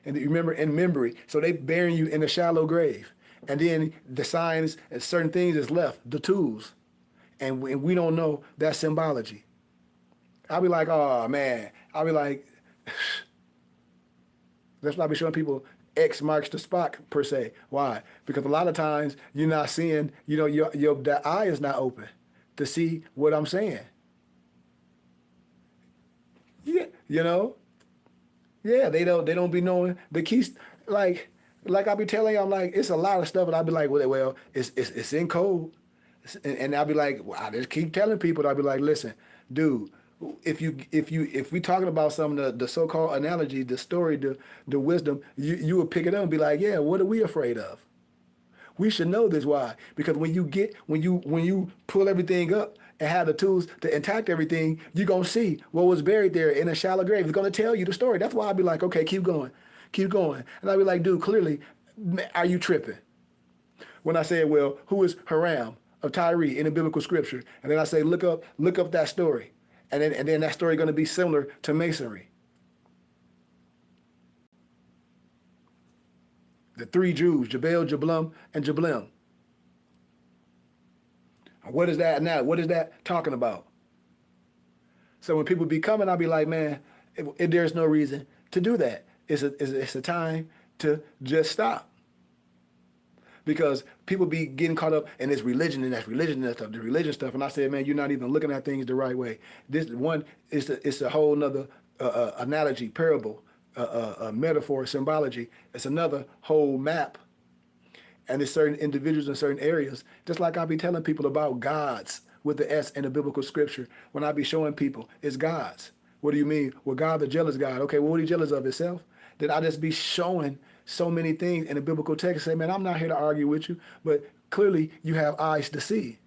Speaker 1: And you remember, in memory, so they burying you in a shallow grave. And then the science and certain things is left, the tools. And we don't know that symbology. I'll be like, oh, man. I'll be like, that's why I be showing people X marks the spot, per se. Why? Because a lot of times you're not seeing, the eye is not open to see what I'm saying. Yeah, Yeah, they don't be knowing the keys. Like I be telling you, I'm like, it's a lot of stuff, and I'll be like, well, it's in code. And I'll be like, well, I just keep telling people, I'll be like, listen, dude, if we talking about some of the so-called analogy, the story, the wisdom, you would pick it up and be like, yeah, what are we afraid of? We should know this. Why? Because when you pull everything up and have the tools to intact everything, you're gonna see what was buried there in a shallow grave. It's gonna tell you the story. That's why I'd be like, okay, keep going. And I'd be like, dude, clearly, are you tripping? When I said, well, who is Haram of Tyre in the biblical scripture? And then I say, look up that story. And then that story going to be similar to Masonry. The three Jews, Jabal, Jablum, and Jablim. What is that now? What is that talking about? So when people be coming, I'll be like, man, there's no reason to do that. It's a time to just stop. Because people be getting caught up in this religion and that religion and stuff, the religion stuff. And I said, man, you're not even looking at things the right way. This one it's a whole nother analogy, parable, metaphor, symbology. It's another whole map. And there's certain individuals in certain areas, just like I be telling people about gods with the S in the biblical scripture. When I be showing people, it's gods. What do you mean? Well, God, the jealous God. Okay, well, what are you jealous of, himself? Then I just be showing so many things in the biblical text. Say, man, I'm not here to argue with you, but clearly you have eyes to see.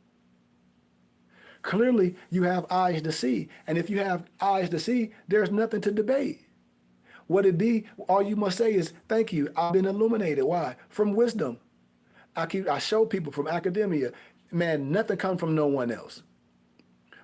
Speaker 1: Clearly you have eyes to see. And if you have eyes to see, there's nothing to debate. What it be, all you must say is, thank you, I've been illuminated. Why? From wisdom. I show people from academia, man, nothing comes from no one else.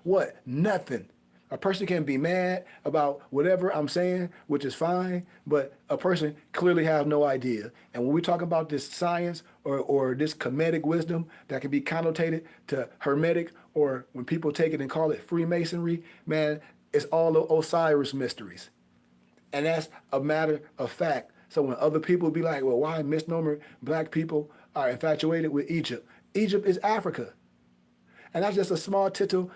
Speaker 1: What? Nothing. A person can be mad about whatever I'm saying, which is fine, but a person clearly has no idea. And when we talk about this science or this Kemetic wisdom that can be connotated to Hermetic, or when people take it and call it Freemasonry, man, it's all the Osiris mysteries. And that's a matter of fact. So when other people be like, well, why misnomer black people are infatuated with Egypt? Egypt is Africa. And that's just a small tittle,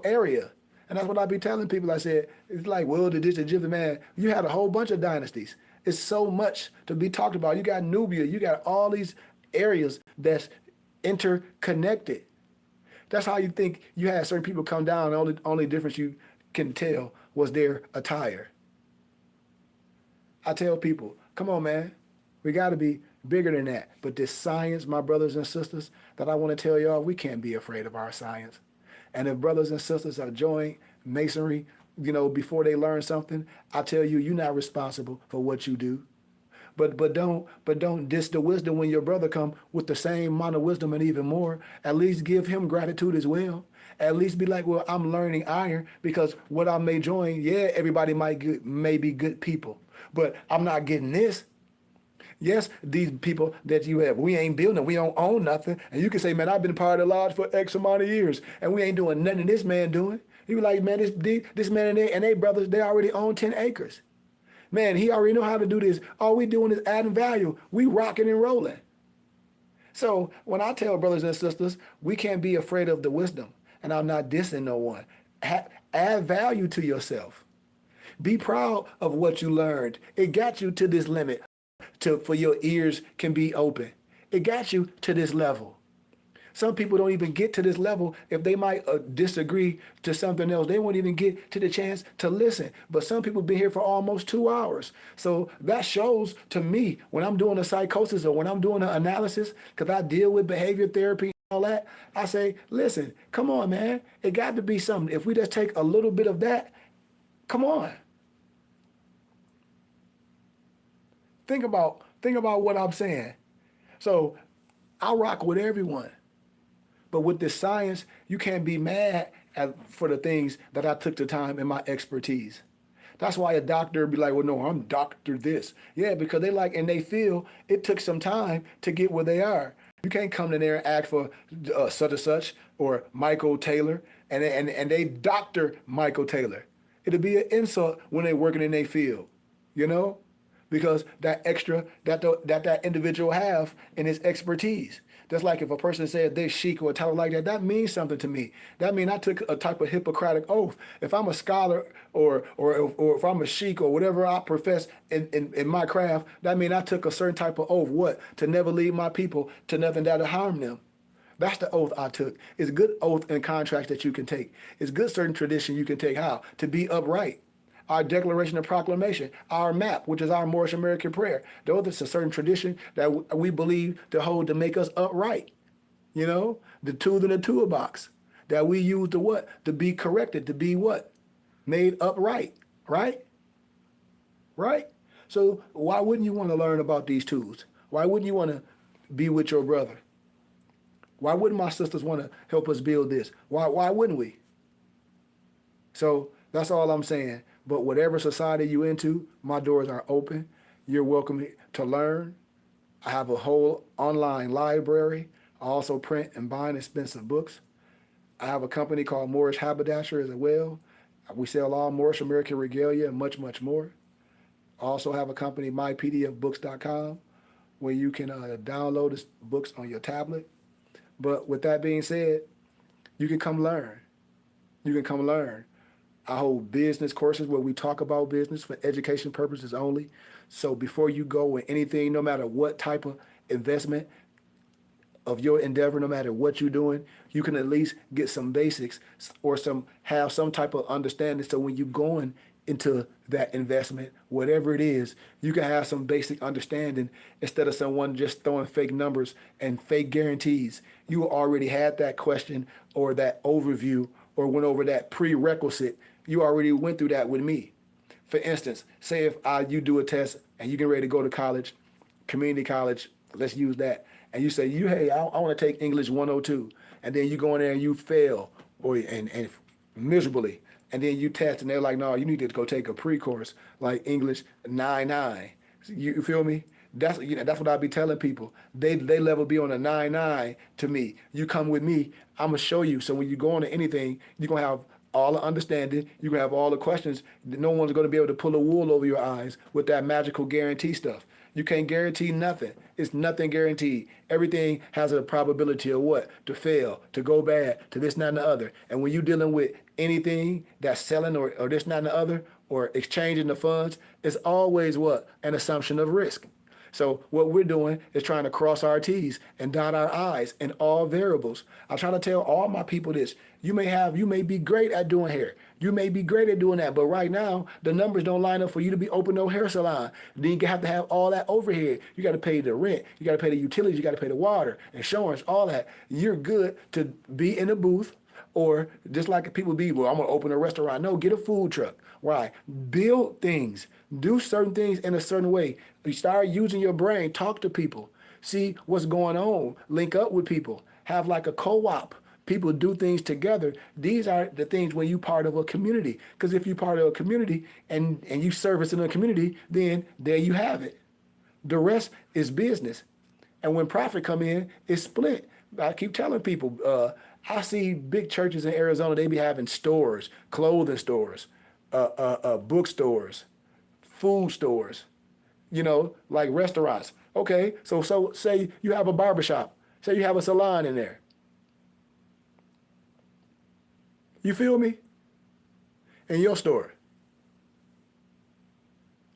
Speaker 1: area. And that's what I be telling people. I said, it's like, well, this Egyptian, man, you had a whole bunch of dynasties. It's so much to be talked about. You got Nubia, you got all these areas that's interconnected. That's how you think you had certain people come down, and only difference you can tell was their attire. I tell people, come on, man, we got to be bigger than that. But this science, my brothers and sisters, that I want to tell y'all, we can't be afraid of our science. And if brothers and sisters are joining Masonry, before they learn something, I tell you, you're not responsible for what you do. But don't diss the wisdom when your brother come with the same amount of wisdom and even more. At least give him gratitude as well. At least be like, well, I'm learning iron, because what I may join, yeah, everybody may be good people, but I'm not getting this. Yes, these people that you have, we ain't building, we don't own nothing. And you can say, man, I've been part of the lodge for X amount of years, and we ain't doing nothing this man doing. He be like, man, this man and they brothers, they already own 10 acres. Man, he already know how to do this. All we doing is adding value. We rocking and rolling. So when I tell brothers and sisters, we can't be afraid of the wisdom, and I'm not dissing no one. Add value to yourself. Be proud of what you learned. It got you to this limit for your ears can be open. It got you to this level. Some people don't even get to this level if they might disagree to something else. They won't even get to the chance to listen. But some people been here for almost 2 hours. So that shows to me when I'm doing a psychosis or when I'm doing an analysis, because I deal with behavior therapy and all that, I say, listen, come on, man. It got to be something. If we just take a little bit of that, come on. Think about what I'm saying. So I rock with everyone. But with this science, you can't be mad for the things that I took the time and my expertise. That's why a doctor be like, well, no, I'm doctor this. Yeah, because they like, and they feel it took some time to get where they are. You can't come in there and ask for such and such or Michael Taylor, and they doctor Michael Taylor. It'll be an insult when they working in their field, you know? Because that extra that individual have in his expertise. That's like if a person says they chic or a title like that, that means something to me. That means I took a type of Hippocratic oath. If I'm a scholar or if I'm a sheik or whatever I profess in my craft, that means I took a certain type of oath. What? To never lead my people to nothing that'll harm them. That's the oath I took. It's a good oath and contracts that you can take. It's good certain tradition you can take. How? To be upright. Our Declaration of Proclamation, our map, which is our Moorish American prayer. Those is a certain tradition that we believe to hold to make us upright. You know, the tools in the toolbox that we use to what? To be corrected, to be what? Made upright, right? Right? So why wouldn't you want to learn about these tools? Why wouldn't you want to be with your brother? Why wouldn't my sisters want to help us build this? Why wouldn't we? So that's all I'm saying. But whatever society you into, my doors are open. You're welcome to learn. I have a whole online library. I also print and bind expensive books. I have a company called Moorish Haberdasher as well. We sell all Moorish American regalia and much, much more. I also have a company, mypdfbooks.com, where you can download the books on your tablet. But with that being said, you can come learn. You can come learn. I hold business courses where we talk about business for education purposes only. So before you go with anything, no matter what type of investment of your endeavor, no matter what you're doing, you can at least get some basics or have some type of understanding. So when you're going into that investment, whatever it is, you can have some basic understanding instead of someone just throwing fake numbers and fake guarantees. You already had that question or that overview or went over that prerequisite. You already went through that with me. For instance, say if you do a test and you get ready to go to college, community college, let's use that, and you say, hey, I want to take English 102, and then you go in there and you fail and miserably, and then you test and they're like, no, you need to go take a pre-course like English 99. You feel me? That's what I be telling people. They level be on a 99 to me. You come with me, I'm gonna show you. So when you go into anything, you're gonna have all the understanding, you're gonna have all the questions. No one's gonna be able to pull a wool over your eyes with that magical guarantee stuff. You can't guarantee nothing. It's nothing guaranteed. Everything has a probability of what? To fail, to go bad, to this, that, and the other. And when you're dealing with anything that's selling or this, that, and the other, or exchanging the funds, it's always what? An assumption of risk. So what we're doing is trying to cross our T's and dot our I's in all variables. I try to tell all my people this. You may be great at doing hair. You may be great at doing that, but right now, the numbers don't line up for you to be open no hair salon. Then you have to have all that overhead. You got to pay the rent. You got to pay the utilities. You got to pay the water, insurance, all that. You're good to be in a booth or just like people be, well, I'm going to open a restaurant. No, get a food truck. Why? Build things. Do certain things in a certain way. You start using your brain. Talk to people. See what's going on. Link up with people. Have like a co-op. People do things together. These are the things when you part of a community. Because if you're part of a community and you service in a community, then there you have it. The rest is business. And when profit come in, it's split. I keep telling people, I see big churches in Arizona, they be having stores, clothing stores, bookstores, food stores, like restaurants. Okay, so say you have a barbershop, say you have a salon in there. You feel me? In your store.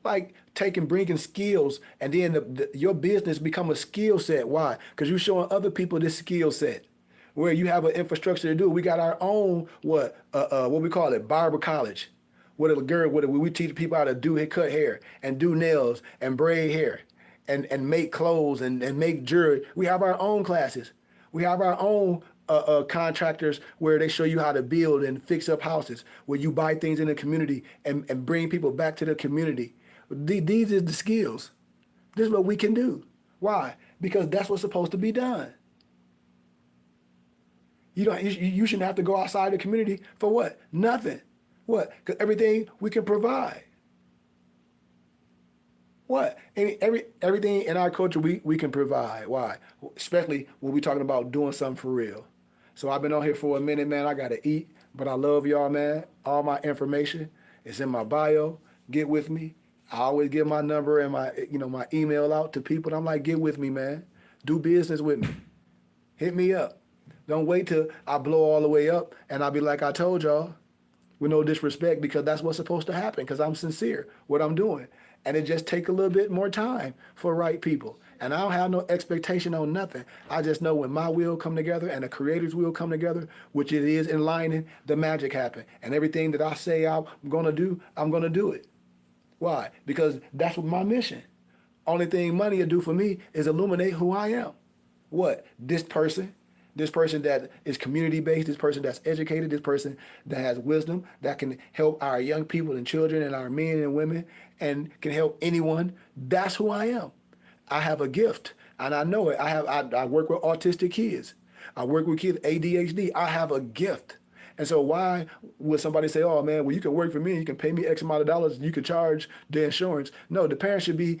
Speaker 1: Like bringing skills, and then your business become a skill set. Why? Because you're showing other people this skill set. Where you have an infrastructure to do. We got our own what we call it, barber college. What we teach people how to cut hair and do nails and braid hair and make clothes and make jewelry. We have our own classes. We have our own contractors where they show you how to build and fix up houses, where you buy things in the community and bring people back to the community. These are the skills. This is what we can do. Why? Because that's what's supposed to be done. You shouldn't have to go outside the community for what? Nothing. What? Because everything we can provide. What? Everything in our culture we can provide. Why? Especially when we're talking about doing something for real. So I've been on here for a minute, man. I gotta eat, but I love y'all, man. All my information is in my bio. Get with me. I always give my number and my email out to people. And I'm like, get with me, man. Do business with me. Hit me up. Don't wait till I blow all the way up and I'll be like I told y'all, with no disrespect, because that's what's supposed to happen, because I'm sincere what I'm doing. And it just take a little bit more time for right people. And I don't have no expectation on nothing. I just know when my will come together and the creator's will come together, which it is in lining, the magic happen. And everything that I say I'm going to do, I'm going to do it. Why? Because that's what my mission. Only thing money will do for me is illuminate who I am. What? This person that is community-based, this person that's educated, this person that has wisdom, that can help our young people and children and our men and women and can help anyone. That's who I am. I have a gift, and I know it. I work with autistic kids. I work with kids ADHD. I have a gift. And so why would somebody say, oh, man, well, you can work for me, you can pay me X amount of dollars, you can charge the insurance? No, the parents should be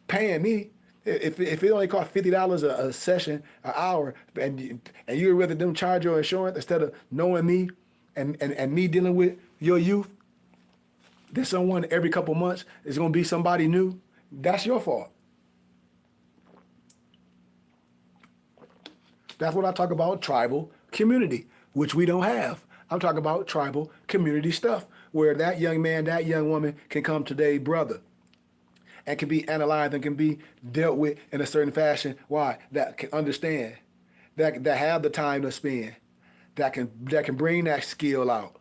Speaker 1: paying me. If it only costs $50 a session, an hour, and you'd rather them charge your insurance instead of knowing me and me dealing with your youth, there's someone every couple months is going to be somebody new. That's your fault. That's what I talk about, tribal community, which we don't have. I'm talking about tribal community stuff, where that young man, that young woman can come to their brother and can be analyzed and can be dealt with in a certain fashion. Why? That can understand, that have the time to spend, that can bring that skill out,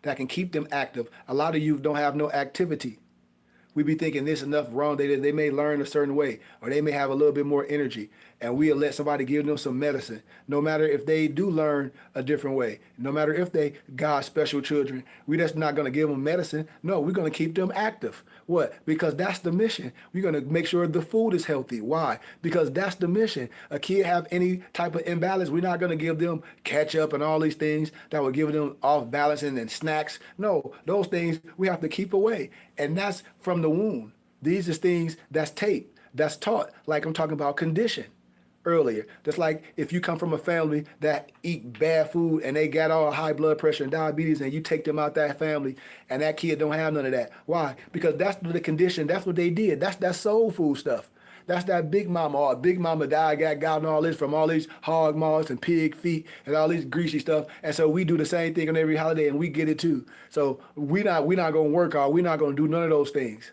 Speaker 1: that can keep them active. A lot of youth don't have no activity. We be thinking this enough wrong. They may learn a certain way, or they may have a little bit more energy, and we'll let somebody give them some medicine. No matter if they do learn a different way, no matter if they God's special children, we just not going to give them medicine. No, we're going to keep them active. What? Because that's the mission. We're going to make sure the food is healthy. Why? Because that's the mission. A kid have any type of imbalance, we're not going to give them ketchup and all these things that will give them off balance and snacks. No, those things we have to keep away. And that's from the womb. These are things that's that's taught. Like I'm talking about condition earlier. Just like if you come from a family that eat bad food and they got all high blood pressure and diabetes, and you take them out that family and that kid don't have none of that. Why? Because that's the condition. That's what they did. That's that soul food stuff. That's that big mama or big mama died, got gotten all this from all these hog maws and pig feet and all these greasy stuff. And so we do the same thing on every holiday and we get it too. So we not going to work hard. We're not going to do none of those things.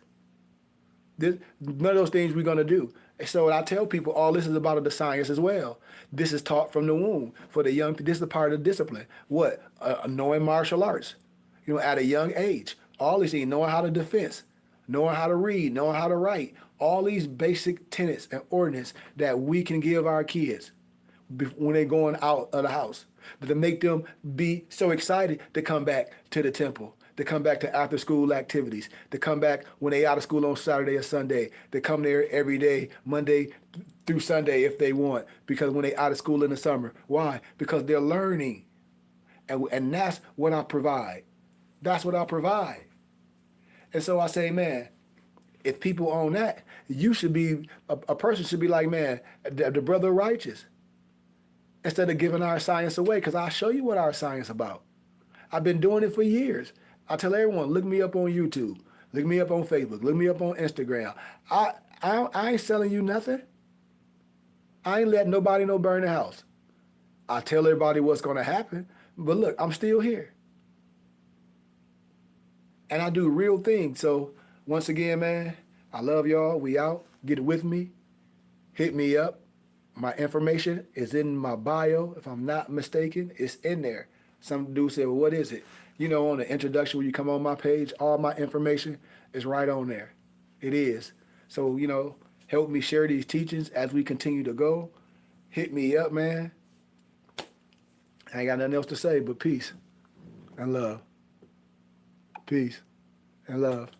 Speaker 1: None of those things we're going to do. So I tell people all this is about the science as well. This is taught from the womb for the young. This is a part of the discipline. What? Knowing martial arts, at a young age. All these things, knowing how to defense, knowing how to read, knowing how to write. All these basic tenets and ordinance that we can give our kids when they're going out of the house, but to make them be so excited to come back to the temple, to come back to after school activities, to come back when they out of school on Saturday or Sunday, to come there every day, Monday through Sunday if they want, because when they out of school in the summer. Why? Because they're learning. And that's what I provide. That's what I provide. And so I say, man, if people own that, you should be, a person should be like, man, the brother righteous. Instead of giving our science away, because I'll show you what our science about. I've been doing it for years. I tell everyone, look me up on YouTube. Look me up on Facebook. Look me up on Instagram. I ain't selling you nothing. I ain't letting nobody no burn the house. I tell everybody what's going to happen, but look, I'm still here. And I do real things. So once again, man, I love y'all. We out. Get it with me. Hit me up. My information is in my bio. If I'm not mistaken, it's in there. Some dude said, well, what is it? You know, on the introduction, when you come on my page, all my information is right on there. It is. So, you know, help me share these teachings as we continue to go. Hit me up, man. I ain't got nothing else to say but peace and love. Peace and love.